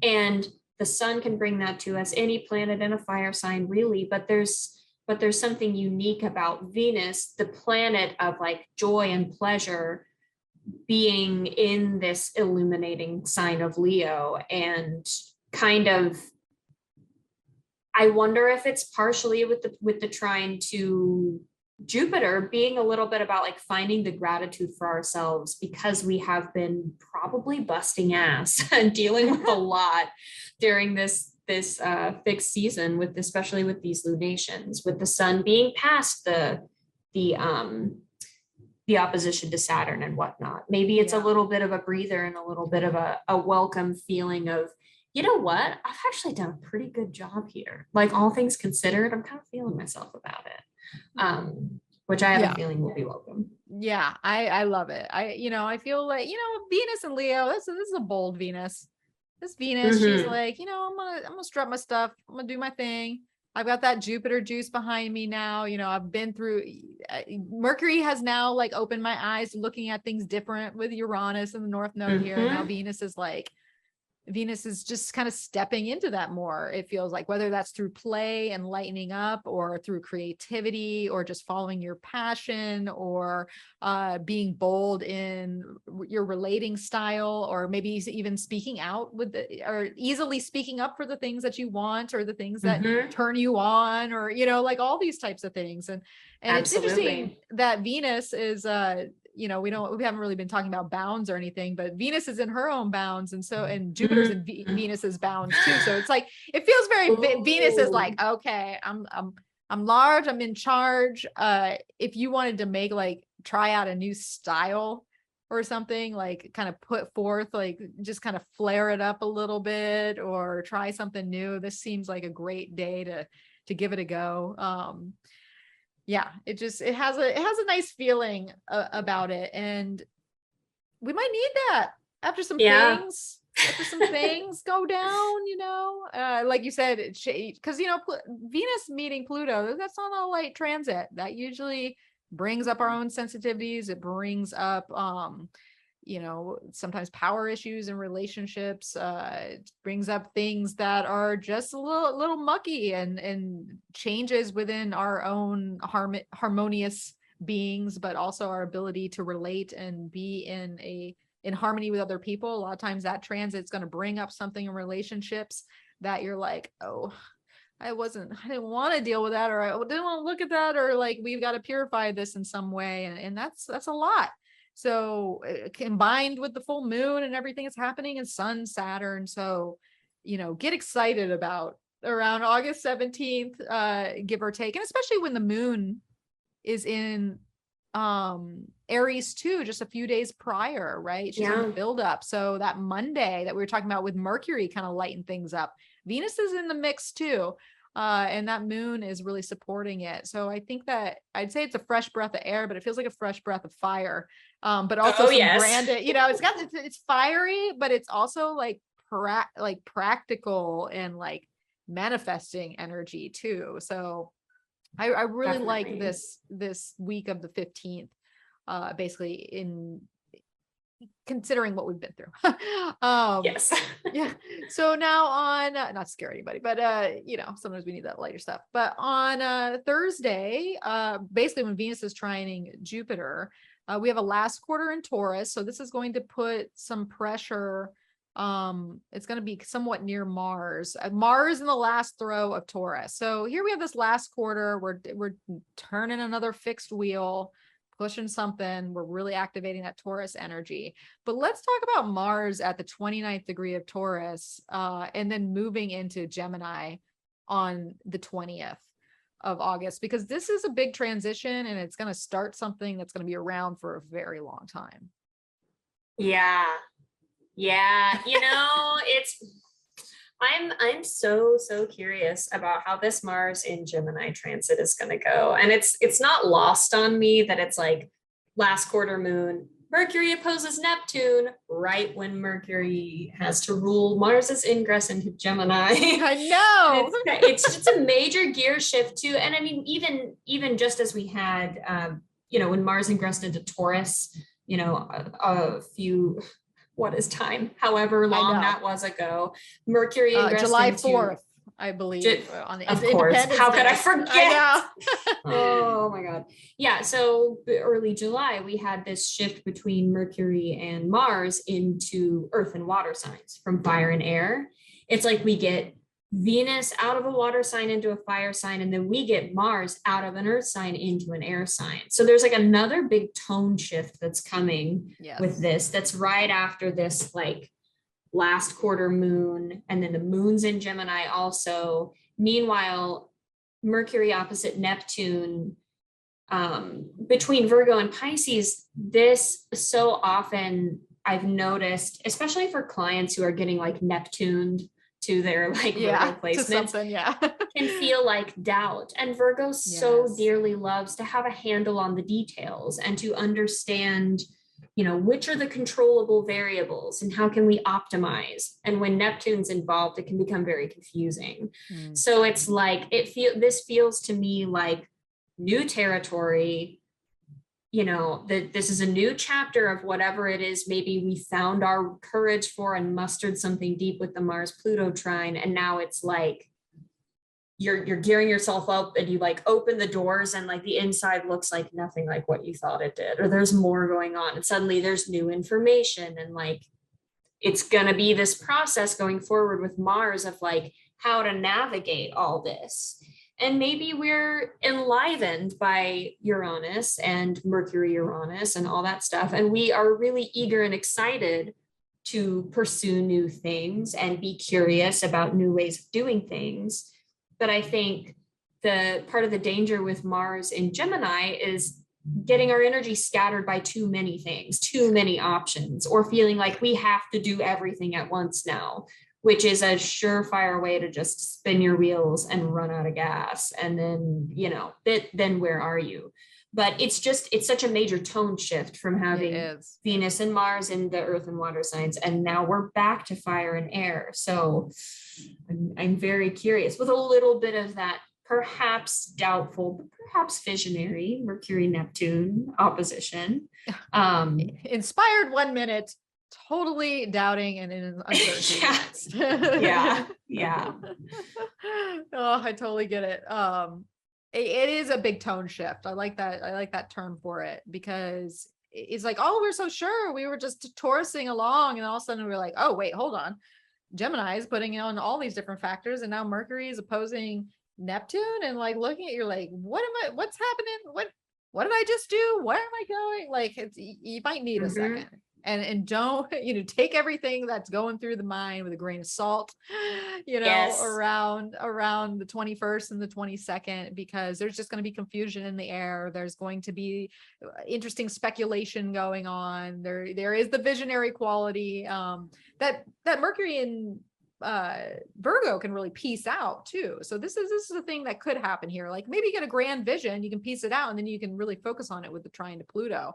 And the sun can bring that to us, any planet in a fire sign really, but there's something unique about Venus, the planet of like joy and pleasure, being in this illuminating sign of Leo. And kind of, I wonder if it's partially with the trine to Jupiter being a little bit about like finding the gratitude for ourselves, because we have been probably busting ass and dealing with a lot during this fixed season, especially with these lunations, with the sun being past the opposition to Saturn and whatnot. Maybe it's a little bit of a breather and a little bit of a welcome feeling of, you know what, I've actually done a pretty good job here. Like all things considered, I'm kind of feeling myself about it. Which I have a feeling will be welcome. Yeah, I love it. I feel like, Venus and Leo, this is a bold Venus. This Venus, she's like, I'm gonna strut my stuff. I'm gonna do my thing. I've got that Jupiter juice behind me now. I've been through, Mercury has now like opened my eyes looking at things different with Uranus and the North Node here. And now Venus is just kind of stepping into that more. It feels like, whether that's through play and lightening up, or through creativity, or just following your passion, or being bold in your relating style, or maybe even speaking out or easily speaking up for the things that you want, or the things that turn you on, or, like all these types of things. And it's interesting that Venus is, we haven't really been talking about bounds or anything, but Venus is in her own bounds. And Jupiter's in Venus's bounds too. So it's like, it feels very, Venus is like, okay, I'm large, I'm in charge. If you wanted to try out a new style or something, like kind of put forth, like just kind of flare it up a little bit or try something new, this seems like a great day to give it a go. Yeah, it has a nice feeling about it, and we might need that after some things go down, like you said, because Venus meeting Pluto, that's not a light transit. That usually brings up our own sensitivities. It brings up sometimes power issues in relationships. It brings up things that are just a little mucky, and changes within our own harmonious beings, but also our ability to relate and be in harmony with other people. A lot of times that transit's going to bring up something in relationships that you're like, oh, I didn't want to deal with that, or I didn't want to look at that, or like, we've got to purify this in some way. And that's a lot. So combined with the full moon and everything that's happening in Sun, Saturn. So, get excited about around August 17th, give or take. And especially when the moon is in Aries too, just a few days prior, right? She's in the build up. So that Monday that we were talking about with Mercury kind of lighten things up. Venus is in the mix too. And that moon is really supporting it. So I think that I'd say it's a fresh breath of air, but it feels like a fresh breath of fire. But also Oh, some yes. it's fiery, but it's also like practical and like manifesting energy too. So I really like Definitely. this week of the 15th, basically in considering what we've been through. Yes. Yeah. So now on, not to scare anybody, but sometimes we need that lighter stuff. But on Thursday, basically when Venus is trining Jupiter, we have a last quarter in Taurus. So this is going to put some pressure. It's going to be somewhat near Mars. Mars in the last throw of Taurus. So here we have this last quarter. We're turning another fixed wheel, pushing something. We're really activating that Taurus energy. But let's talk about Mars at the 29th degree of Taurus, and then moving into Gemini on the 20th of August, because this is a big transition and it's going to start something that's going to be around for a very long time. Yeah. Yeah. I'm so curious about how this Mars in Gemini transit is going to go. And it's not lost on me that it's like last quarter moon, Mercury opposes Neptune right when Mercury has to rule Mars's ingress into Gemini. I know. It's just a major gear shift too. And I mean, even just as we had, when Mars ingressed into Taurus, a few, what is time, however long that was ago, Mercury ingressed July into 4th, I believe, on the of course. How could I forget? I know. Oh my God. Yeah. So early July, we had this shift between Mercury and Mars into earth and water signs from fire and air. It's like we get Venus out of a water sign into a fire sign, and then we get Mars out of an earth sign into an air sign. So there's like another big tone shift that's coming with this. That's right after this like last quarter moon, and then the moon's in Gemini also. Meanwhile, Mercury opposite Neptune, between Virgo and Pisces, this so often I've noticed, especially for clients who are getting like Neptuned to their like Virgo placements, can feel like doubt. And Virgo so dearly loves to have a handle on the details and to understand, which are the controllable variables and how can we optimize. And when Neptune's involved, it can become very confusing. So it's like, this feels to me like new territory. That this is a new chapter of whatever it is maybe we found our courage for and mustered something deep with the Mars Pluto trine, and now it's like you're gearing yourself up and you like open the doors and like the inside looks like nothing like what you thought it did, or there's more going on and suddenly there's new information, and like it's going to be this process going forward with Mars of like how to navigate all this. And maybe we're enlivened by Uranus and Mercury Uranus and all that stuff. And we are really eager and excited to pursue new things and be curious about new ways of doing things. But I think the part of the danger with Mars in Gemini is getting our energy scattered by too many things, too many options, or feeling like we have to do everything at once now, which is a surefire way to just spin your wheels and run out of gas. And then, then where are you? But it's such a major tone shift from having Venus and Mars in the earth and water signs. And now we're back to fire and air. So I'm very curious with a little bit of that perhaps doubtful, but perhaps visionary Mercury Neptune opposition. Inspired 1 minute, totally doubting and in uncertainty. Yeah. Oh, I totally get it. It is a big tone shift. I like that term for it, because it's like, oh, we're so sure we were just Taurusing along, and all of a sudden we're like, oh wait, hold on, Gemini is putting on all these different factors, and now Mercury is opposing Neptune, and like looking at you're like, what's happening? What did I just do? Where am I going? Like you might need a second. And don't, take everything that's going through the mind with a grain of salt, around the 21st and the 22nd, because there's just going to be confusion in the air. There's going to be interesting speculation going on. There is the visionary quality, that Mercury Virgo can really piece out too. So this is a thing that could happen here. Like maybe you get a grand vision, you can piece it out, and then you can really focus on it with the trine to Pluto.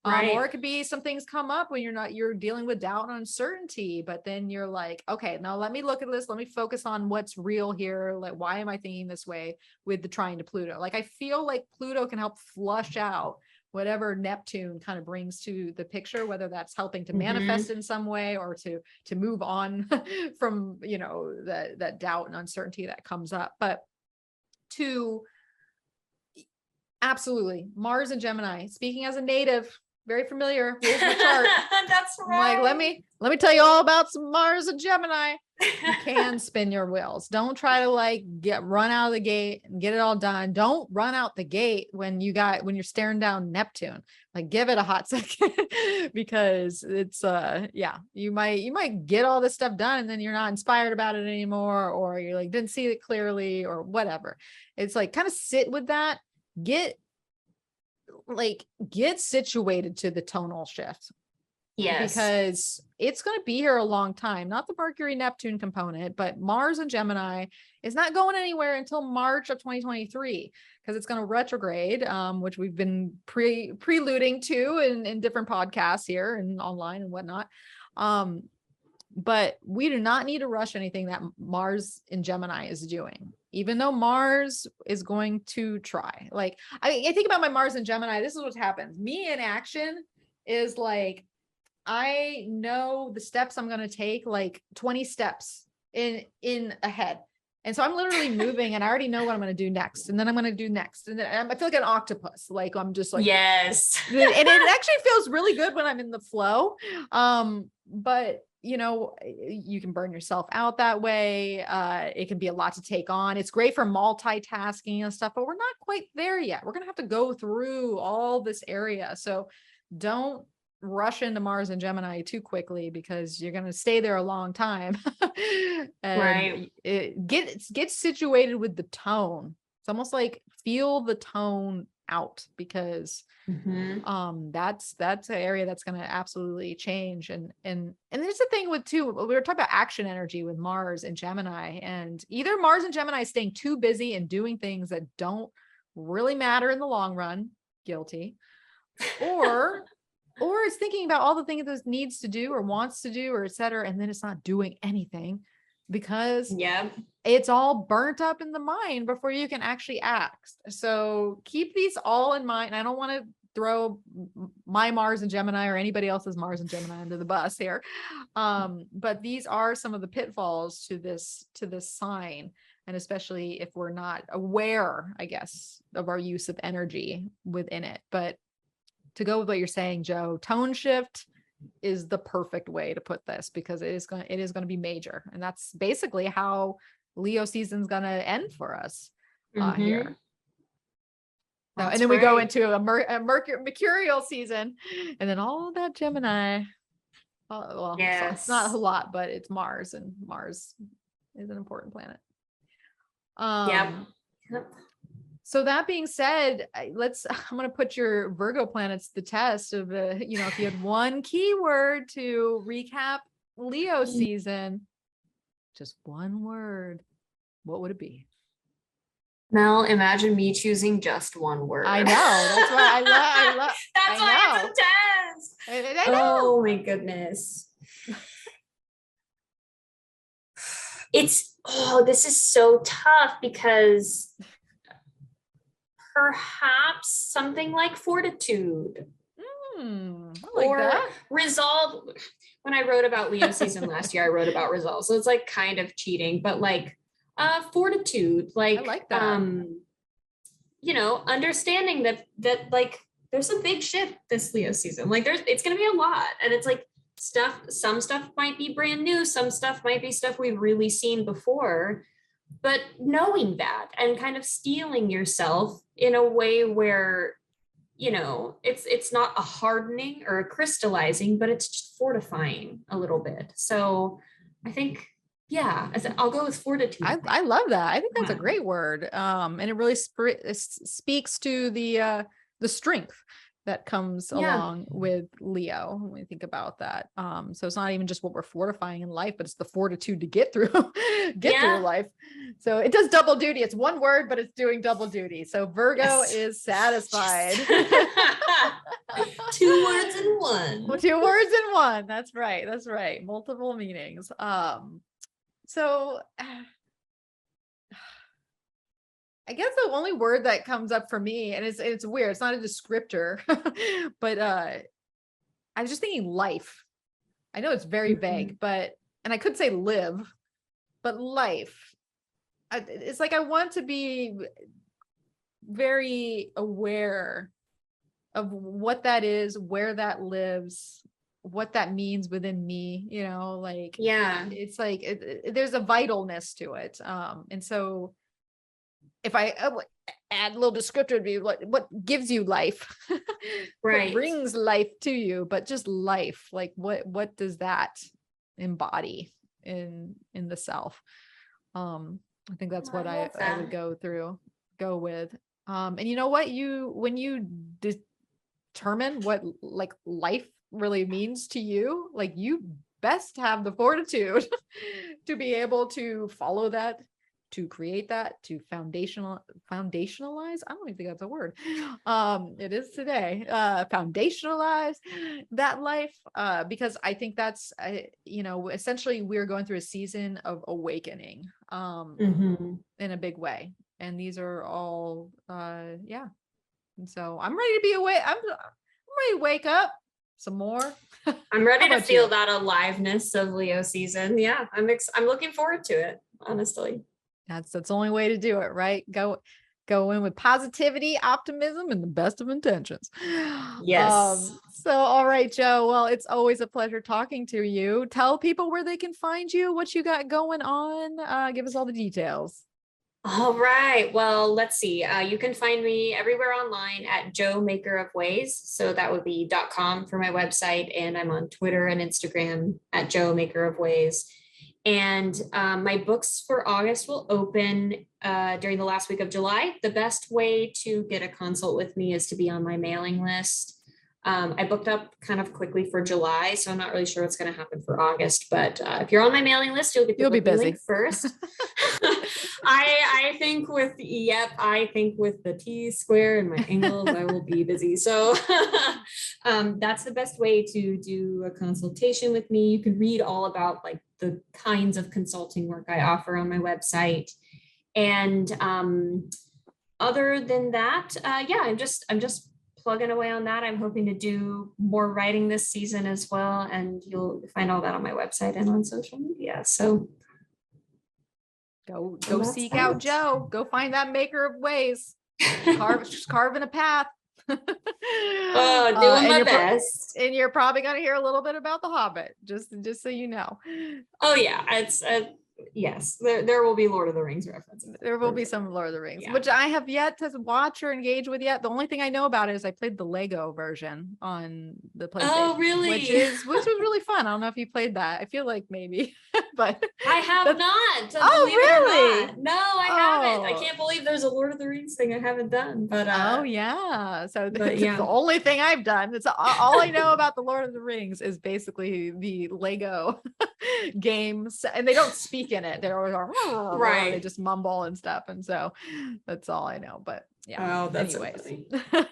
Or it could be some things come up when you're dealing with doubt and uncertainty, but then you're like, okay, now let me look at this. Let me focus on what's real here. Like, why am I thinking this way with the trine to Pluto? Like, I feel like Pluto can help flush out whatever Neptune kind of brings to the picture, whether that's helping to manifest in some way or to move on from, that doubt and uncertainty that comes up. But absolutely, Mars and Gemini, speaking as a native, very familiar with the chart. That's right. I'm like, let me tell you all about some Mars and Gemini. You can spin your wheels. Don't try to run out of the gate and get it all done. Don't run out the gate when you're staring down Neptune. Like, give it a hot second because it's you might get all this stuff done and then you're not inspired about it anymore, or you're like didn't see it clearly or whatever. It's like kind of sit with that. Get situated to the tonal shift. Yes. Because it's going to be here a long time, not the Mercury Neptune component, but Mars and Gemini is not going anywhere until March of 2023, because it's going to retrograde, which we've been preluding to in different podcasts here and online and whatnot. But we do not need to rush anything that Mars in Gemini is doing, even though Mars is going to try. Like, I think about my Mars in Gemini. This is what happens. Me in action is like, I know the steps I'm going to take, like 20 steps in ahead. And so I'm literally moving and I already know what I'm going to do next. And then I'm going to do next. And then I feel like an octopus. Like I'm just like, yes. And it actually feels really good when I'm in the flow. But you can burn yourself out that way. It can be a lot to take on. It's great for multitasking and stuff, but we're not quite there yet. We're going to have to go through all this area. So don't rush into Mars and Gemini too quickly, because you're going to stay there a long time. And get situated with the tone. It's almost like feel the tone out, because that's an area that's going to absolutely change. And there's the thing with too, we were talking about action energy with Mars and Gemini, and either Mars and Gemini is staying too busy and doing things that don't really matter in the long run, guilty, or it's thinking about all the things it needs to do or wants to do or et cetera, and then it's not doing anything because it's all burnt up in the mind before you can actually act. So keep these all in mind. I don't want to throw my Mars and Gemini or anybody else's Mars and Gemini under the bus here. But these are some of the pitfalls to this sign. And especially if we're not aware, I guess, of our use of energy within it. But to go with what you're saying, Joe, tone shift is the perfect way to put this, because it is going to be major. And that's basically how Leo season's going to end for us here. So, and then we go into a mercurial season, and then all that Gemini. So it's not a lot, but it's Mars, and Mars is an important planet. So that being said, I'm going to put your Virgo planets to the test of, if you had one keyword to recap Leo season, just one word, what would it be? Mel, imagine me choosing just one word. I know. That's why I love. That's why it's a test. I know. Oh my goodness. This is so tough, because perhaps something like fortitude. I like or that. Resolve. When I wrote about Leo season last year, I wrote about resolve. So it's like kind of cheating, but like fortitude. Like, I like that. Understanding that like there's a big shift this Leo season. Like it's gonna be a lot. And it's like some stuff might be brand new, some stuff might be stuff we've really seen before. But knowing that and kind of steeling yourself in a way where, it's not a hardening or a crystallizing, but it's just fortifying a little bit. So I think, I'll go with fortitude. I love that. I think that's a great word. And it really speaks to the strength that comes along with Leo when we think about that. So it's not even just what we're fortifying in life, but it's the fortitude to get through through life. So it does double duty. It's one word, but it's doing double duty. So Virgo is satisfied. Two words in one. Two words in one. That's right. That's right. Multiple meanings. So I guess the only word that comes up for me, and it's weird, it's not a descriptor, but I was just thinking life. I know it's very vague, and I could say live, but life. It's like I want to be very aware of what that is, where that lives, what that means within me, like, it's like, there's a vitalness to it. And so if I add a little descriptor, would be what gives you life, right? What brings life to you, but just life, like what does that embody in the self? I think that's what I would go with. And you know what, when you determine what like life really means to you, like you best have the fortitude to be able to follow that, to create that, to foundationalize. I don't even think that's a word. It is today. Foundationalize that life, because I think that's, essentially we're going through a season of awakening, in a big way. And these are all, And so I'm ready to be awake. I'm ready to wake up some more. I'm ready to feel that aliveness of Leo season. Yeah, I'm looking forward to it, honestly. That's the only way to do it, right? Go in with positivity, optimism, and the best of intentions. Yes. So, all right, Joe. Well, it's always a pleasure talking to you. Tell people where they can find you, what you got going on. Give us all the details. All right. Well, let's see. You can find me everywhere online at Joe Maker of Ways. So that would be .com for my website. And I'm on Twitter and Instagram at Joe Maker of Ways. And my books for August will open during the last week of July. The best way to get a consult with me is to be on my mailing list. I booked up kind of quickly for July, so I'm not really sure what's going to happen for August. But if you're on my mailing list, you'll be busy link first. I think with the T square and my angles, I will be busy. So that's the best way to do a consultation with me. You can read all about like the kinds of consulting work I offer on my website. And other than that, I'm just plugging away on that. I'm hoping to do more writing this season as well. And you'll find all that on my website and on social media. So go seek out Joe. Go find that maker of ways. Just carving a path. Doing my best. And you're probably going to hear a little bit about The Hobbit, just so you know. Oh yeah, it's yes, there will be Lord of the Rings references. There will be some Lord of the Rings, which I have yet to watch or engage with yet. The only thing I know about it is I played the Lego version on the PlayStation. Oh, really? Which was really fun. I don't know if you played that. I feel like maybe, but I have not. Oh, really? No, I haven't. I can't believe there's a Lord of the Rings thing I haven't done. But so the only thing I've done. It's all I know about the Lord of the Rings is basically the Lego games, and they don't speak in it. They're always right. They just mumble and stuff, and so that's all I know. But yeah. Oh, that's anyways. So funny.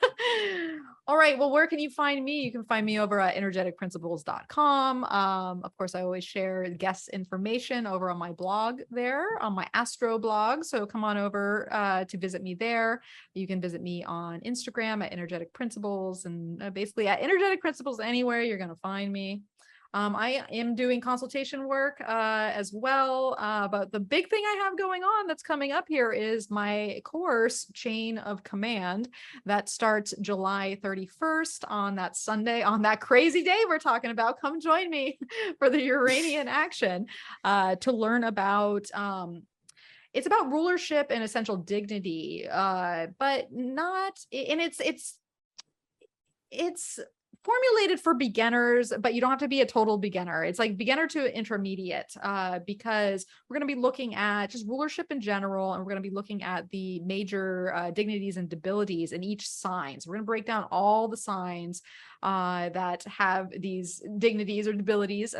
All right. Well, where can you find me? You can find me over at energeticprinciples.com. Of course, I always share guest information over on my blog there, on my Astro blog. So come on over to visit me there. You can visit me on Instagram at Energetic Principles, and basically at Energetic Principles anywhere you're going to find me. I am doing consultation work as well, but the big thing I have going on that's coming up here is my course, Chain of Command, that starts July 31st on that Sunday, on that crazy day we're talking about. Come join me for the Uranian action to learn about it's about rulership and essential dignity, but not, and it's formulated for beginners, but you don't have to be a total beginner. It's like beginner to intermediate, because we're going to be looking at just rulership in general, and we're going to be looking at the major dignities and debilities in each sign. So we're going to break down all the signs that have these dignities or debilities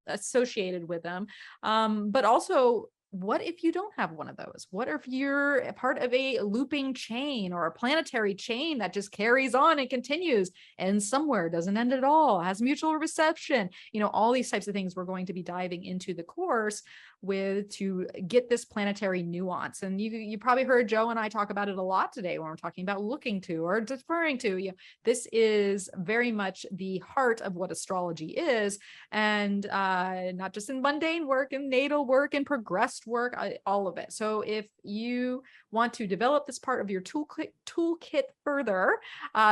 associated with them, but also, what if you don't have one of those? What if you're a part of a looping chain or a planetary chain that just carries on and continues, and somewhere doesn't end at all, has mutual reception, all these types of things we're going to be diving into the course with to get this planetary nuance. And you probably heard Joe and I talk about it a lot today when we're talking about looking to or deferring to. This is very much the heart of what astrology is, and not just in mundane work and natal work and progressed work, all of it. So if you want to develop this part of your toolkit further,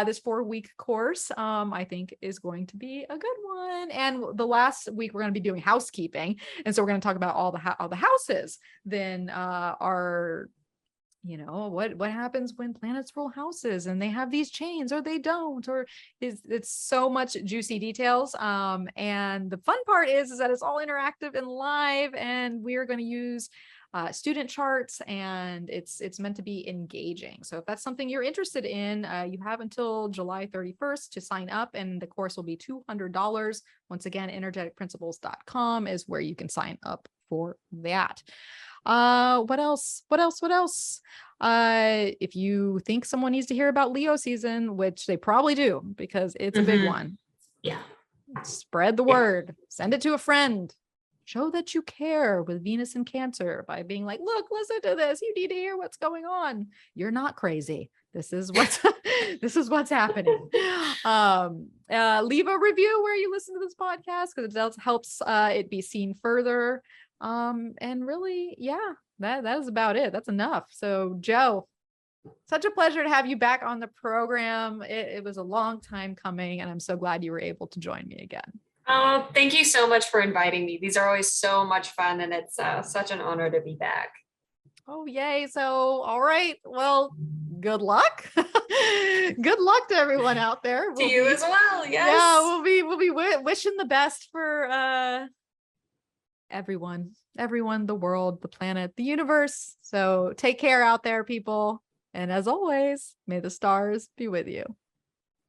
this 4-week course, I think, is going to be a good one. And the last week we're going to be doing housekeeping, and so we're going to talk about all the houses then are, what happens when planets rule houses and they have these chains or they don't, or it's so much juicy details. And the fun part is that it's all interactive and live, and we are going to use student charts, and it's meant to be engaging. So if that's something you're interested in, you have until July 31st to sign up, and the course will be $200. Once again, energeticprinciples.com is where you can sign up for that. What else? If you think someone needs to hear about Leo season, which they probably do, because it's a big one. Yeah. Spread the word, send it to a friend. Show that you care with Venus in Cancer by being like, look, listen to this. You need to hear what's going on. You're not crazy. This is what's happening. Leave a review where you listen to this podcast, because it helps it be seen further. And really, that is about it. That's enough. So Joe, such a pleasure to have you back on the program. It was a long time coming, and I'm so glad you were able to join me again. Oh, thank you so much for inviting me. These are always so much fun, and it's such an honor to be back. Oh, yay. So, all right. Well, good luck. Good luck to everyone out there. To you as well. Yes. Yeah, we'll be wishing the best for everyone, the world, the planet, the universe. So take care out there, people. And as always, may the stars be with you.